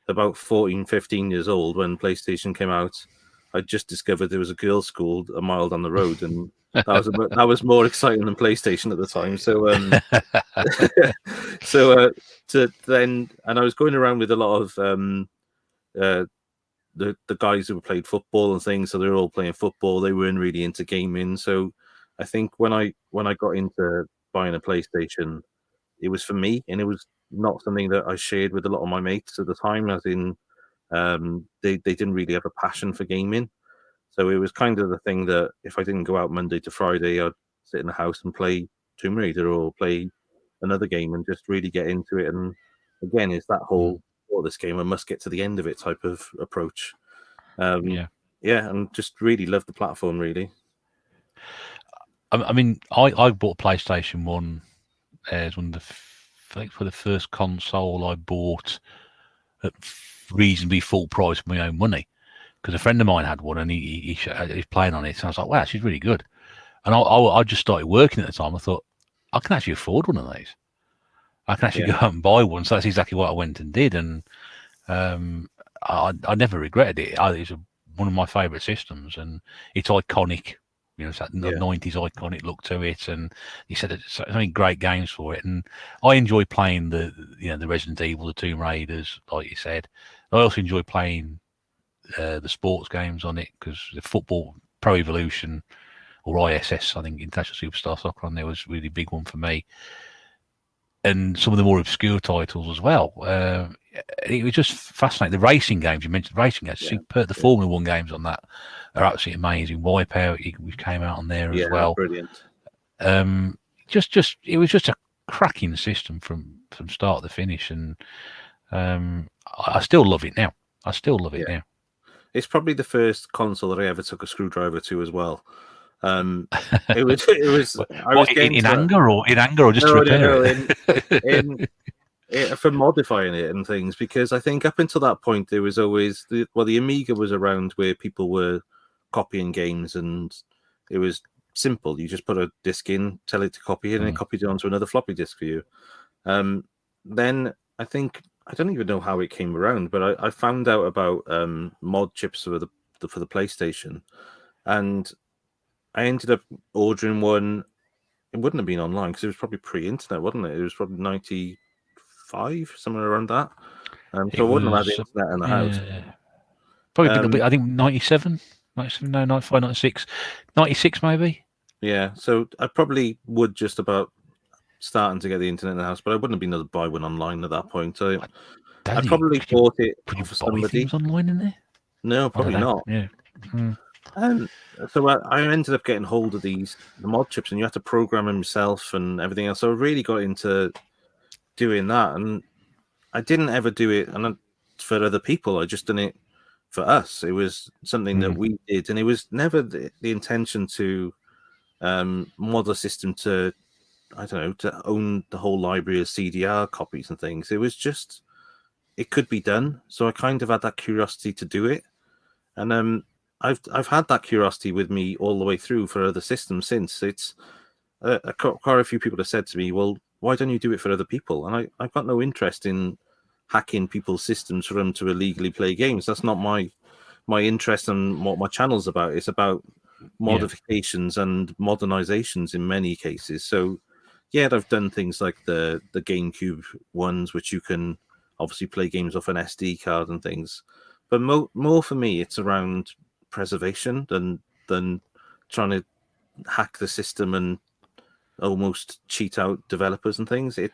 about 14, 15 years old when PlayStation came out, I just discovered there was a girls' school a mile down the road, and that was more exciting than PlayStation at the time. So and I was going around with a lot of the guys who played football and things, so they were all playing football. They weren't really into gaming. So I think when I got into buying a PlayStation, it was for me, and it was not something that I shared with a lot of my mates at the time. As in, they didn't really have a passion for gaming. So it was kind of the thing that if I didn't go out Monday to Friday, I'd sit in the house and play Tomb Raider or play another game and just really get into it. And again, it's that whole this game, I must get to the end of it type of approach. Yeah, and just really love the platform, really. I mean, I bought PlayStation 1 as one of for the first console I bought at reasonably full price for my own money, because a friend of mine had one and he's playing on it, and I was like, wow, she's really good. And I just started working at the time. I thought, I can actually afford one of these. I can actually go out and buy one. So that's exactly what I went and did, and I never regretted it. It's one of my favourite systems, and it's iconic. You know, it's that 90s iconic look to it, and he said there's so many great games for it. And I enjoy playing the Resident Evil, the Tomb Raiders, like you said. I also enjoy playing the sports games on it, because the football, Pro Evolution, or ISS, I think International Superstar Soccer on there was a really big one for me. And some of the more obscure titles as well. It was just fascinating. The racing games, you mentioned racing games, superb. The Formula One games on that are absolutely amazing. Wipeout, we came out on there as well. Brilliant. It was just a cracking system from start to finish, and I still love it now. Now. It's probably the first console that I ever took a screwdriver to as well. It was. I was in anger or just to repair it. For modifying it and things, because I think up until that point there was always the Amiga was around where people were copying games, and it was simple. You just put a disc in, tell it to copy it, and it copied it onto another floppy disk for you. Then I think, I don't even know how it came around, but I found out about mod chips for the PlayStation, and I ended up ordering one. It wouldn't have been online because it was probably pre-internet, wasn't it? It was probably 95, somewhere around that. So I wouldn't have had the internet in the house. Probably been a bit, I think 97, no, 95, 96, 96 maybe. Yeah, so I probably would just about starting to get the internet in the house, but I wouldn't have been able to buy one online at that point. So I probably bought it for somebody. Online in there? No, probably not. Yeah. So I ended up getting hold of the mod chips, and you had to program them yourself and everything else. So I really got into doing that, and I didn't ever do it for other people. I just done it for us. It was something that we did, and it was never the intention to mod a system to, I don't know, to own the whole library of CDR copies and things. It was just, it could be done. So I kind of had that curiosity to do it, and I've had that curiosity with me all the way through for other systems since. It's quite a few people have said to me, well, why don't you do it for other people? And I've got no interest in hacking people's systems for them to illegally play games. That's not my interest and what my channel's about. It's about modifications and modernizations in many cases. So yeah, I've done things like the GameCube ones, which you can obviously play games off an SD card and things. But more for me, it's around preservation than trying to hack the system and almost cheat out developers and things. And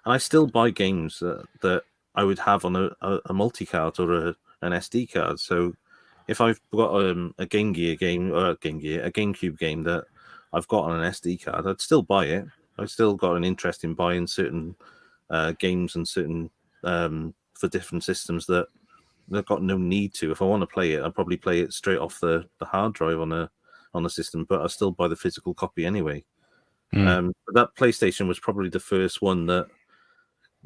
I still buy games that I would have on a multi-card or an SD card. So if I've got a Game Gear game or a GameCube game that I've got on an SD card, I'd still buy it. still got an interest in buying certain games and certain for different systems that I've got no need to. If I want to play it, I'll probably play it straight off the hard drive on the system, but I still buy the physical copy anyway. But that PlayStation was probably the first one that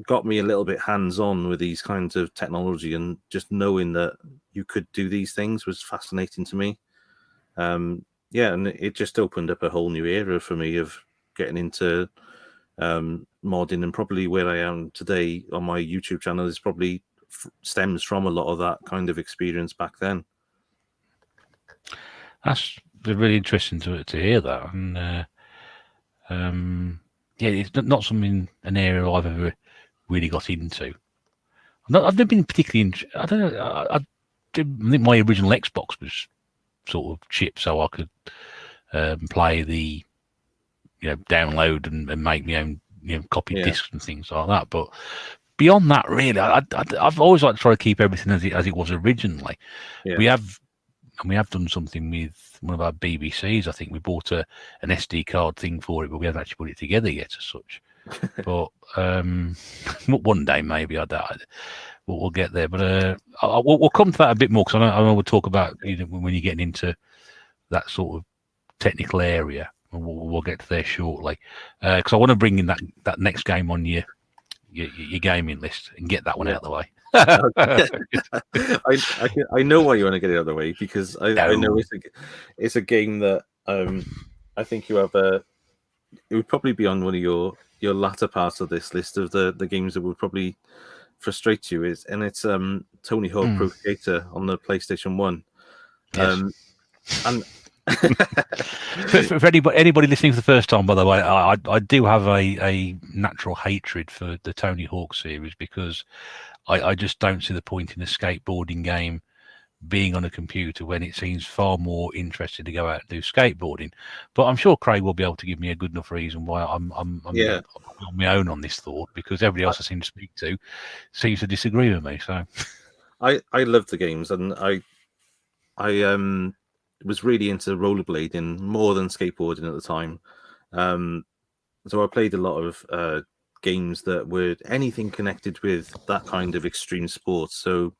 got me a little bit hands-on with these kinds of technology, and just knowing that you could do these things was fascinating to me. Yeah, and it just opened up a whole new era for me of getting into modding, and probably where I am today on my YouTube channel is probably stems from a lot of that kind of experience back then. That's really interesting to hear that, and yeah, it's not something an area I've ever really got into. I've never been particularly. I don't know. I think my original Xbox was sort of chipped, so I could play the, download and make my own, copy discs and things like that. But beyond that, really, I've always liked to try to keep everything as it was originally. Yeah. We have done something with one of our BBCs. I think we bought an SD card thing for it, but we haven't actually put it together yet as such. But one day maybe we'll get there. But we'll come to that a bit more, because I know we'll talk about when you're getting into that sort of technical area. We'll get to there shortly, because I want to bring in that next game on your gaming list and get that one out of the way. I know why you want to get it out of the way, because I know it's a game that I think you have it would probably be on one of your latter parts of this list of the games that would probably frustrate you. It's Tony Hawk Pro Skater on the PlayStation 1. Yes. And for anybody listening for the first time, by the way, I do have a natural hatred for the Tony Hawk series, because I just don't see the point in a skateboarding game being on a computer when it seems far more interesting to go out and do skateboarding. But I'm sure Craig will be able to give me a good enough reason why I'm on my own on this thought, because everybody else I seem to speak to seems to disagree with me. So I love the games, and I was really into rollerblading more than skateboarding at the time. So I played a lot of games that were anything connected with that kind of extreme sports. So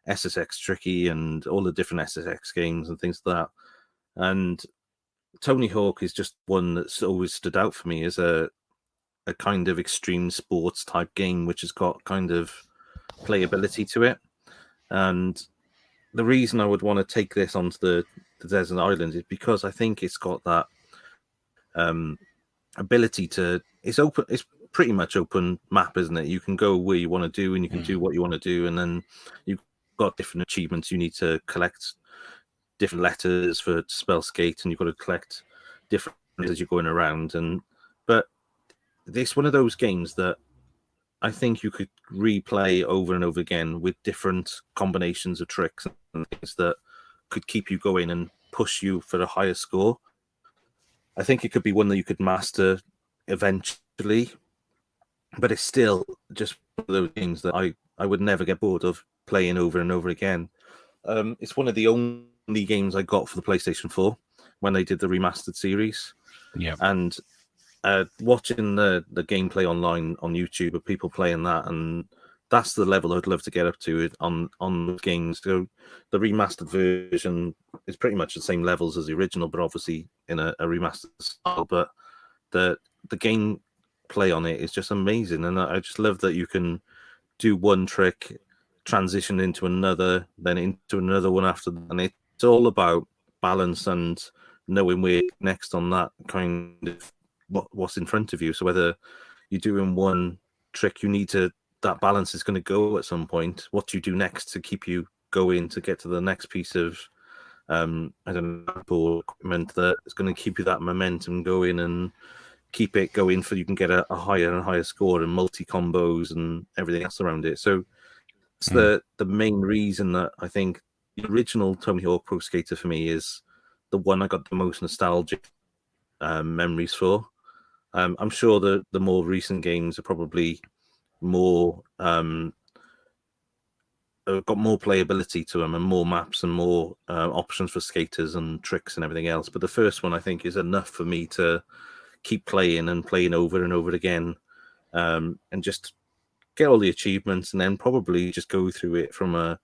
SSX Tricky and all the different SSX games and things like that. And Tony Hawk is just one that's always stood out for me as a kind of extreme sports type game, which has got kind of playability to it. And the reason I would want to take this onto the desert island is because I think it's got that ability to. It's open. It's pretty much open map, isn't it? You can go where you want to do, and you can do what you want to do, and then you've got different achievements. You need to collect different letters for to spell skate, and you've got to collect different as you're going around. But it's one of those games that I think you could replay over and over again with different combinations of tricks and things that could keep you going and push you for a higher score. I think it could be one that you could master eventually, but it's still just one of those games that I would never get bored of playing over and over again. It's one of the only games I got for the PlayStation 4 when they did the remastered series. Yeah. And watching the gameplay online on YouTube of people playing that, and that's the level I'd love to get up to on games. So the remastered version is pretty much the same levels as the original, but obviously in a remastered style. But the game play on it is just amazing, and I just love that you can do one trick, transition into another, then into another one after that. And it's all about balance and knowing where next on that kind of what's in front of you. So whether you're doing one trick, you need to, that balance is going to go at some point. What do you do next to keep you going to get to the next piece of I don't know, equipment that is going to keep you that momentum going and keep it going for you can get a higher and higher score and multi combos and everything else around it. So it's the main reason that I think the original Tony Hawk Pro Skater for me is the one I got the most nostalgic memories for. I'm sure the more recent games are probably more got more playability to them and more maps and more options for skaters and tricks and everything else. But the first one I think is enough for me to keep playing and playing over and over again, and just get all the achievements, and then probably just go through it from a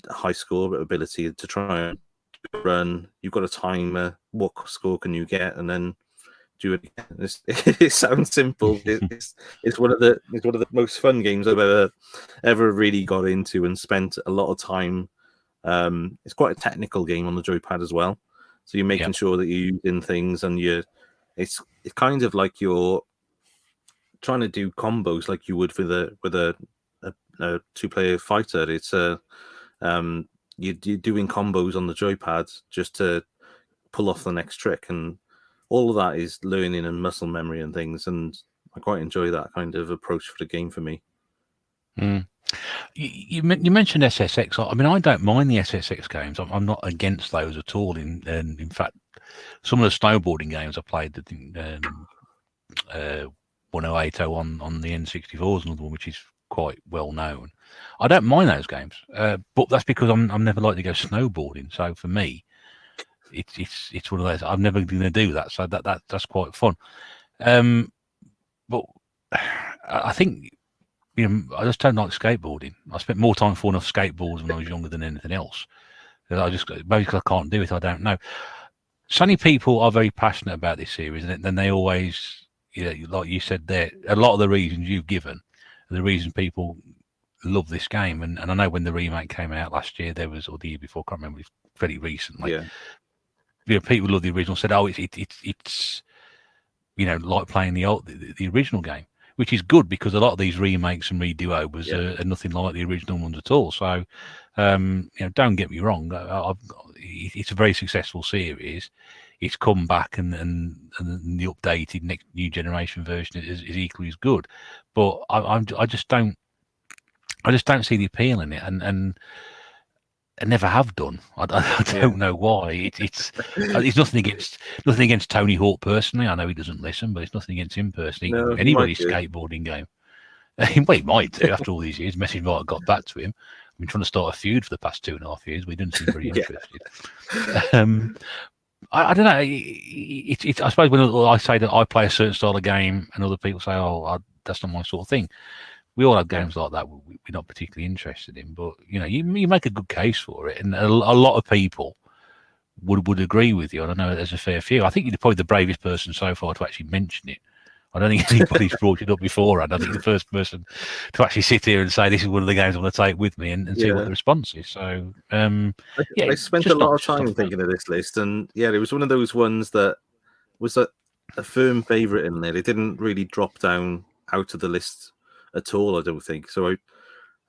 high score ability to try and run. You've got a timer. What score can you get, and then do it again. It sounds simple. It's one of the most fun games I've ever really got into and spent a lot of time. It's quite a technical game on the joypad as well, so you're making sure that you're using things, and it's kind of like you're trying to do combos like you would with a two-player fighter. It's you're doing combos on the joypad just to pull off the next trick, and all of that is learning and muscle memory and things, and I quite enjoy that kind of approach for the game for me. You mentioned SSX. I mean, I don't mind the SSX games. I'm not against those at all. In fact, some of the snowboarding games I played, 1080 on the N64 is another one which is quite well known. I don't mind those games, but that's because I'm never likely to go snowboarding. So for me, it's one of those. I'm never going to do that. So that's quite fun. But I think I just don't like skateboarding. I spent more time falling off skateboards when I was younger than anything else. I just maybe because I can't do it. I don't know. Sunny people are very passionate about this series, and then they always, like you said there, a lot of the reasons you've given are the reason people love this game. And I know when the remake came out last year, or the year before, I can't remember, it's very recently. Yeah. People love the original. Said, "Oh, it's like playing the original game," which is good because a lot of these remakes and redo-overs are nothing like the original ones at all. So, don't get me wrong, it's a very successful series. It's come back, and the updated next new generation version is equally as good. But I just don't see the appeal in it, and I never have done. I don't know why. It's nothing against Tony Hawk personally. I know he doesn't listen, but it's nothing against him personally. No, Anybody's skateboarding game. Well, he might do after all these years. Message might have got back to him. I've been trying to start a feud for the past 2.5 years. We didn't seem very interested. I don't know. I suppose when I say that I play a certain style of game, and other people say, "Oh, that's not my sort of thing." We all have games like that we're not particularly interested in, but you make a good case for it, and a lot of people would agree with you. And I know there's a fair few. I think you're probably the bravest person so far to actually mention it. I don't think anybody's brought it up beforehand. I think you're the first person to actually sit here and say this is one of the games I'm going to take with me and see what the response is. So I spent a lot of time thinking of this list, and it was one of those ones that was a firm favourite in there. It didn't really drop down out of the list at all, I don't think. So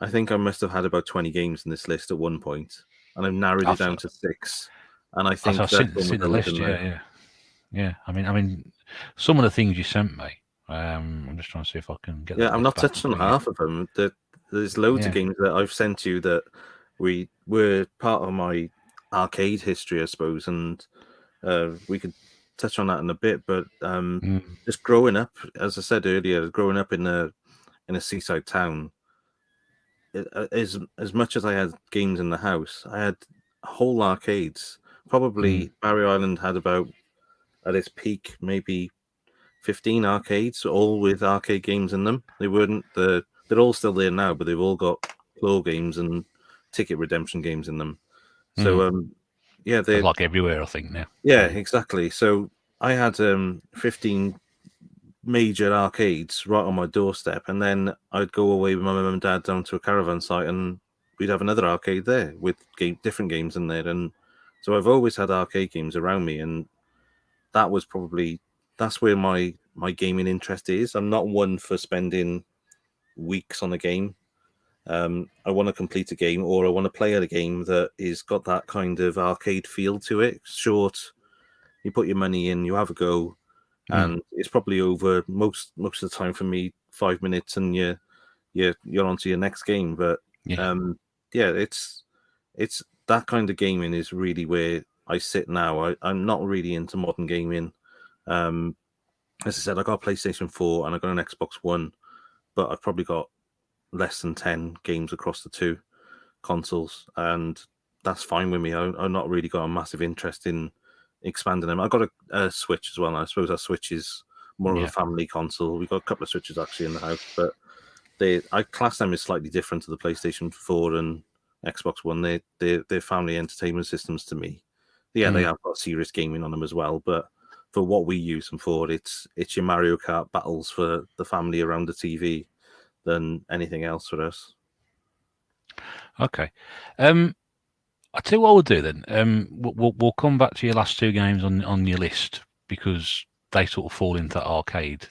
I think I must have had about 20 games in this list at one point, and I've narrowed it down to 6. And I think I've seen the list. Yeah. I mean, some of the things you sent me. I'm just trying to see if I can get. I'm not touched on half of them. There's loads of games that I've sent you that we were part of my arcade history, I suppose, and we could touch on that in a bit. But just growing up, as I said earlier, growing up in a seaside town, as much as I had games in the house, I had whole arcades. Probably Barry Island had about, at its peak, maybe 15 arcades, all with arcade games in them. They weren't they're all still there now, but they've all got claw games and ticket redemption games in them. So they're like everywhere, I think now. Yeah, exactly. So I had 15 major arcades right on my doorstep, and then I'd go away with my mum and dad down to a caravan site, and we'd have another arcade there with different games in there. And so I've always had arcade games around me, and that's where my gaming interest is. I'm not one for spending weeks on a game. I want to complete a game, or I want to play at a game that is got that kind of arcade feel to it. Short, you put your money in, you have a go, and it's probably over most of the time for me. 5 minutes, and you're on to your next game. But it's that kind of gaming is really where I sit now. I'm not really into modern gaming. As I said, I got a PlayStation 4 and I got an Xbox One, but I've probably got less than 10 games across the two consoles, and that's fine with me. I've not really got a massive interest in expanding them. I got a Switch as well. And I suppose our Switch is more of a family console. We've got a couple of Switches actually in the house, but I class them as slightly different to the PlayStation 4 and Xbox One. They're family entertainment systems to me. Yeah, they have got serious gaming on them as well, but for what we use them for, it's your Mario Kart battles for the family around the TV than anything else for us. Okay. I'll tell you what we'll do then. We'll come back to your last two games on your list because they sort of fall into that arcade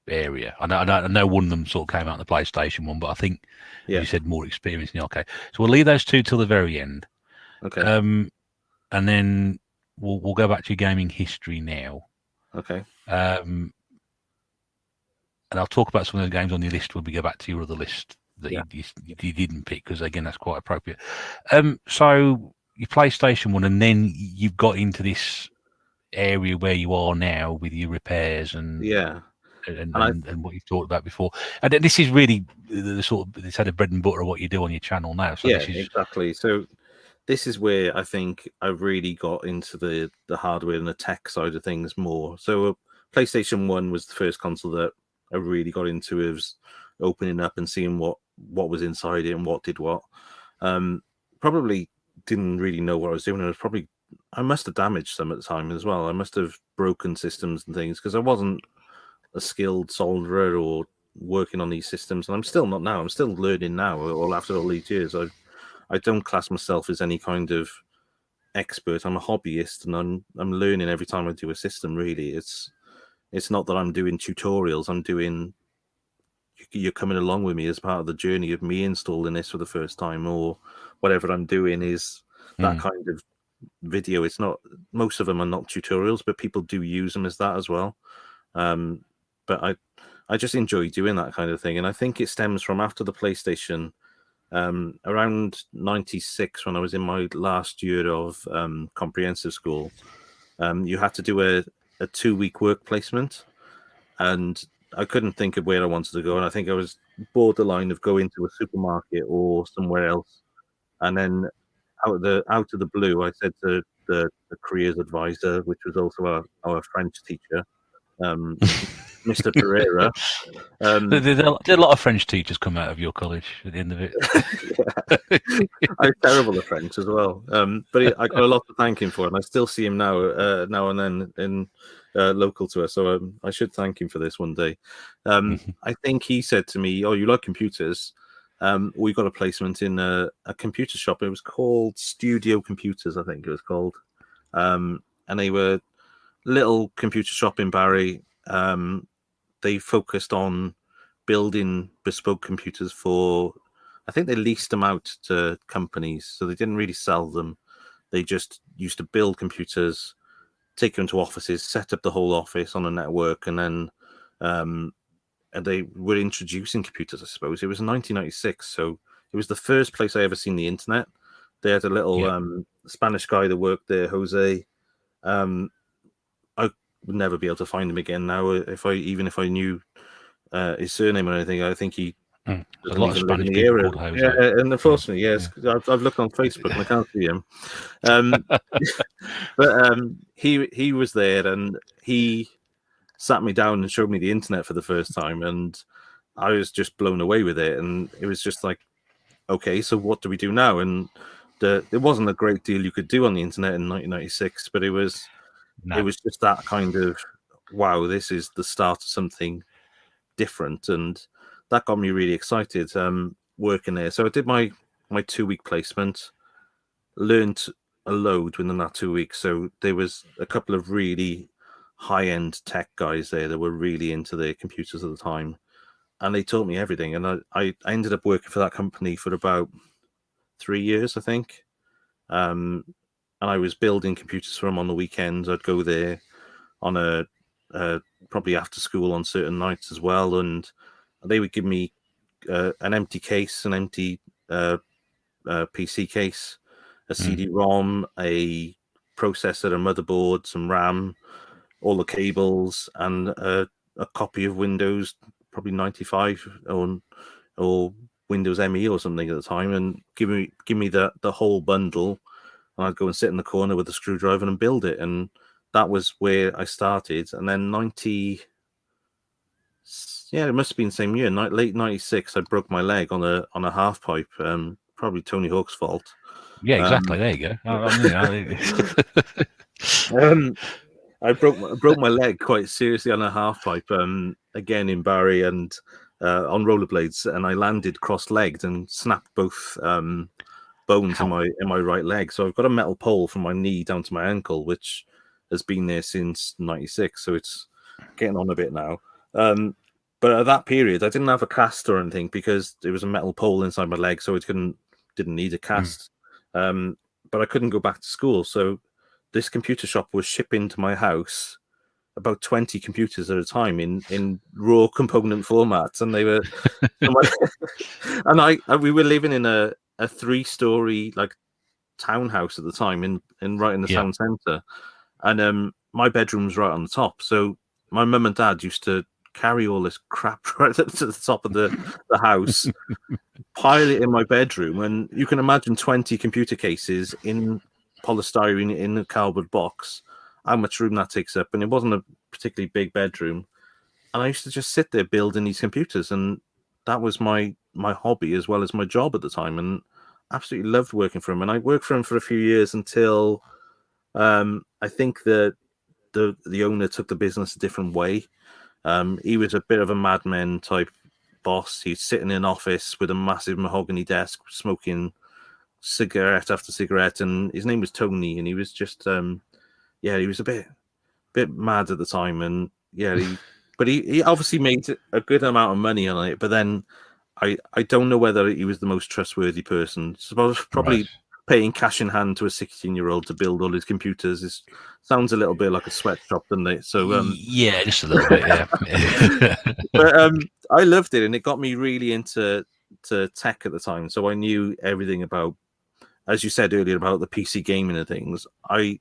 area. I know one of them sort of came out on the PlayStation one, but I think, as you said, more experience in the arcade. So we'll leave those two till the very end. Okay. And then we'll go back to your gaming history now. Okay. And I'll talk about some of the games on your list when we go back to your other list that you didn't pick, because again, that's quite appropriate. So your PlayStation one, and then you've got into this area where you are now with your repairs and what you've talked about before. And this is really the sort of this had a bread and butter of what you do on your channel now. So this is exactly. So this is where I think I really got into the hardware and the tech side of things more. So PlayStation 1 was the first console that I really got into. It was opening up and seeing what was inside it and what did what. Probably didn't really know what I was doing. I must have damaged some at the time as well. I must have broken systems and things because I wasn't a skilled solderer or working on these systems, and I'm still not now. I'm still learning now, or after all these years. I don't class myself as any kind of expert. I'm a hobbyist, and I'm learning every time I do a system. Really, it's not that I'm doing tutorials. You're coming along with me as part of the journey of me installing this for the first time, or whatever I'm doing is that kind of video. It's not, most of them are not tutorials, but people do use them as that as well. But I just enjoy doing that kind of thing, and I think it stems from after the PlayStation. Around 96, when I was in my last year of comprehensive school, you had to do a 2-week work placement, and I couldn't think of where I wanted to go, and I think I was borderline of going to a supermarket or somewhere else. And then out of the blue, I said to the careers advisor, which was also our French teacher, Mr. Pereira. Did a lot of French teachers come out of your college at the end of it? I'm terrible at French as well, but I got a lot to thank him for, and I still see him now and then in local to us. So I should thank him for this one day. I think he said to me, "Oh, you like computers? We got a placement in a computer shop. It was called Studio Computers, I think it was called, and they were little computer shop in Barry. They focused on building bespoke computers for, I think they leased them out to companies, so they didn't really sell them. They just used to build computers, take them to offices, set up the whole office on a network, and then and they were introducing computers, I suppose. It was in 1996, so it was the first place I ever seen the internet. They had a little Spanish guy that worked there, Jose. I would never be able to find him again now. If I knew his surname or anything, I think he a doesn't lot of even live in Spanish the people area. called Jose. Yeah, and unfortunately, yes, I've looked on Facebook and I can't see him. But he was there, and he sat me down and showed me the internet for the first time, and I was just blown away with it. And it was just like, okay, so what do we do now? And there wasn't a great deal you could do on the internet in 1996, but it was just that kind of, wow, this is the start of something different, and that got me really excited working there. So I did my 2-week placement, learned a load within that 2 weeks. So there was a couple of really high-end tech guys there that were really into their computers at the time, and they taught me everything. And I ended up working for that company for about 3 years, I think. And I was building computers for them on the weekends. I'd go there on a probably after school on certain nights as well, and they would give me an empty case, an empty PC case, a CD-ROM, a processor, a motherboard, some RAM, all the cables, and a copy of Windows, probably 95 or Windows ME or something at the time, and give me the whole bundle, and I'd go and sit in the corner with a screwdriver and build it. And that was where I started. And then it must have been the same year, late 96, I broke my leg on a half pipe. Probably Tony Hawk's fault. Yeah, exactly. There you go. I broke my leg quite seriously on a half pipe. Again in Barry and on rollerblades, and I landed cross-legged and snapped both bones in my right leg. So I've got a metal pole from my knee down to my ankle, which has been there since 96. So it's getting on a bit now. But at that period, I didn't have a cast or anything because it was a metal pole inside my leg, so it didn't need a cast. But I couldn't go back to school, so this computer shop was shipping to my house about 20 computers at a time in raw component formats, and they were and we were living in a 3-story like townhouse at the time in right in the town centre, and my bedroom was right on the top, so my mum and dad used to carry all this crap right up to the top of the house, pile it in my bedroom, and you can imagine 20 computer cases in polystyrene in a cardboard box, how much room that takes up. And it wasn't a particularly big bedroom, and I used to just sit there building these computers, and that was my hobby as well as my job at the time, and absolutely loved working for him. And I worked for him for a few years until I think the owner took the business a different way. He was a bit of a madman type boss. He'd sit in an office with a massive mahogany desk, smoking cigarette after cigarette, and his name was Tony, and he was just he was a bit mad at the time, and but he obviously made a good amount of money on it. But then I don't know whether he was the most trustworthy person. Suppose probably paying cash in hand to a 16-year-old to build all his computers sounds a little bit like a sweatshop, doesn't it? So yeah, just a little bit, yeah. But I loved it, and it got me really into tech at the time. So I knew everything about, as you said earlier, about the PC gaming and things. I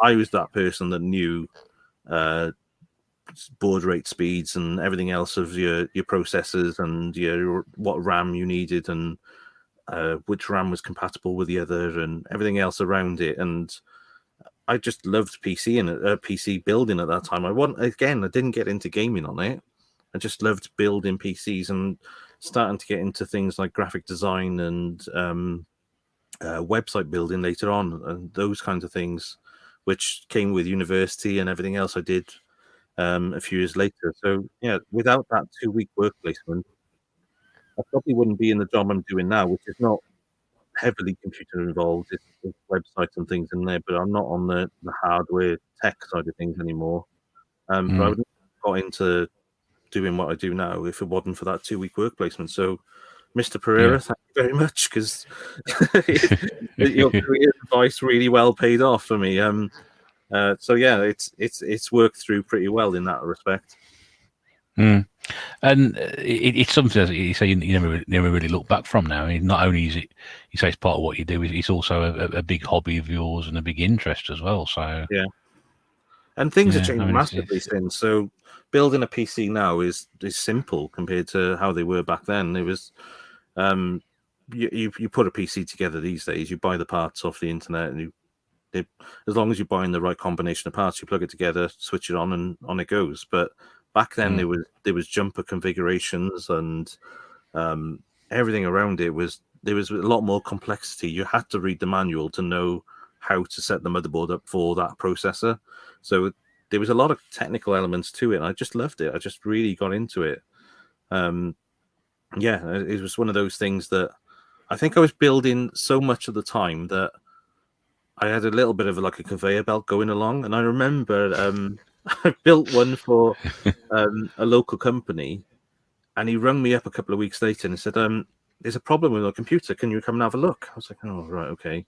was that person that knew baud rate speeds and everything else of your processors and what RAM you needed and which RAM was compatible with the other and everything else around it. And I just loved PC building at that time. I didn't get into gaming on it. I just loved building PCs and starting to get into things like graphic design and website building later on, and those kinds of things, which came with university and everything else I did a few years later. So yeah, without that 2-week work placement, I probably wouldn't be in the job I'm doing now, which is not heavily computer involved. It's websites and things in there, but I'm not on the hardware tech side of things anymore. But I would not got into doing what I do now if it wasn't for that 2-week work placement. So, Mr. Pereira, thank you very much, because your career advice really well paid off for me. So yeah, it's worked through pretty well in that respect. And it's something that you say you never really look back from now. I mean, not only is it, you say it's part of what you do, it's also a big hobby of yours and a big interest as well. So yeah, and things have changed massively since. So building a PC now is simple compared to how they were back then. It was you put a PC together these days, you buy the parts off the internet, and as long as you're buying the right combination of parts, you plug it together, switch it on, and on it goes. But back then there was jumper configurations and everything around it there was a lot more complexity. You had to read the manual to know how to set the motherboard up for that processor. So there was a lot of technical elements to it, and I just loved it. I just really got into it. It was one of those things that I think I was building so much at the time that I had a little bit of like a conveyor belt going along. And I remember I built one for a local company, and he rang me up a couple of weeks later and said, there's a problem with our computer. Can you come and have a look? I was like, oh, right, okay.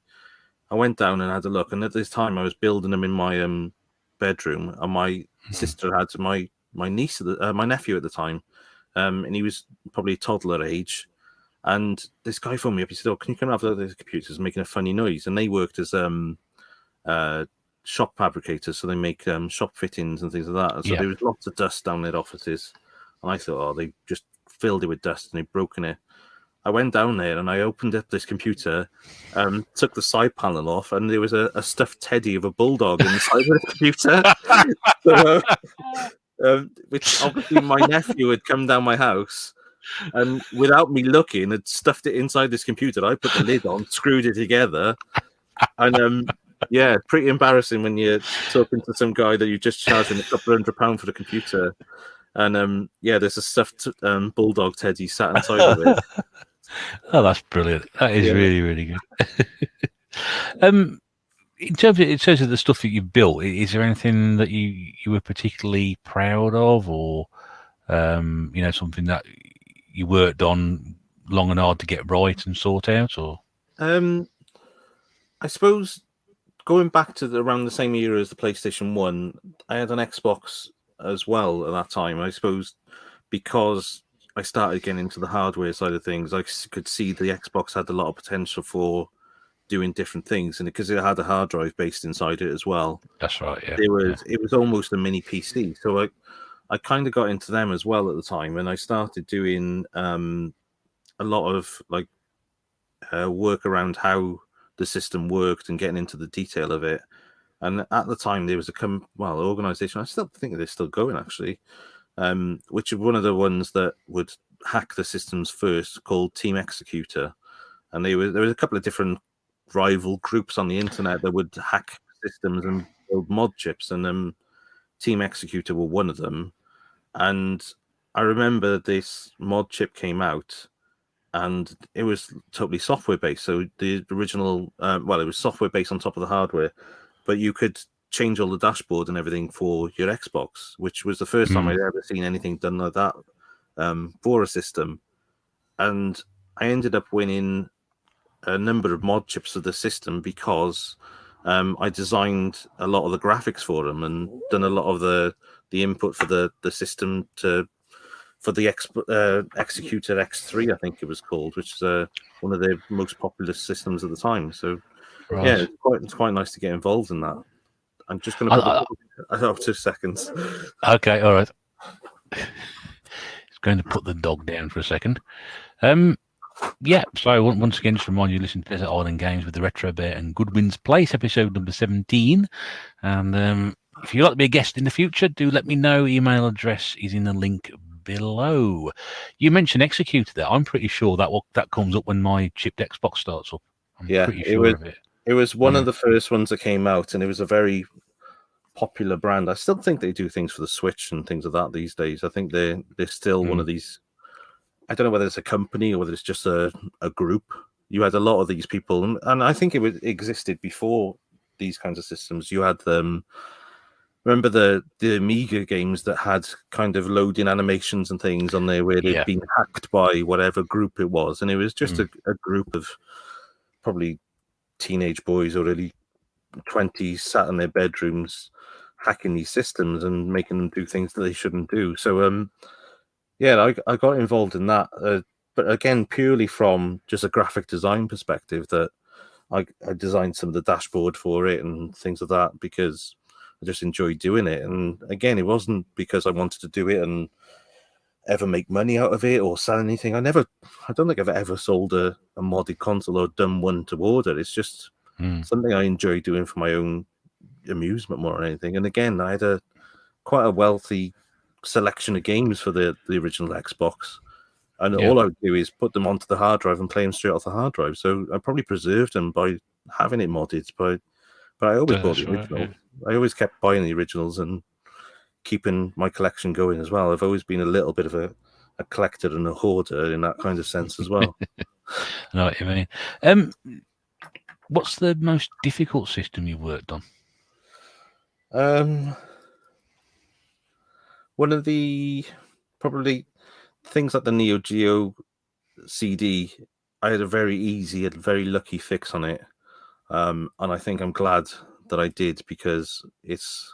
I went down and had a look. And at this time, I was building them in my bedroom. And my sister had my niece, my nephew at the time. And he was probably toddler age. And this guy phoned me up. He said, oh, can you come and have those computers making a funny noise? And they worked as shop fabricators. So they make shop fittings and things like that. And so there was lots of dust down their offices. And I thought, oh, they just filled it with dust and they'd broken it. I went down there and I opened up this computer, took the side panel off, and there was a stuffed teddy of a bulldog inside the computer. So, which obviously my nephew had come down my house and without me looking had stuffed it inside this computer. I put the lid on, screwed it together, and yeah, pretty embarrassing when you're talking to some guy that you just charged him a couple of £100 for the computer, and yeah, there's a stuffed bulldog teddy sat inside of it. Oh, that's brilliant. That is really, really good. In terms of the stuff that you built, is there anything that you were particularly proud of, or something that you worked on long and hard to get right and sort out? Or I suppose going back to around the same year as the PlayStation 1, I had an Xbox as well at that time. I suppose because I started getting into the hardware side of things, I could see the Xbox had a lot of potential for doing different things, and because it had a hard drive based inside it as well. That's right. Yeah. It was almost a mini PC. So I kind of got into them as well at the time, and I started doing a lot of work around how the system worked and getting into the detail of it. And at the time, there was organization. I still think they're still going actually, which is one of the ones that would hack the systems first, called Team Executor. And there was a couple of different rival groups on the internet that would hack systems and build mod chips, and Team Executor were one of them. And I remember this mod chip came out, and it was totally software based. So the original, it was software based on top of the hardware, but you could change all the dashboard and everything for your Xbox, which was the first time I'd ever seen anything done like that for a system. And I ended up winning a number of mod chips of the system because I designed a lot of the graphics for them and done a lot of the input for the system for the Executor X3, I think it was called, which is one of the most popular systems at the time. So yeah, it's quite nice to get involved in that. I'm just going to put 2 seconds. Okay, all right. It's going to put the dog down for a second. Yeah, so once again, just remind you, listen to Desert Island Games with the Retro Bear and Goodwins Place, episode number 17. And if you'd like to be a guest in the future, do let me know. Email address is in the link below. You mentioned Executor there. I'm pretty sure that comes up when my chipped Xbox starts up. I'm pretty sure of it. It was one of the first ones that came out, and it was a very popular brand. I still think they do things for the Switch and things like that these days. I think they're still one of these. I don't know whether it's a company or whether it's just a group. You had a lot of these people, and I think it existed before these kinds of systems. You had them. Remember the Amiga games that had kind of loading animations and things on there where they'd been hacked by whatever group it was, and it was just a group of probably teenage boys or early 20s sat in their bedrooms hacking these systems and making them do things that they shouldn't do. So yeah, I got involved in that, but again, purely from just a graphic design perspective, that I designed some of the dashboard for it and things like that because I just enjoyed doing it. And again, it wasn't because I wanted to do it and ever make money out of it or sell anything. I don't think I've ever sold a modded console or done one to order. It's just something I enjoy doing for my own amusement more than anything. And again, I had quite a wealthy selection of games for the original Xbox, and all I would do is put them onto the hard drive and play them straight off the hard drive. So I probably preserved them by having it modded, but I always bought the original. I always kept buying the originals and keeping my collection going as well. I've always been a little bit of a collector and a hoarder in that kind of sense as well. I know what you mean. What's the most difficult system you've worked on? One of the probably things like the Neo Geo CD, I had a very easy and very lucky fix on it. And I think I'm glad that I did, because it's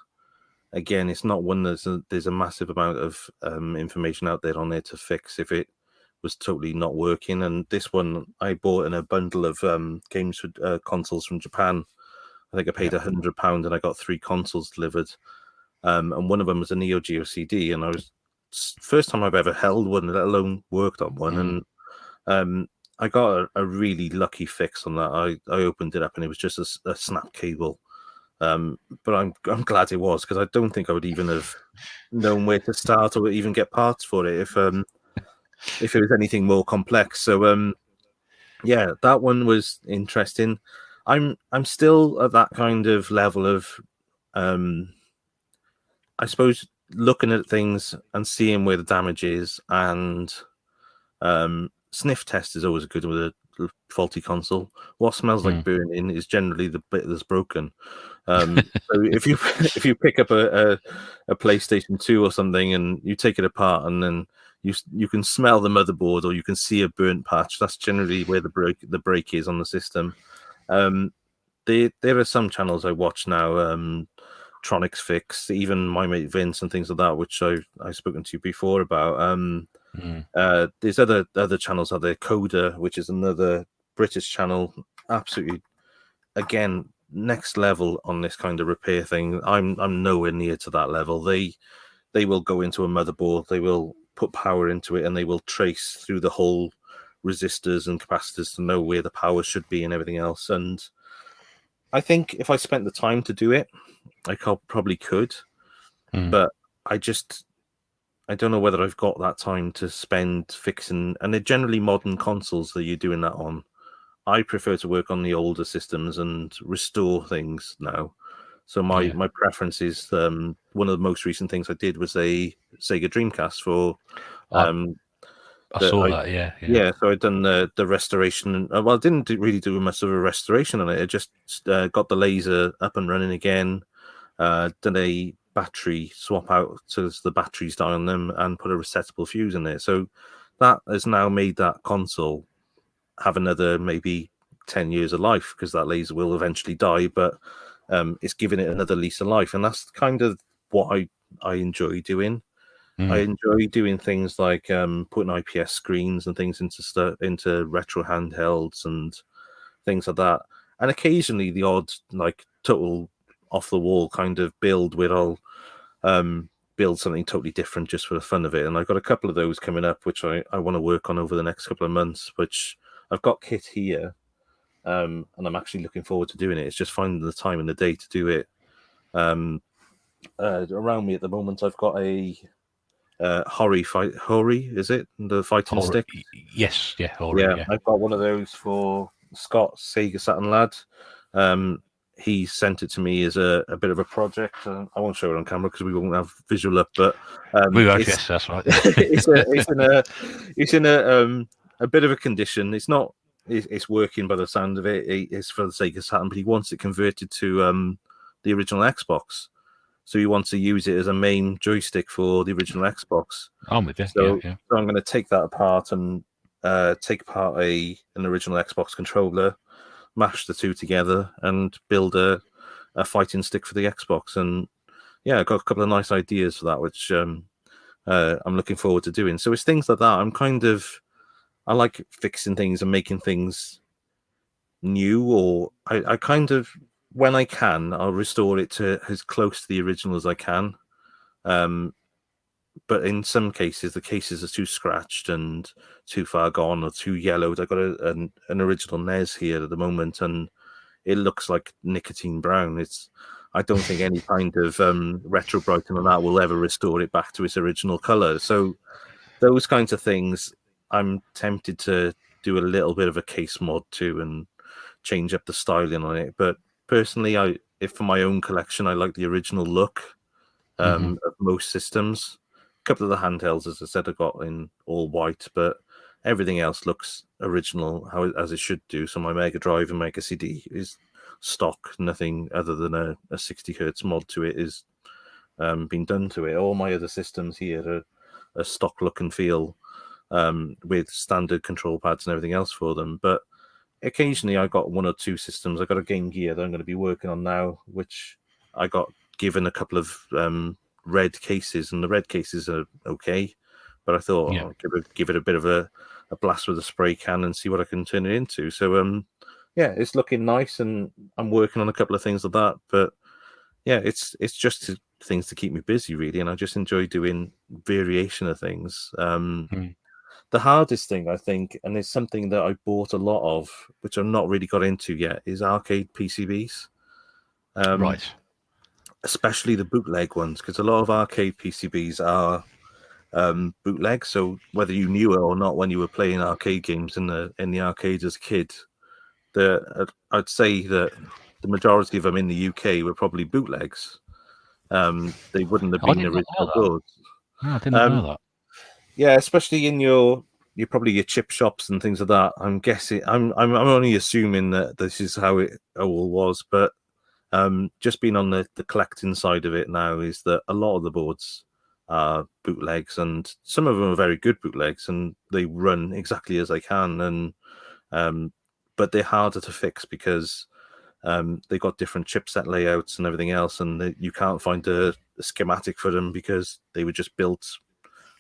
not one there's a massive amount of information out there on there to fix if it was totally not working. And this one I bought in a bundle of games for consoles from Japan. I think I paid £100 and I got 3 consoles delivered. And one of them was a Neo Geo CD, and I was first time I've ever held one, let alone worked on one. And I got a really lucky fix on that. I opened it up and it was just a snap cable. But I'm glad it was, because I don't think I would even have known where to start or even get parts for it if it was anything more complex. So yeah, that one was interesting. I'm still at that kind of level of I suppose looking at things and seeing where the damage is, and sniff test is always good with a faulty console. What smells like burning is generally the bit that's broken. So if you if you pick up a PlayStation 2 or something and you take it apart and then you can smell the motherboard or you can see a burnt patch, that's generally where the break is on the system. There are some channels I watch now, Tronics Fix, even my mate Vince and things like that, which I've spoken to you before about. There's other channels out there, Coda, which is another British channel, absolutely, again, next level on this kind of repair thing. I'm nowhere near to that level. They will go into a motherboard, they will put power into it, and they will trace through the whole resistors and capacitors to know where the power should be and everything else. And I think if I spent the time to do it, I probably could, but I don't know whether I've got that time to spend fixing. And they're generally modern consoles that you're doing that on. I prefer to work on the older systems and restore things now. So my preference is one of the most recent things I did was a Sega Dreamcast for. I saw that. Yeah. So I'd done the restoration. Well, I didn't really do much of a restoration on it. I just got the laser up and running again. Done a battery swap out so the batteries die on them, and put a resettable fuse in there. So that has now made that console have another maybe 10 years of life, because that laser will eventually die, but it's giving it another lease of life. And that's kind of what I enjoy doing. I enjoy doing things like putting IPS screens and things into retro handhelds and things like that. And occasionally the odd like total off the wall kind of build where I'll build something totally different just for the fun of it. And I've got a couple of those coming up, which I want to work on over the next couple of months, which I've got kit here. And I'm actually looking forward to doing it. It's just finding the time in the day to do it. Around me at the moment, I've got a Hori, is it? The fighting stick? Yes, yeah, Hori, yeah. I've got one of those for Scott, Sega Saturn lad. He sent it to me as a bit of a project. I won't show it on camera because we won't have visual up, but yes, that's right. it's in a bit of a condition. It's working by the sound of it. It's for the Sega Saturn, but he wants it converted to the original Xbox. So he wants to use it as a main joystick for the original Xbox. I'm with you. So I'm going to take that apart and take apart an original Xbox controller, mash the two together, and build a fighting stick for the Xbox. And yeah, I got a couple of nice ideas for that, which I'm looking forward to doing. So it's things like that. I like fixing things and making things new, or I kind of, when I can, I'll restore it to as close to the original as I can. But in some cases, the cases are too scratched and too far gone or too yellowed. I've got an original NES here at the moment, and it looks like nicotine brown. I don't think any kind of retro brighten on that will ever restore it back to its original color. So those kinds of things, I'm tempted to do a little bit of a case mod too and change up the styling on it. But personally, if for my own collection, I like the original look of most systems. A couple of the handhelds, as I said, I got in all white, but everything else looks original as it should do. So my Mega Drive and Mega CD is stock. Nothing other than a 60 hertz mod to it is been done to it. All my other systems here are stock look and feel, with standard control pads and everything else for them. But occasionally I got one or two systems. I got a Game Gear that I'm going to be working on now, which I got given a couple of red cases, and the red cases are okay. But I thought I'll give it a bit of a blast with a spray can and see what I can turn it into. So yeah, it's looking nice, and I'm working on a couple of things like that. But yeah, it's just things to keep me busy, really, and I just enjoy doing variation of things. the hardest thing, I think, and it's something that I bought a lot of, which I've not really got into yet, is arcade PCBs. Right. Especially the bootleg ones, because a lot of arcade PCBs are bootleg. So whether you knew it or not when you were playing arcade games in the arcade as a kid, I'd say that the majority of them in the UK were probably bootlegs. They wouldn't have I been did not know original that. boards. No, I did not know that. Yeah, especially in your probably your chip shops and things like that. I'm guessing. I'm only assuming that this is how it all was, but just being on the collecting side of it now is that a lot of the boards are bootlegs, and some of them are very good bootlegs, and they run exactly as they can, and but they're harder to fix because they got different chipset layouts and everything else, and you can't find a schematic for them because they were just built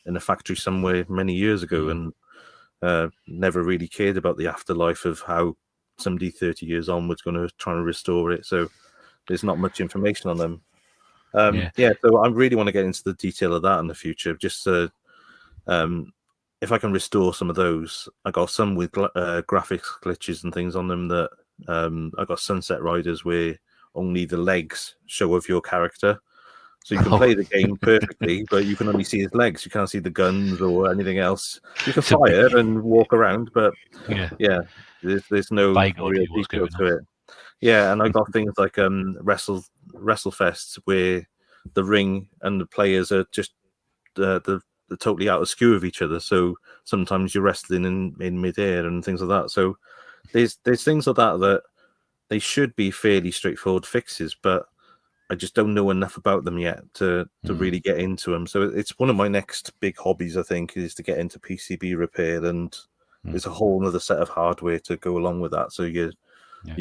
in a factory somewhere many years ago, and never really cared about the afterlife of how somebody 30 years on was going to try and restore it. So there's not much information on them. So I really want to get into the detail of that in the future. Just if I can restore some of those, I got some with graphics glitches and things on them. That I got Sunset Riders where only the legs show of your character, so you can play the game perfectly, but you can only see his legs. You can't see the guns or anything else. You can It's a bit, fire and walk around, but yeah, yeah, there's no vague real idea what's detail going on. to it. Yeah, and I got things like WrestleFests where the ring and the players are just the totally out of skew of each other. So sometimes you're wrestling in midair and things like that. So there's things like that they should be fairly straightforward fixes, but I just don't know enough about them yet to really get into them. So it's one of my next big hobbies, I think, is to get into PCB repair, and there's a whole other set of hardware to go along with that. So you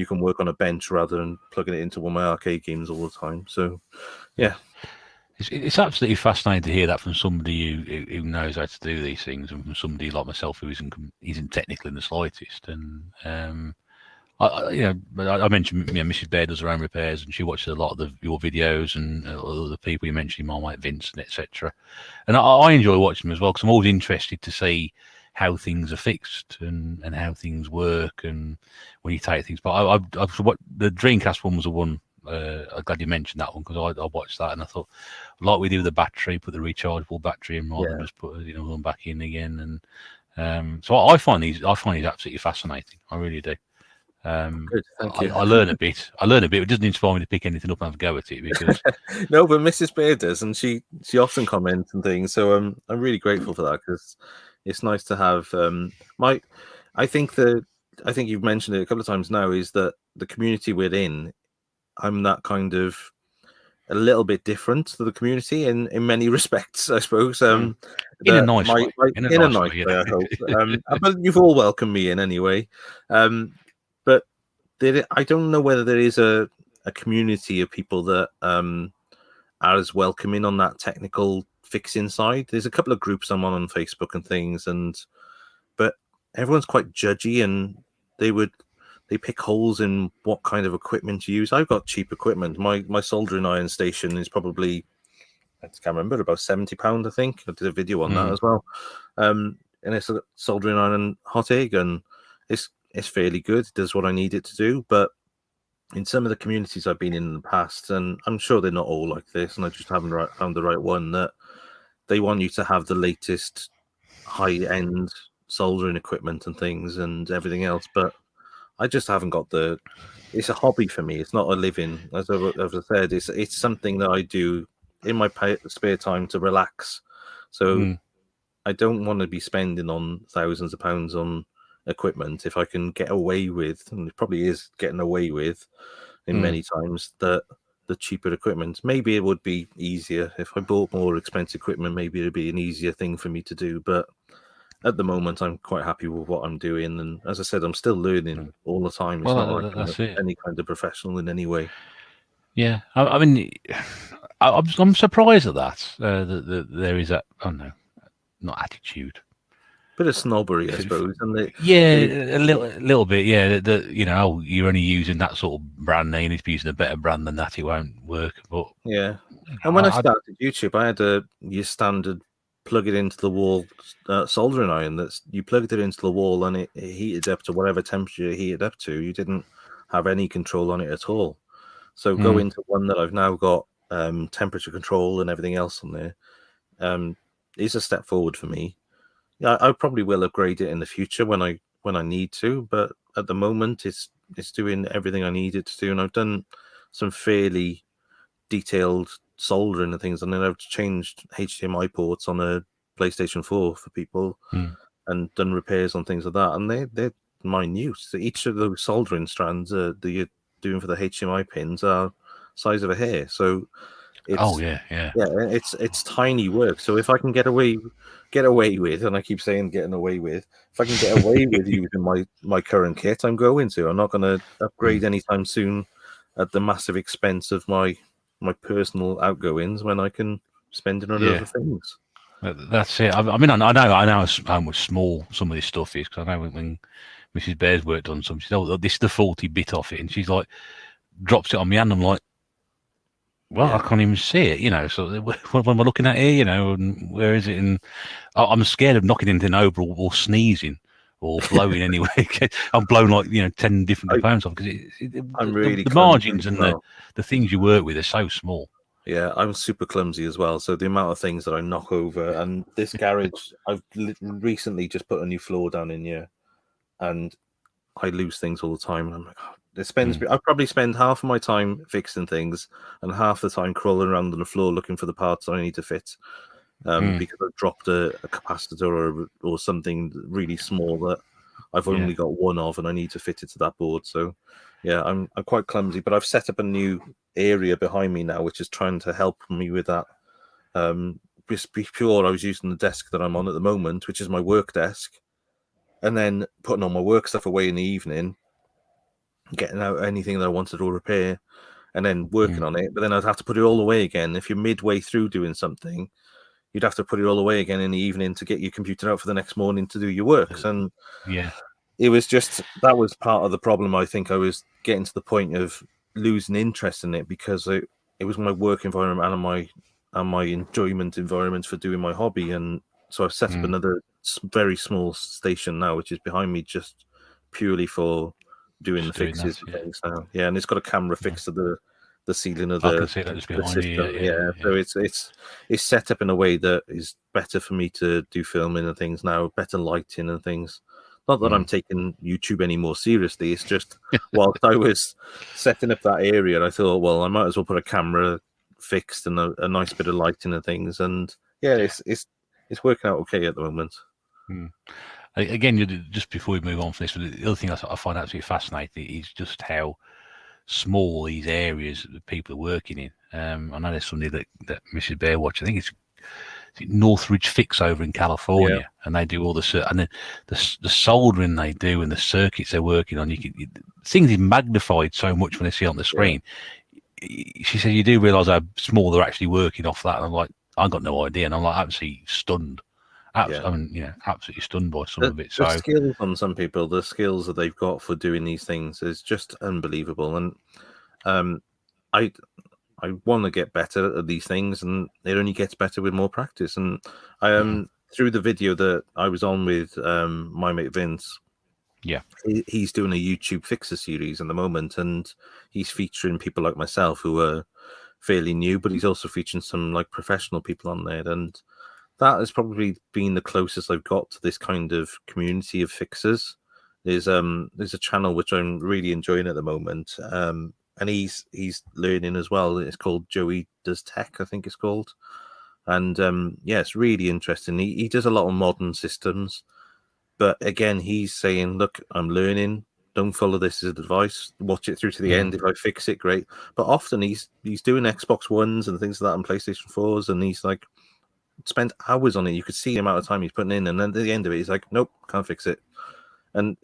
can work on a bench rather than plugging it into one of my arcade games all the time. So yeah. It's absolutely fascinating to hear that from somebody who knows how to do these things, and from somebody like myself who isn't technical in the slightest. And I mentioned, Mrs. Bear does her own repairs, and she watches a lot of your videos and the people you mentioned, my mate Vincent, etc. And I enjoy watching them as well because I'm always interested to see how things are fixed and how things work, and when you take things. But what the Dreamcast one was the one. I'm glad you mentioned that one because I watched that and I thought, like we do with the battery, put the rechargeable battery in rather than just put one back in again. And so I find these absolutely fascinating. I really do. Good, thank you. I learn a bit. It doesn't inspire me to pick anything up and have a go at it because no, but Mrs. Bear does, and she often comments and things. So I'm really grateful for that because it's nice to have my. I think you've mentioned it a couple of times now. Is that the community we're in? I'm that kind of a little bit different to the community in many respects, I suppose. in a nice way. In a nice way, I hope. But you've all welcomed me in anyway. But I don't know whether there is a community of people that are as welcoming on that technical fixing side. There's a couple of groups I'm on Facebook and things, but everyone's quite judgy, and they pick holes in what kind of equipment you use. I've got cheap equipment. My soldering iron station is probably, I can't remember, about £70, I think. I did a video on that as well. And it's a soldering iron hot egg, and it's fairly good. It does what I need it to do. But in some of the communities I've been in the past, and I'm sure they're not all like this, and I just haven't found the right one, that they want you to have the latest high-end soldering equipment and things and everything else. But I just haven't got it's a hobby for me. It's not a living. As I said, it's something that I do in my spare time to relax. So I don't want to be spending on thousands of pounds on equipment if I can get away with, and it probably is getting away with in many times, that the cheaper equipment. Maybe it would be easier if I bought more expensive equipment. Maybe it'd be an easier thing for me to do, but at the moment, I'm quite happy with what I'm doing, and as I said, I'm still learning all the time. It's not like I'm any kind of professional in any way. Yeah, I mean, I'm surprised at that. That there is that. I don't know, not attitude. Bit of snobbery, I suppose. And a little bit. Yeah, you're only using that sort of brand name. You need to be using a better brand than that. It won't work. But yeah, and when I started YouTube, I had your standard plug it into the wall soldering iron. That's you plugged it into the wall and it heated up to whatever temperature it heated up to. You didn't have any control on it at all. So go into one that I've now got temperature control and everything else on there. Is a step forward for me. Yeah, I probably will upgrade it in the future when I need to, but at the moment it's doing everything I need it to do, and I've done some fairly detailed soldering and things, and then I've changed HDMI ports on a PlayStation 4 for people and done repairs on things like that, and they're minute. So each of those soldering strands that you're doing for the HDMI pins are size of a hair. So it's yeah, it's tiny work. So if I can get away with, and I keep saying getting away with, if I can get away with using my current kit, I'm going to. I'm not going to upgrade anytime soon at the massive expense of my personal outgoings when I can spend it on other things. That's it. I mean, I know how much small some of this stuff is, because I know when Mrs. Bear's worked on some, she said, "Oh, this is the faulty bit off it," and she's like, drops it on me, and I'm like, well, I can't even see it, you know. So what am I looking at here, you know, and where is it? And I'm scared of knocking anything over or sneezing or blowing anyway. I'm blown like 10 different components off, because I'm really the margins and the things you work with are so small. Yeah, I'm super clumsy as well. So the amount of things that I knock over, and this garage, I've recently just put a new floor down in here, and I lose things all the time. And I'm like, I probably spend half of my time fixing things and half the time crawling around on the floor looking for the parts I need to fit. Because I've dropped a capacitor or something really small that I've only got one of, and I need to fit it to that board. So, yeah, I'm quite clumsy, but I've set up a new area behind me now, which is trying to help me with that. Before I was using the desk that I'm on at the moment, which is my work desk, and then putting all my work stuff away in the evening, getting out anything that I wanted to repair, and then working on it. But then I'd have to put it all away again. If you're midway through doing something, you'd have to put it all away again in the evening to get your computer out for the next morning to do your work. And it was just, that was part of the problem. I think I was getting to the point of losing interest in it, because it was my work environment and my enjoyment environment for doing my hobby. And so I've set up another very small station now, which is behind me, just purely for doing the fixes and things now. Yeah, and it's got a camera fixed to the ceiling of the system. So it's set up in a way that is better for me to do filming and things now, better lighting and things. Not that I'm taking YouTube any more seriously. It's just whilst I was setting up that area, I thought, well, I might as well put a camera fixed and a nice bit of lighting and things. And it's working out okay at the moment. Again, just before we move on from this, the other thing I find absolutely fascinating is just how small these areas that people are working in. I know there's somebody that Mrs. Bear watch. I think it's Northridge Fix over in California, and they do all the soldering they do and the circuits they're working on. Things is magnified so much when they see it on the screen. She said, "You do realise how small they're actually working off that." And I'm like, I got no idea, and I'm like absolutely stunned. I mean, absolutely stunned by some of it. So the skills on some people, the skills that they've got for doing these things is just unbelievable. And I want to get better at these things, and it only gets better with more practice. And through the video that I was on with my mate Vince, he's doing a YouTube Fixer series at the moment, and he's featuring people like myself who are fairly new, but he's also featuring some like professional people on there. And that has probably been the closest I've got to this kind of community of fixers. There's a channel which I'm really enjoying at the moment, and he's learning as well. It's called Joey Does Tech, I think it's called. And it's really interesting. He does a lot of modern systems, but again, he's saying, look, I'm learning. Don't follow this as advice. Watch it through to the end. If I fix it, great. But often he's doing Xbox Ones and things like that and PlayStation 4s, and he's like, spent hours on it. You could see the amount of time he's putting in, and then at the end of it, he's like, "Nope, can't fix it." And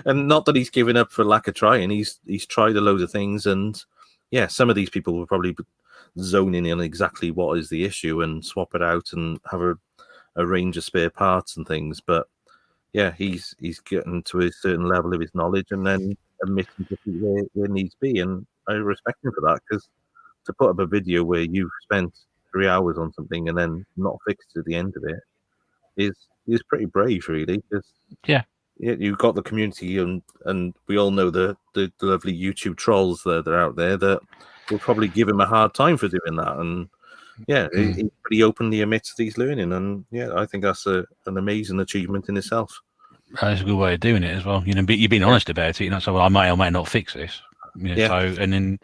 and not that he's given up for lack of trying. He's tried a load of things, and some of these people will probably zoning in exactly what is the issue and swap it out and have a range of spare parts and things. But he's getting to a certain level of his knowledge and then admitting to where needs be, and I respect him for that, because to put up a video where you've spent 3 hours on something and then not fix it at the end of it is pretty brave, really. Because Yeah. You've got the community, and we all know the lovely YouTube trolls that are out there that will probably give him a hard time for doing that. And yeah, he pretty openly admits that he's learning, and yeah, I think that's an amazing achievement in itself. That's a good way of doing it as well. But you're being honest about it. So well, I may or may not fix this. Yeah. So, and then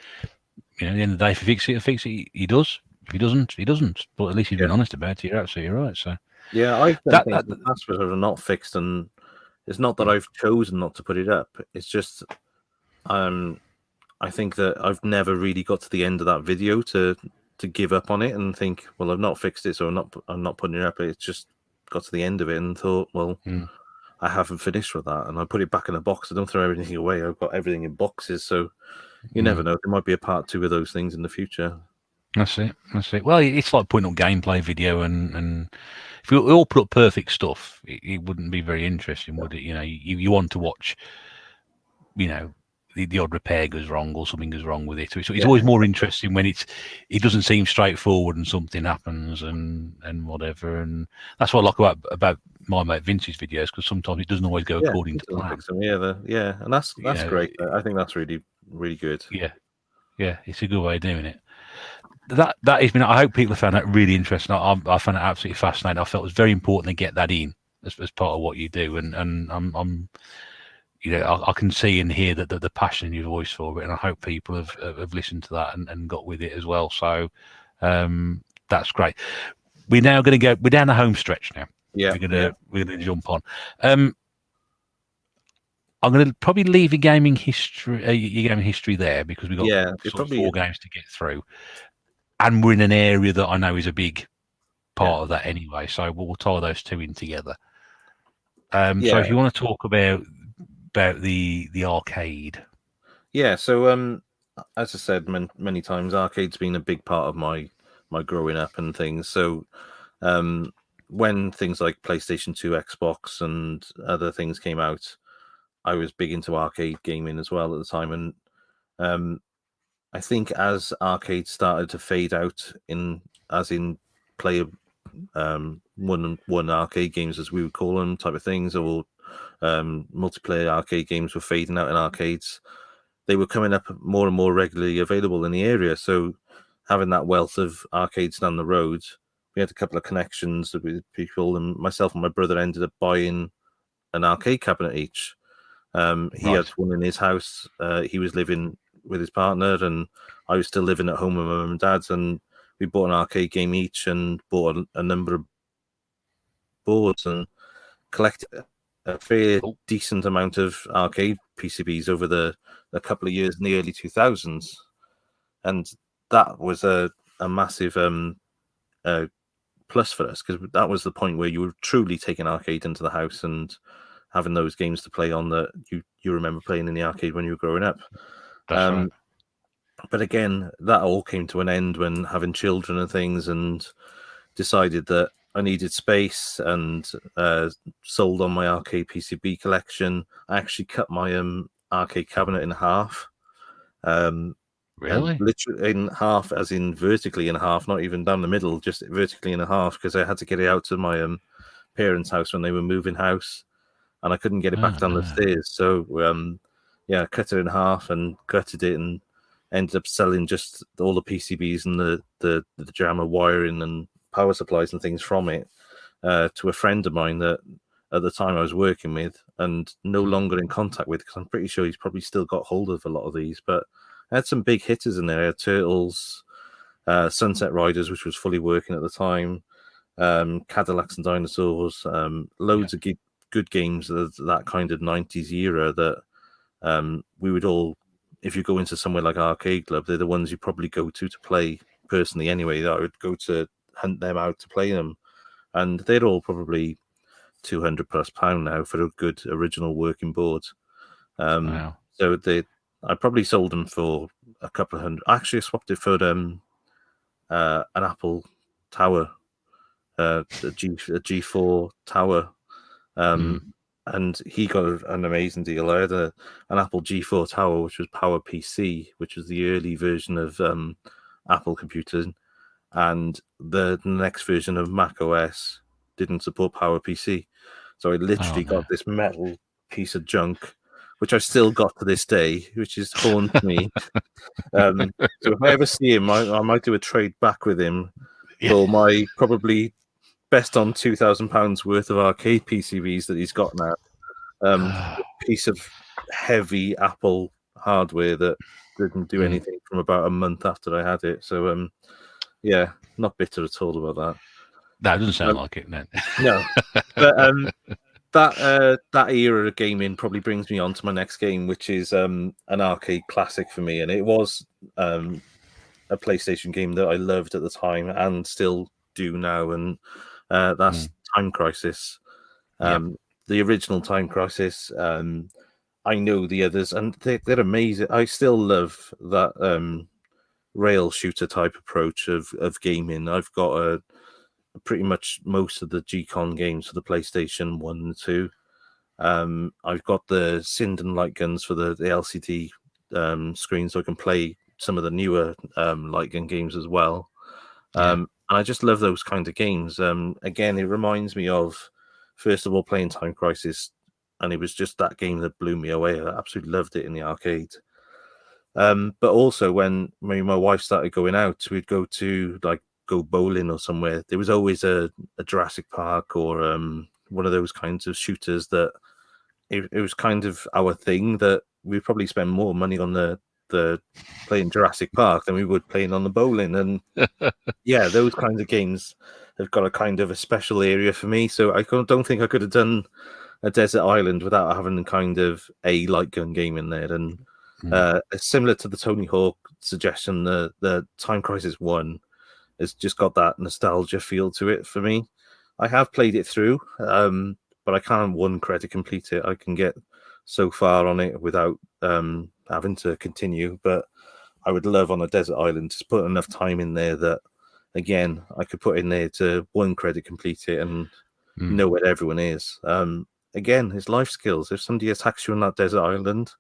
at the end of the day, if he fix it, he does. If he doesn't, he doesn't. But at least he's been honest about it. You're absolutely right. So yeah, I've done things in the past that are not fixed, and it's not that I've chosen not to put it up. It's just I think that I've never really got to the end of that video to give up on it and think, well, I've not fixed it, so I'm not putting it up. It's just got to the end of it and thought, well, I haven't finished with that, and I put it back in a box. I don't throw everything away. I've got everything in boxes, so you never know. There might be a part 2 of those things in the future. That's it. Well, it's like putting up gameplay video, and if we all put up perfect stuff, it wouldn't be very interesting, would it? You want to watch, the odd repair goes wrong or something goes wrong with it. So it's always more interesting when it doesn't seem straightforward and something happens and whatever. And that's what I like about my mate Vince's videos, because sometimes it doesn't always go according to plan. And that's great. I think that's really, really good. Yeah, it's a good way of doing it. That has been. I hope people have found that really interesting. I found it absolutely fascinating. I felt it was very important to get that in as part of what you do, and I'm I can see and hear that the passion in your voice for it, and I hope people have listened to that and got with it as well. So that's great. We're now going to go. We're down the home stretch now. Yeah, we're gonna jump on. I'm going to probably leave your gaming history there, because we've got sort of 4 games to get through, and we're in an area that I know is a big part of that anyway. So we'll tie those 2 in together. So if you want to talk about the arcade. Yeah, so as I said many times, arcade's been a big part of my growing up and things. So when things like PlayStation 2, Xbox, and other things came out, I was big into arcade gaming as well at the time. And I think as arcades started to fade out, as in play one arcade games, as we would call them, type of things, or multiplayer arcade games were fading out in arcades, they were coming up more and more regularly available in the area. So having that wealth of arcades down the road, we had a couple of connections with people, and myself and my brother ended up buying an arcade cabinet each. He had one in his house. He was living with his partner, and I was still living at home with my mum and dad's, and we bought an arcade game each and bought a number of boards and collected a fairly decent amount of arcade PCBs over a couple of years in the early 2000s. And that was a massive plus for us, because that was the point where you were truly taking arcade into the house and having those games to play on that you remember playing in the arcade when you were growing up. That's right. But again, that all came to an end when having children and things, and decided that I needed space, and sold on my arcade PCB collection. I actually cut my arcade cabinet in half. Really? Literally in half, as in vertically in half, not even down the middle, just vertically in half, because I had to get it out to my parents' house when they were moving house, and I couldn't get it back down the stairs. So I cut it in half and gutted it, and ended up selling just all the PCBs and the jammer wiring and power supplies and things from it to a friend of mine that at the time I was working with, and no longer in contact with, because I'm pretty sure he's probably still got hold of a lot of these. But I had some big hitters in there. I had Turtles, Sunset Riders, which was fully working at the time, Cadillacs and Dinosaurs, loads of good games of that kind of 90s era that we would all, if you go into somewhere like Arcade Club, they're the ones you probably go to play personally anyway. That I would go to hunt them out to play them. And they're all probably £200+ now for a good original working board. Wow. So I probably sold them for a couple of hundred. Actually, I swapped it for an Apple Tower, a G4 Tower. And he got an amazing deal. I had an Apple G4 Tower, which was Power PC, which was the early version of Apple computing. and the next version of Mac OS didn't support PowerPC. So I literally got this metal piece of junk, which I still got to this day, which is haunts me. So if I ever see him, I might do a trade back with him for my probably best on £2,000 worth of arcade PCBs that he's got now. A piece of heavy Apple hardware that didn't do anything from about a month after I had it. So yeah, not bitter at all about that. That doesn't sound like it, no. No, but that era of gaming probably brings me on to my next game, which is an arcade classic for me, and it was a PlayStation game that I loved at the time and still do now, and that's Time Crisis. The original Time Crisis. I know the others, and they're amazing. I still love that rail shooter type approach of gaming. I've got pretty much most of the G-Con games for the PlayStation 1 and 2. I've got the Sinden light guns for the LCD screen, so I can play some of the newer light gun games as well. And I just love those kind of games. Again, it reminds me of, first of all, playing Time Crisis, and it was just that game that blew me away. I absolutely loved it in the arcade. But also when my wife started going out, we'd go bowling or somewhere. There was always a Jurassic Park or one of those kinds of shooters that it was kind of our thing, that we probably spend more money on the playing Jurassic Park than we would playing on the bowling. And yeah, those kinds of games have got a kind of a special area for me. So I don't think I could have done a Desert Island without having kind of a light gun game in there. And similar to the Tony Hawk suggestion, the Time Crisis 1 has just got that nostalgia feel to it for me. I have played it through, but I can't one credit complete it. I can get so far on it without having to continue. But I would love on a Desert Island to put enough time in there that, again, I could put in there to one credit complete it and know where everyone is. Again, it's life skills. If somebody attacks you on that Desert Island,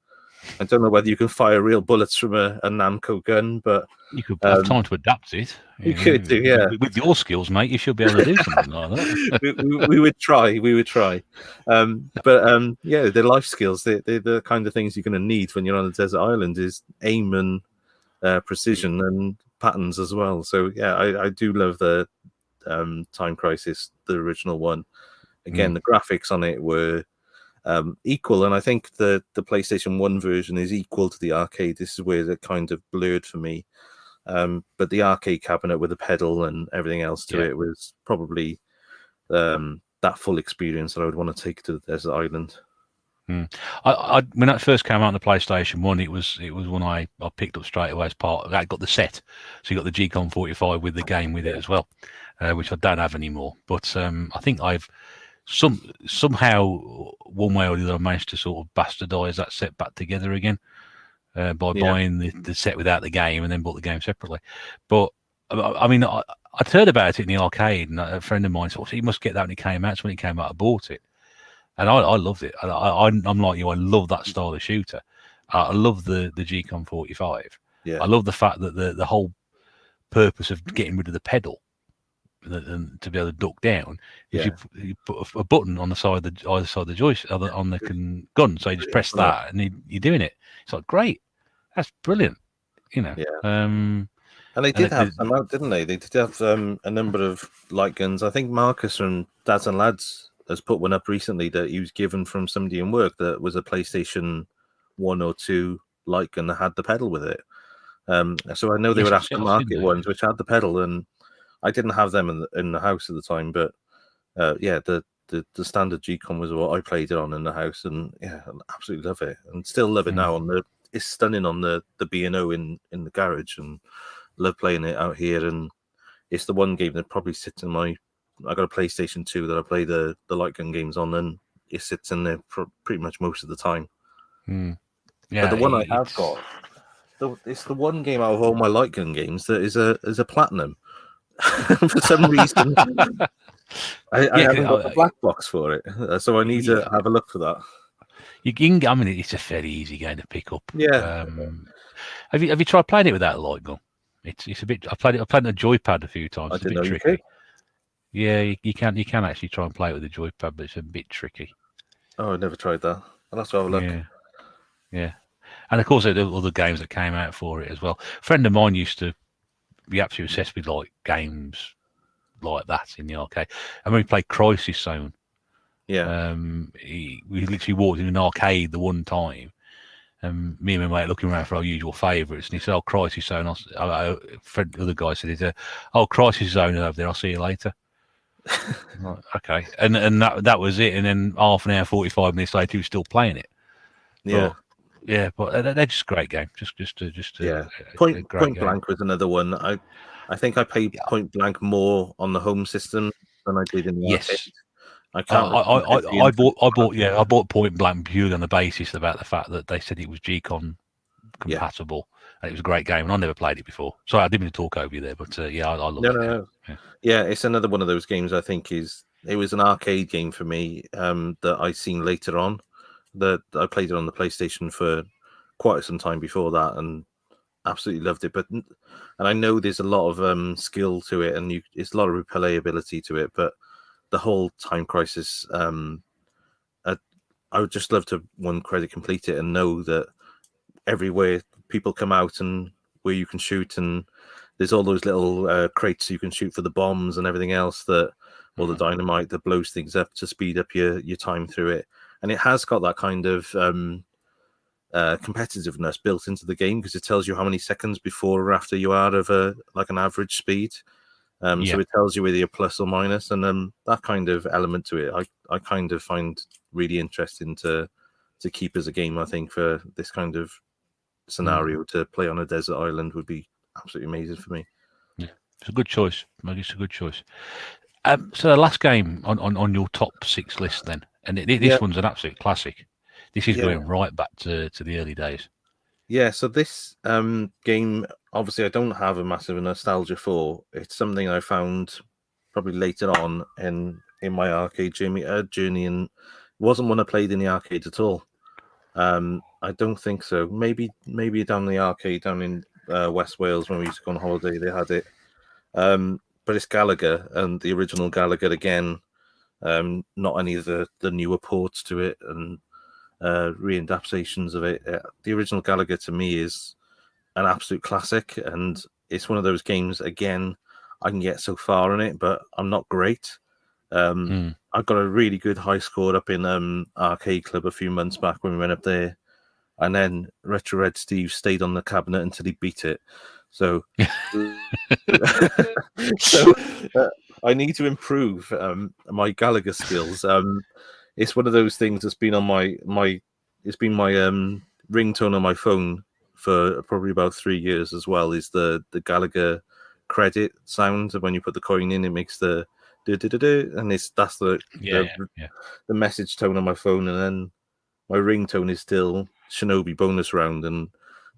I don't know whether you can fire real bullets from a Namco gun, but you could have time to adapt it. You could do, yeah. With your skills, mate, you should be able to do something like that. we would try. But yeah, they're life skills. They're the kind of things you're going to need when you're on a desert island, is aim and precision and patterns as well. So yeah, I do love the Time Crisis, the original one. Again, the graphics on it were equal, and I think the PlayStation 1 version is equal to the arcade. This is where it kind of blurred for me. But the arcade cabinet with the pedal and everything else to it was probably that full experience that I would want to take to the desert island. I when that first came out on the PlayStation 1, it was one I picked up straight away as part. I got the set, so you got the G-Con 45 with the game with it as well, which I don't have anymore. But I think I've somehow, one way or the other, managed to sort of bastardize that set back together again by buying the set without the game and then bought the game separately. But I mean, I'd heard about it in the arcade, and a friend of mine thought, "You must get that when it came out." So when it came out, I bought it, and I loved it. I'm like you. I love that style of shooter. I love the G-Con 45. I love the fact that the whole purpose of getting rid of the pedal and to be able to duck down, you put a button on the side of either side of the joystick on the gun, so you just press that and you're doing it. It's like, great, that's brilliant, you know. And they did have some out, didn't they? They did have a number of light guns. I think Marcus from Dads and Lads has put one up recently that he was given from somebody in work that was a PlayStation 1 or 2 light gun that had the pedal with it. So I know they were aftermarket ones which had the pedal, and I didn't have them in the house at the time, but the standard G-Con was what I played it on in the house, and I absolutely love it, and still love it now. It's stunning on the B&O in the garage, and love playing it out here. And it's the one game that probably sits in I got a PlayStation 2 that I play the light gun games on, and it sits in there pretty much most of the time. But the one I have got, it's the one game out of all my light gun games that is a platinum. For some reason, I haven't got the black box for it, so I need to have a look for that. You can. It's a fairly easy game to pick up. Yeah. Have you tried playing it without a light gun? It's a bit. I played on the joypad a few times. I It's a didn't bit know you could. tricky. Yeah, you can actually try and play it with the joypad, but it's a bit tricky. Oh, I never tried that. I'll have to have a look. Yeah, yeah. And of course, there were other games that came out for it as well. A friend of mine used to be absolutely obsessed with like games like that in the arcade. And when we played Crisis Zone, Yeah. we literally walked in an arcade the one time, and me and my mate looking around for our usual favourites, and he said, "Oh, Crisis Zone." The other guy said, "Oh, Crisis Zone over there. I'll see you later." Like, okay, and that was it. And then half an hour, 45 minutes later, he was still playing it. Yeah. But yeah, but they're just great game. Yeah. A Point great Point game. Blank was another one. I think I played Yeah. Point Blank more on the home system than I did in the arcade. Yes. I can't remember it being I bought Point Blank purely on the basis about the fact that they said it was G-Con yeah. compatible, and it was a great game. And I never played it before. Sorry, I didn't mean to talk over you there, but yeah, I love No, it no, now. no. Yeah. Yeah, it's another one of those games. I think it was an arcade game for me that I seen later on. That I played it on the PlayStation for quite some time before that, and absolutely loved it. And I know there's a lot of skill to it, and it's a lot of replayability to it. But the whole Time Crisis, I would just love to one credit complete it and know that everywhere people come out and where you can shoot, and there's all those little crates you can shoot for the bombs and everything else or the dynamite that blows things up to speed up your time through it. And it has got that kind of competitiveness built into the game because it tells you how many seconds before or after you are of an average speed. So it tells you whether you're plus or minus, and that kind of element to it, I kind of find really interesting to keep as a game. I think for this kind of scenario to play on a desert island would be absolutely amazing for me. Yeah, it's a good choice. It's a good choice. So the last game on your top 6 list then, and Yeah, this one's an absolute classic. This is yeah, going right back to the early days. yeah. So this game, obviously, I don't have a massive nostalgia for. It's something I found probably later on in my arcade journey, and wasn't one I played in the arcade at all. I don't think so. Maybe down the arcade down in West Wales when we used to go on holiday, they had it. But it's Gallagher and the original Gallagher again. Not any of the newer ports to it and readaptations of it. The original Gallagher to me is an absolute classic, and it's one of those games. Again, I can get so far in it, but I'm not great. I got a really good high score up in Arcade Club a few months back when we went up there, and then Retro Red Steve stayed on the cabinet until he beat it. So, so I need to improve my Gallagher skills. It's one of those things that's been on it's been my ringtone on my phone for probably about 3 years as well. Is the Gallagher credit sound when you put the coin in? It makes the and that's Yeah, yeah. the message tone on my phone, and then my ringtone is still Shinobi bonus round, and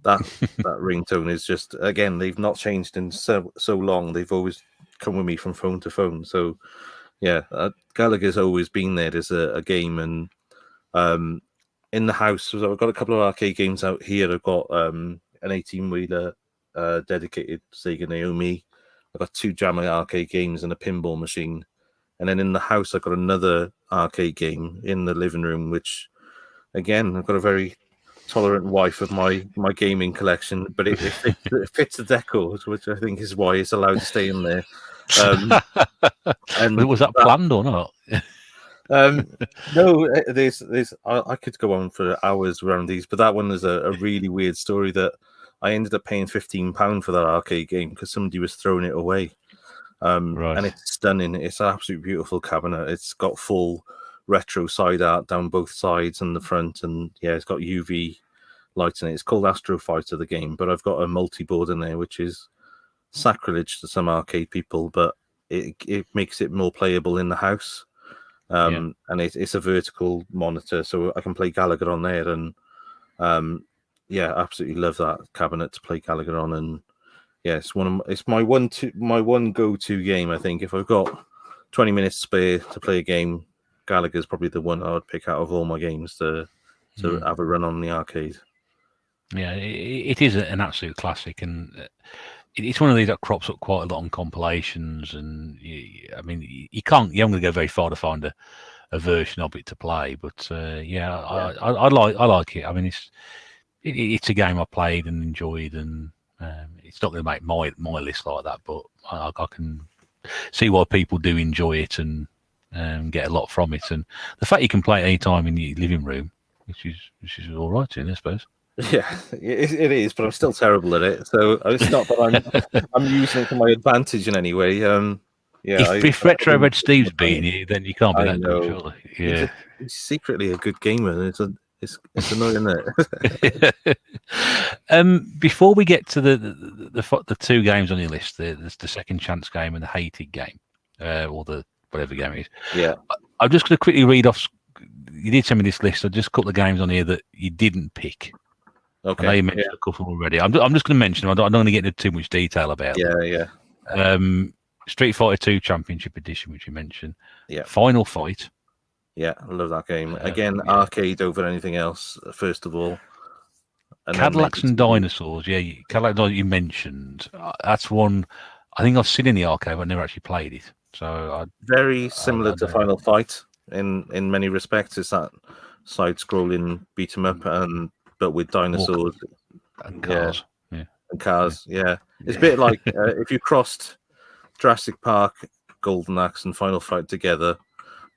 that ringtone is just, again, they've not changed in so long. They've always come with me from phone to phone. So yeah, Gallagher's always been there as a game, and in the house, so I've got a couple of arcade games out here. I've got an 18-wheeler dedicated Sega Naomi. I've got 2 JAMA arcade games and a pinball machine. And then in the house, I've got another arcade game in the living room, which, again, I've got a very tolerant wife of my gaming collection, but it fits the decor, which I think is why it's allowed to stay in there. And Was that planned or not? no, I could go on for hours around these, but that one is a really weird story that I ended up paying £15 for that arcade game because somebody was throwing it away. Right. And it's stunning. It's an absolutely beautiful cabinet. It's got full retro side art down both sides and the front, and yeah, it's got UV lights in it. It's called Astro Fighter, the game, but I've got a multi-board in there, which is sacrilege to some arcade people, but it makes it more playable in the house. And it's a vertical monitor, so I can play Gallagher on there, and yeah, absolutely love that cabinet to play Gallagher on. And yeah, it's my one go-to game. I think if I've got 20 minutes spare to play a game, Gallagher's probably the one I would pick out of all my games to have a run on the arcade. Yeah, it is an absolute classic, and it's one of these that crops up quite a lot on compilations, and I mean, you can't. You haven't going to go very far to find a version of it to play. But yeah, I like it. I mean, it's a game I played and enjoyed, and it's not going to make my list like that, but I can see why people do enjoy it and get a lot from it. And the fact you can play it any time in your living room, which is all right, I suppose. Yeah, it is, but I'm still terrible at it. So it's not that I'm using it to my advantage in any way. Yeah, If Retro Red Steve's beating you, then you can't be I that good, know. surely. Yeah. He's secretly a good gamer. It's annoying, isn't it? Before we get to the two games on your list, the second chance game and the hated game, or the whatever game it is. Yeah. I'm just going to quickly read off. You did send me this list. So just a couple of games on here that you didn't pick. Okay. I know you mentioned a couple already. I'm just going to mention them. I'm not going to get into too much detail about them. Yeah. Street Fighter 2 Championship Edition, which you mentioned. Yeah. Final Fight. Yeah, I love that game. Again, arcade over anything else, first of all. And Cadillacs and Dinosaurs. Yeah, Cadillac Dinosaurs you mentioned. That's one. I think I've seen in the arcade, but I never actually played it. So very similar to Final Fight in many respects. It's that side-scrolling beat 'em up, but with dinosaurs and cars. Yeah. And cars. Yeah. It's a bit like if you crossed Jurassic Park, Golden Axe, and Final Fight together.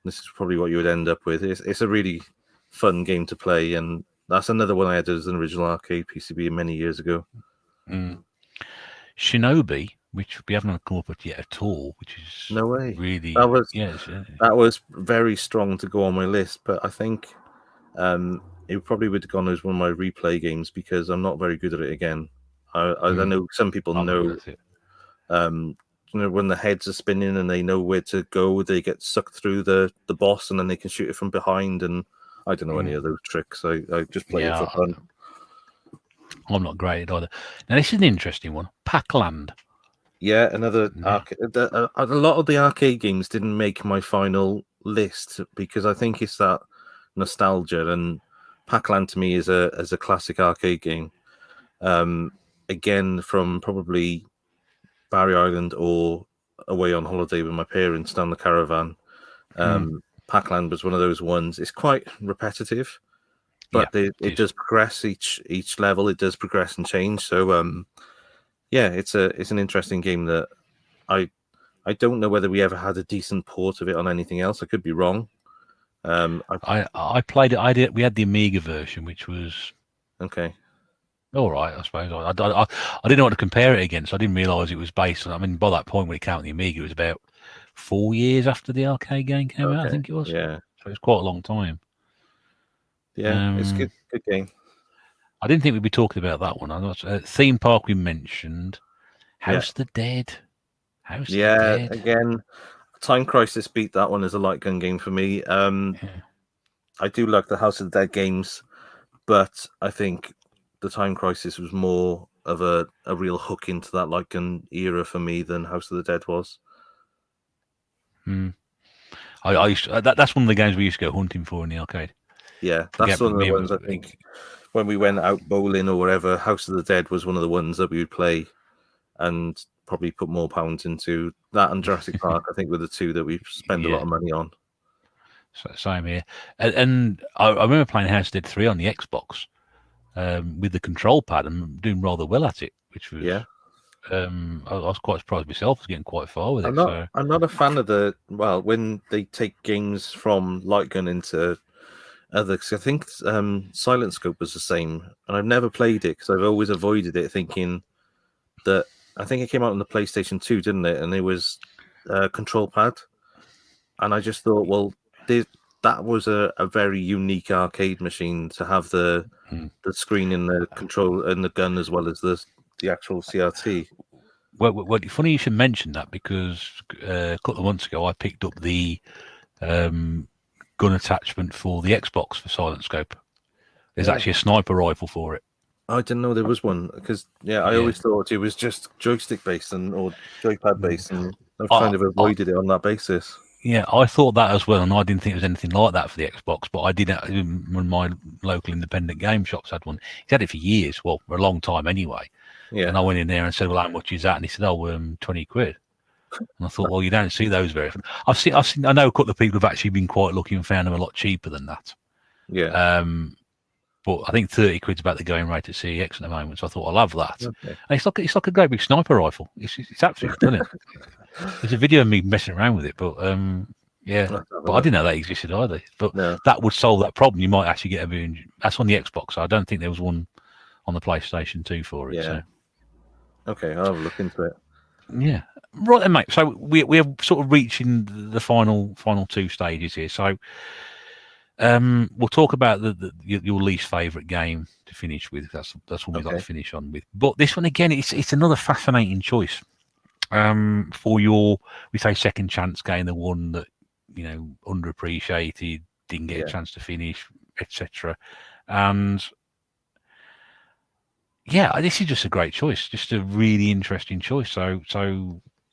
This is probably what you would end up with. It's a really fun game to play, and that's another one I had as an original arcade PCB many years ago. Shinobi, which we haven't come up with yet at all, which is no way. Really, that was very strong to go on my list, but I think it probably would have gone as one of my replay games because I'm not very good at it again. I know some people know. When the heads are spinning and they know where to go, they get sucked through the boss and then they can shoot it from behind. And I don't know any of those tricks. I just play it for fun. I'm not great at either. Now, this is an interesting one. Pac-Land. Yeah, another arcade. A lot of the arcade games didn't make my final list because I think it's that nostalgia. And Pac-Land to me is a classic arcade game. Again, from probably Barry Island or away on holiday with my parents down the caravan. Pac-Land was one of those ones. It's quite repetitive, but it does progress each level. It does progress and change. So it's an interesting game that I don't know whether we ever had a decent port of it on anything else. I could be wrong. I played it. We had the Amiga version, which was okay. All right, I suppose. I didn't know what to compare it against. I didn't realise it was based on. I mean, by that point, when it came out on the Amiga, it was about 4 years after the arcade game came out. I think it was. Yeah. So it's quite a long time. Yeah, it's good game. I didn't think we'd be talking about that one. Theme Park we mentioned. House of the Dead. House of the Dead. Again, Time Crisis beat that one as a light gun game for me. I do like the House of the Dead games, but I think the Time Crisis was more of a real hook into that light gun era for me than House of the Dead was. That's one of the games we used to go hunting for in the arcade. Yeah, that's one of the ones I think when we went out bowling or whatever, House of the Dead was one of the ones that we would play and probably put more pounds into. That and Jurassic Park, I think, were the two that we spend a lot of money on. Same here. And I remember playing House of the Dead 3 on the Xbox. With the control pad and doing rather well at it, which was I was quite surprised myself. I was getting quite far with it. I'm not a fan of when they take games from light gun into others. I think Silent Scope was the same, and I've never played it because I've always avoided it, thinking that I think it came out on the PlayStation 2, didn't it? And it was a control pad, and I just thought, well, that was a very unique arcade machine to have the screen and the control and the gun as well as the actual CRT. Well, funny you should mention that because a couple of months ago I picked up the gun attachment for the Xbox for Silent Scope. There's actually a sniper rifle for it. I didn't know there was one because I always thought it was just joystick based or joypad based, and I've kind of avoided it on that basis. Yeah, I thought that as well, and I didn't think it was anything like that for the Xbox, but I did. When my local independent game shops had one, he's had it for years, well, for a long time anyway. Yeah. And I went in there and said, "Well, how much is that?" And he said, "Oh, 20 quid." And I thought, well, you don't see those very often. I know a couple of people have actually been quite lucky and found them a lot cheaper than that. Yeah. But I think 30 quid's about the going rate at CEX at the moment. So I thought I'll have that. Okay. And it's like a great big sniper rifle. It's absolutely brilliant. There's a video of me messing around with it, but yeah. Let's have a But I look. didn't know that existed either. But No. that would solve that problem. You might actually get that's on the Xbox. So I don't think there was one on the PlayStation 2 for it. Yeah. So Okay, I'll have a look into it. yeah, right then, mate. So we're sort of reaching the final two stages here. So we'll talk about your least favourite game to finish with. That's what we like to finish on with. But this one again, it's another fascinating choice. For your, we say, second chance game, the one that underappreciated, didn't get a chance to finish, etc. And yeah, this is just a great choice, just a really interesting choice. So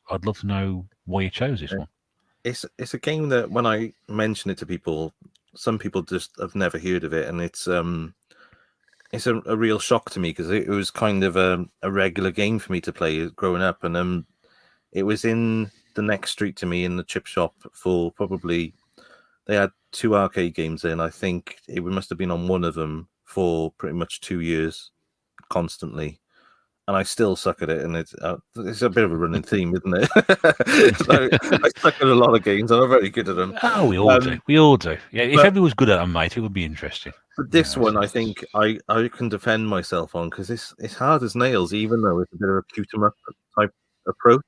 I'd love to know why you chose this one. It's a game that when I mention it to people, some people just have never heard of it, and it's a real shock to me because it was kind of a regular game for me to play growing up, and it was in the next street to me in the chip shop for probably, they had 2 arcade games in. I think it must have been on one of them for pretty much 2 years constantly, and I still suck at it, and it's a bit of a running theme, isn't it? So I suck at a lot of games, and I'm very good at them. Oh, we all do. We all do. Yeah, if everyone was good at them, mate, it would be interesting. But this one, I think I can defend myself on, because it's hard as nails, even though it's a bit of a cute 'em up type approach.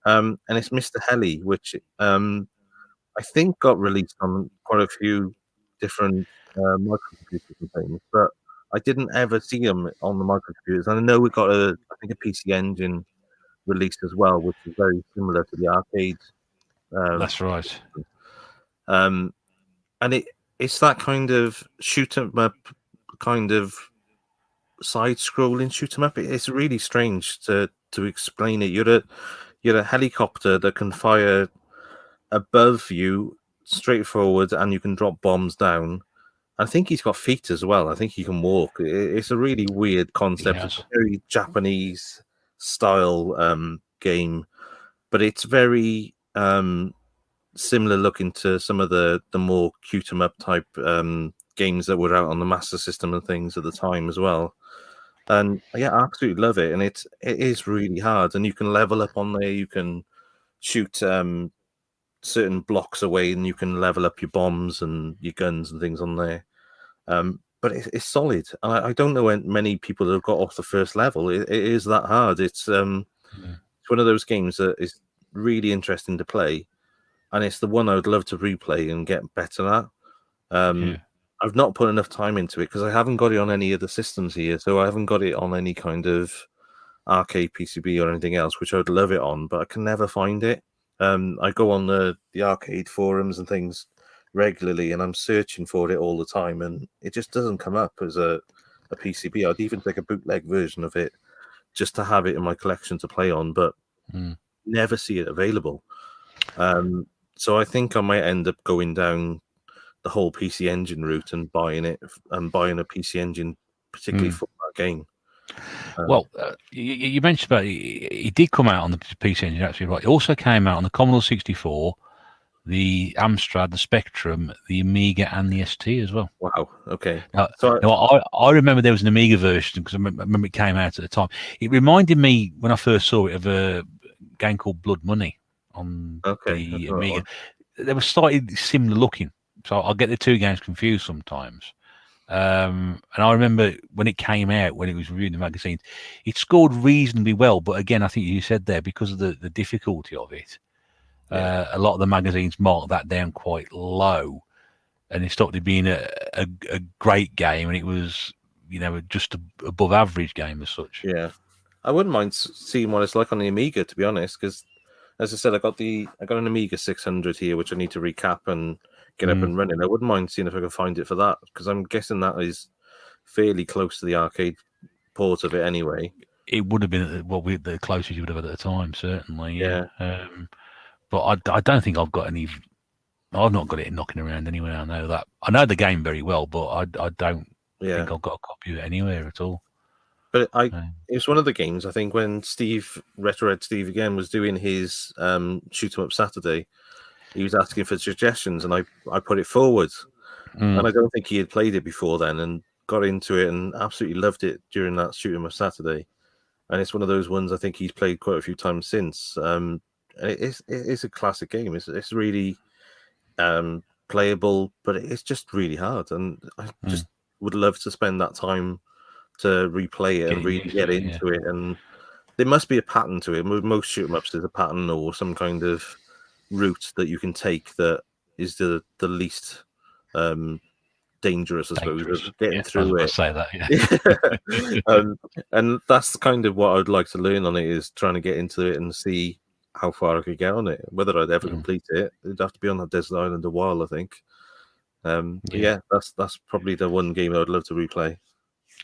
And it's Mr. Heli, which I think got released on quite a few different microcomputers and things, but I didn't ever see them on the microcomputers. And I know we got I think a PC Engine released as well, which is very similar to the arcade. That's right. And it's that kind of shoot 'em up, kind of side-scrolling shoot 'em up. It's really strange to explain it. You're a helicopter that can fire above you straightforward, and you can drop bombs down. I think he's got feet as well. I think he can walk. It's a really weird concept. It's a very Japanese style game, but it's very similar looking to some of the more cute 'em up type games that were out on the Master System and things at the time as well. And yeah, I absolutely love it. And it is really hard, and you can level up on there. You can shoot certain blocks away, and you can level up your bombs and your guns and things on there. But it's solid. I don't know many people that have got off the first level. It is that hard. It's one of those games that is really interesting to play, and it's the one I would love to replay and get better at. I've not put enough time into it because I haven't got it on any of the systems here, so I haven't got it on any kind of arcade PCB or anything else, which I would love it on, but I can never find it. I go on the arcade forums and things regularly, and I'm searching for it all the time, and it just doesn't come up as a PCB. I'd even take a bootleg version of it just to have it in my collection to play on, but never see it available. So I think I might end up going down the whole PC Engine route and buying a PC Engine particularly for that game. Well, you mentioned about it did come out on the PC Engine, actually, right? It also came out on the Commodore 64, the Amstrad, the Spectrum, the Amiga, and the ST as well. Wow. Okay. Now, I remember there was an Amiga version because I remember it came out at the time. It reminded me when I first saw it of a game called Blood Money on the Amiga. They were slightly similar looking, so I'll get the two games confused sometimes. And I remember when it came out, when it was reviewed in the magazines, it scored reasonably well. But again, I think you said there, because of the difficulty of it, a lot of the magazines marked that down quite low, and it started being a great game, and it was just above average game as such. Yeah, I wouldn't mind seeing what it's like on the Amiga, to be honest, because as I said, I got an Amiga 600 here, which I need to recap and get up and running. I wouldn't mind seeing if I can find it for that, because I'm guessing that is fairly close to the arcade port of it anyway. It would have been the closest you would have had at the time, certainly. Yeah. But I don't think I've got any. I've not got it knocking around anywhere. I know that. I know the game very well, but I don't think I've got a copy of it anywhere at all. But it was one of the games, I think, when Retrohead Steve again was doing his Shoot 'em Up Saturday, he was asking for suggestions, and I put it forward. And I don't think he had played it before then, and got into it and absolutely loved it during that Shoot 'em Up Saturday. And it's one of those ones I think he's played quite a few times since. It's a classic game. It's really playable, but it's just really hard. And I just would love to spend that time to replay it and really get into it. And there must be a pattern to it. Most shoot 'em ups, there's a pattern or some kind of route that you can take that is the least dangerous, I suppose, of getting through it. Say that, yeah. And that's kind of what I'd like to learn on it, is trying to get into it and see how far I could get on it. Whether I'd ever complete it, it'd have to be on that desert island a while, I think. Yeah, that's probably the one game I'd love to replay.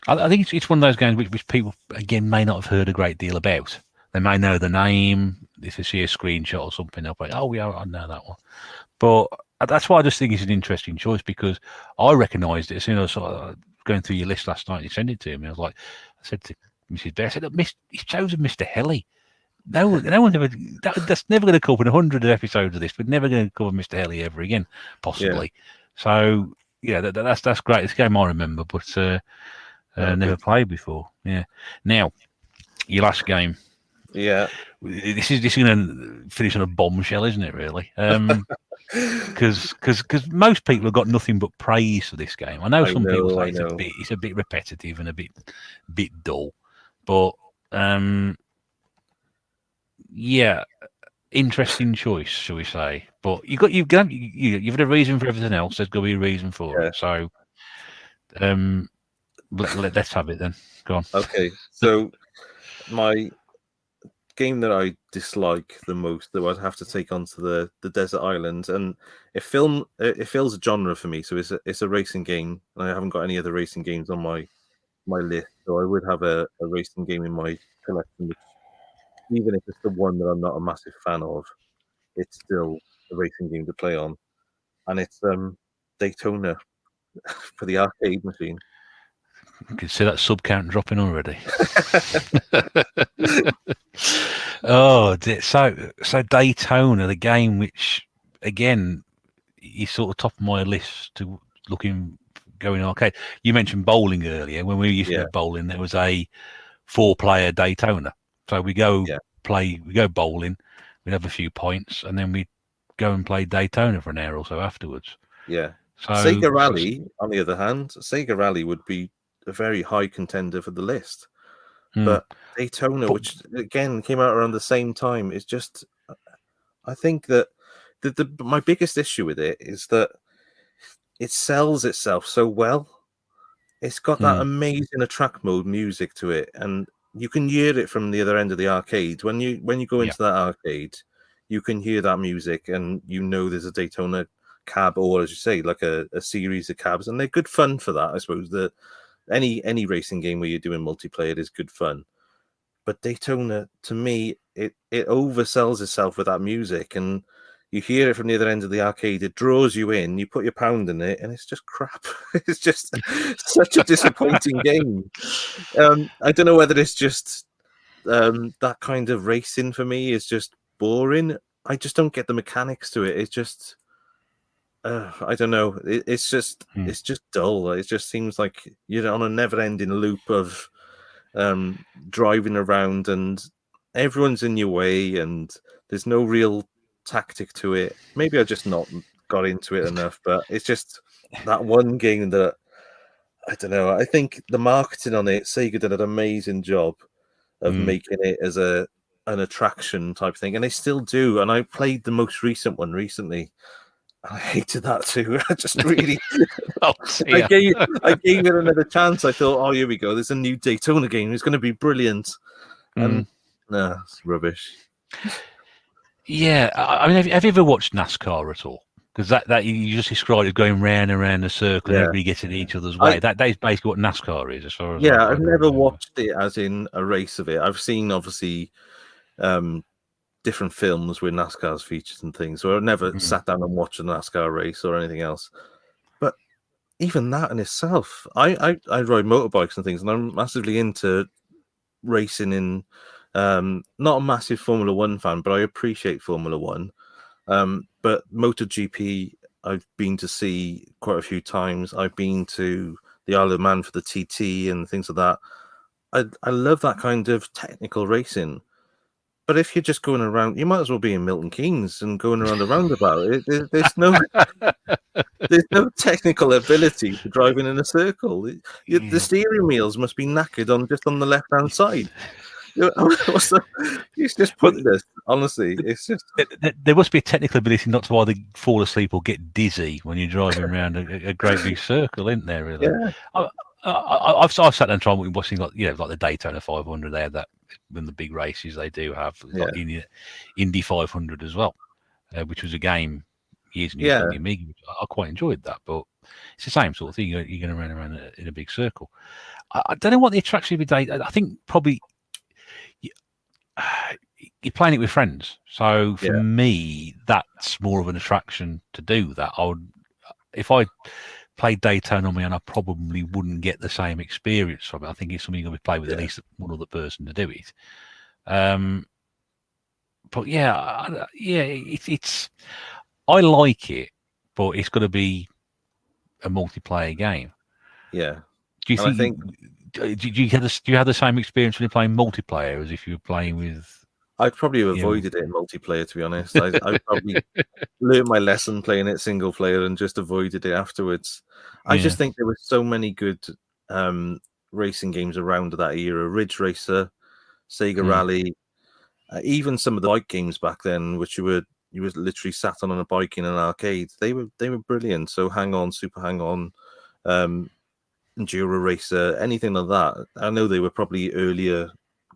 I think it's one of those games which people, again, may not have heard a great deal about. They may know the name. If they see a screenshot or something, they'll be like, oh, yeah, I know that one. But that's why I just think it's an interesting choice, because I recognised it as soon as I was going through your list last night. You sent it to me. I said to Mrs. Bear, I said, he's chosen Mr. Helly. No one's ever. That's never going to come up in 100 episodes of this, but never going to cover Mr. Helly ever again, possibly. Yeah. So yeah, that's great. It's a game I remember, but never played before. Yeah. Now, your last game. Yeah. This is going to finish on a bombshell, isn't it? Really. Because most people have got nothing but praise for this game. I know some people say it's a bit repetitive and a bit dull, but yeah, interesting choice, shall we say? But you've had a reason for everything else. There's got to be a reason for it. So let's have it then. Go on. Okay, so my game that I dislike the most, that I'd have to take onto the desert island, and it fills a genre for me. So it's a racing game, and I haven't got any other racing games on my list. So I would have a racing game in my collection, which, even if it's the one that I'm not a massive fan of, it's still a racing game to play on, and it's Daytona for the arcade machine. You can see that sub count dropping already. Oh, so Daytona, the game which, again, is sort of top of my list to going arcade. You mentioned bowling earlier. When we used to go bowling, there was a 4-player Daytona. So we go bowling, we'd have a few points, and then we'd go and play Daytona for an hour or so afterwards. Yeah. So, Sega Rally, on the other hand, Sega Rally would be a very high contender for the list. But Daytona, which again came out around the same time, is just, I think that my biggest issue with it is that it sells itself so well. It's got that amazing track mode music to it, and you can hear it from the other end of the arcade. When you go into that arcade, you can hear that music, and there's a Daytona cab, or, as you say, like a series of cabs, and they're good fun for that. I suppose that any racing game where you're doing multiplayer is good fun, but Daytona, to me, it oversells itself with that music, and you hear it from the other end of the arcade. It draws you in. You put your pound in it, and it's just crap. It's just such a disappointing game. I don't know whether it's just that kind of racing for me is just boring. I just don't get the mechanics to it. It's just I don't know. It's just dull. It just seems like you're on a never-ending loop of driving around, and everyone's in your way, and there's no real tactic to it. Maybe I just not got into it enough, but it's just that one game that I don't know. I think the marketing on it, Sega did an amazing job of making it as an attraction type thing, and they still do. And I played the most recent one recently. I hated that too. I just really, I gave it another chance. I thought, oh, here we go. There's a new Daytona game. It's going to be brilliant. And no, it's rubbish. Yeah, I mean, have you ever watched NASCAR at all? Because that you just described it going round and round a circle, and everybody getting each other's way. That is basically what NASCAR is, as far as I've never watched it as in a race of it. I've seen obviously different films with NASCAR's features and things, so I've never sat down and watched a NASCAR race or anything else. even that in itself, I ride motorbikes and things, and I'm massively into racing in. Not a massive Formula One fan, but I appreciate Formula One. But MotoGP, I've been to see quite a few times. I've been to the Isle of Man for the TT and things like that. I love that kind of technical racing. But if you're just going around, you might as well be in Milton Keynes and going around a roundabout. There's no technical ability to driving in a circle. The steering wheels must be knackered on the left hand side. It's just pointless. Honestly, it's just there must be a technical ability not to either fall asleep or get dizzy when you're driving around a great big circle, isn't there? Really, yeah. I've sat there and tried watching like the Daytona 500. They have that when the big races they do have like Indy 500 as well, which was a game years and years ago on the Amiga. I quite enjoyed that, but it's the same sort of thing. You're going to run around in a big circle. I don't know what the attraction of the day. I think probably you're playing it with friends. So for me, that's more of an attraction to do that. If I played Daytona on my own, I probably wouldn't get the same experience from it. I think it's something you're going to play with at least one other person to do it. But it's I like it, but it's got to be a multiplayer game. Yeah. Do you think? Do you have the same experience when you're playing multiplayer as if you were playing with? I'd probably have avoided it in multiplayer, to be honest. I probably learned my lesson playing it single player and just avoided it afterwards. I just think there were so many good racing games around that era. Ridge Racer, Sega Rally, even some of the bike games back then, which you were literally sat on a bike in an arcade. They were brilliant. So Hang On, Super Hang On, Enduro Racer, anything like that. I know they were probably earlier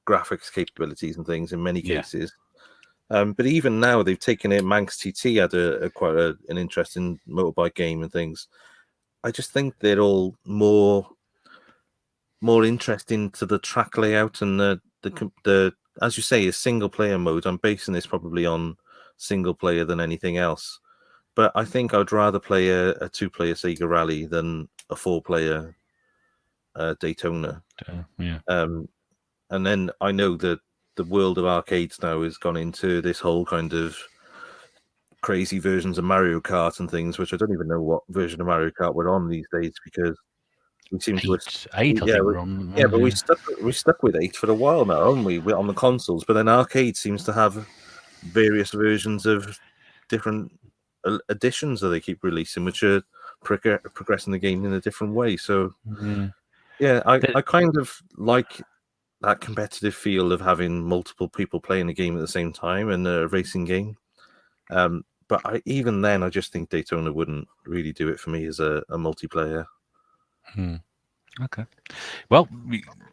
graphics capabilities and things in many cases. But even now they've taken it. Manx TT had quite an interesting motorbike game and things. I just think they're all more interesting to the track layout and the as you say, a single player mode. I'm basing this probably on single player than anything else. But I think I'd rather play a 2-player Sega Rally than a 4-player Daytona. And then I know that the world of arcades now has gone into this whole kind of crazy versions of Mario Kart and things, which I don't even know what version of Mario Kart we're on these days because we seem to eight. I think we're on. But we stuck with 8 for a while now, haven't we? We're on the consoles, but then arcade seems to have various versions of different editions that they keep releasing, which are progressing the game in a different way. So I kind of like that competitive feel of having multiple people playing a game at the same time and a racing game. But even then, I just think Daytona wouldn't really do it for me as a multiplayer. Okay. Well,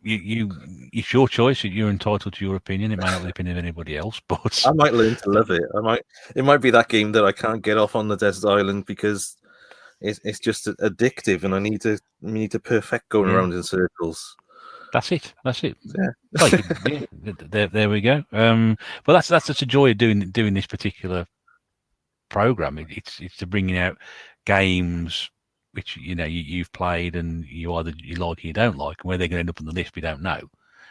it's your choice. You're entitled to your opinion. It may not be the opinion of anybody else, but I might learn to love it. It might be that game that I can't get off on the desert island because it's just addictive, and I need to perfect going around in circles. That's it. There we go. But that's such a joy of doing this particular program. It's to bringing out games which you've played and you either you like or you don't like, and where they're going to end up on the list we don't know.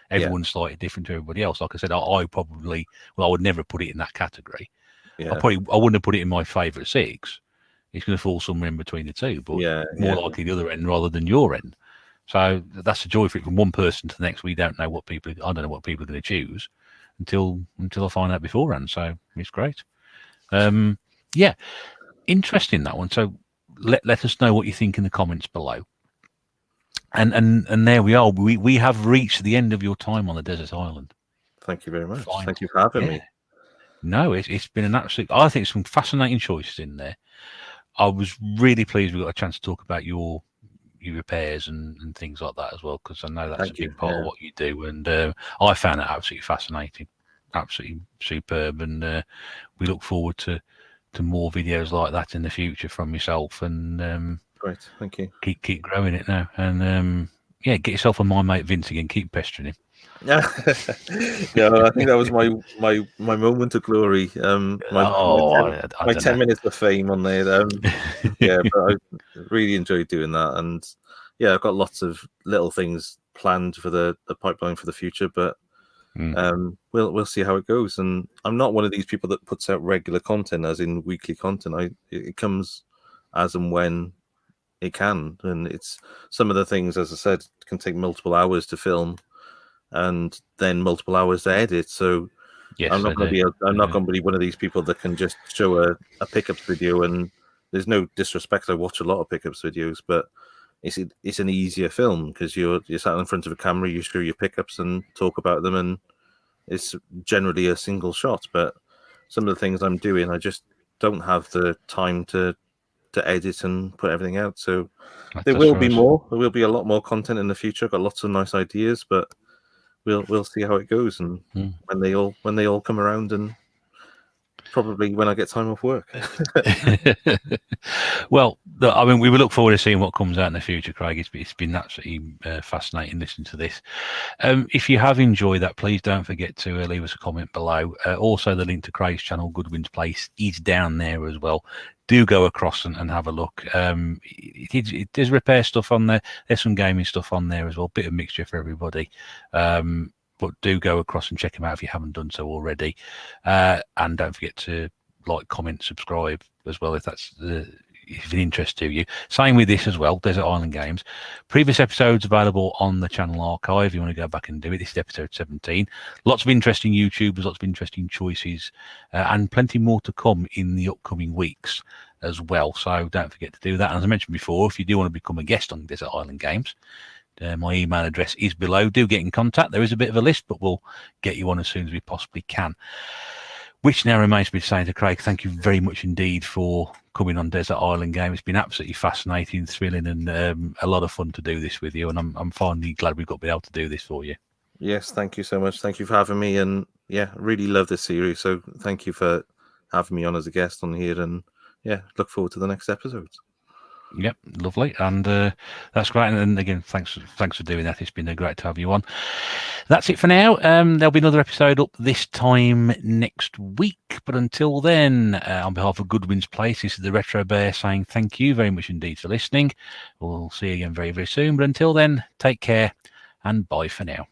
Everyone's slightly different to everybody else. Like I said, I would never put it in that category. I wouldn't have put it in my favourite 6. It's going to fall somewhere in between the two, but more likely the other end rather than your end. So that's the joy for it from one person to the next. I don't know what people are going to choose until I find out beforehand. So it's great. Interesting, that one. So let us know what you think in the comments below. And there we are. We have reached the end of your time on the desert island. Thank you very much. Thank you for having me. No, it's been an absolute. I think some fascinating choices in there. I was really pleased we got a chance to talk about your repairs and things like that as well, because I know that's a big part of what you do, and I found it absolutely fascinating, absolutely superb, and we look forward to more videos like that in the future from yourself. And great, thank you. Keep growing it now, and get yourself a my mate Vince again. Keep pestering him. I think that was my moment of glory. My 10 minutes of fame on there. But I really enjoyed doing that, and I've got lots of little things planned for the pipeline for the future, but we'll see how it goes. And I'm not one of these people that puts out regular content, as in weekly content. It comes as and when it can, and it's some of the things, as I said, can take multiple hours to film and then multiple hours to edit. So yes, I'm not going to be one of these people that can just show a pickups video. And there's no disrespect, I watch a lot of pickups videos, but it's an easier film because you're sat in front of a camera, you show your pickups and talk about them, and it's generally a single shot. But some of the things I'm doing, I just don't have the time to edit and put everything out. So there will be more. There will be a lot more content in the future. I've got lots of nice ideas, but we'll see how it goes, and when they all come around, and probably when I get time off work. Well, I mean, we will look forward to seeing what comes out in the future, Craig. It's been absolutely fascinating listening to this. If you have enjoyed that, please don't forget to leave us a comment below. Also, the link to Craig's channel, Goodwins Place, is down there as well. Do go across and have a look. There's repair stuff on there. There's some gaming stuff on there as well. Bit of mixture for everybody. But do go across and check them out if you haven't done so already. And don't forget to like, comment, subscribe as well if that's of interest to you. Same with this as well, Desert Island Games. Previous episodes available on the channel archive if you want to go back and do it. This is episode 17. Lots of interesting YouTubers, lots of interesting choices, and plenty more to come in the upcoming weeks as well. So don't forget to do that. And as I mentioned before, if you do want to become a guest on Desert Island Games, my email address is below. Do get in contact. There is a bit of a list, but we'll get you on as soon as we possibly can. Which now remains me to say to Craig, thank you very much indeed for coming on Desert Island Game. It's been absolutely fascinating, thrilling, and a lot of fun to do this with you. And I'm finally glad we've got to be able to do this for you. Yes, thank you so much. Thank you for having me. And yeah, really love this series. So thank you for having me on as a guest on here. And yeah, look forward to the next episodes. Yep, lovely, and that's great. And again, thanks for doing that. It's been great to have you on. That's it for now. There'll be another episode up this time next week. But until then, on behalf of Goodwins Place, this is the Retro Bear saying thank you very much indeed for listening. We'll see you again very, very soon. But until then, take care and bye for now.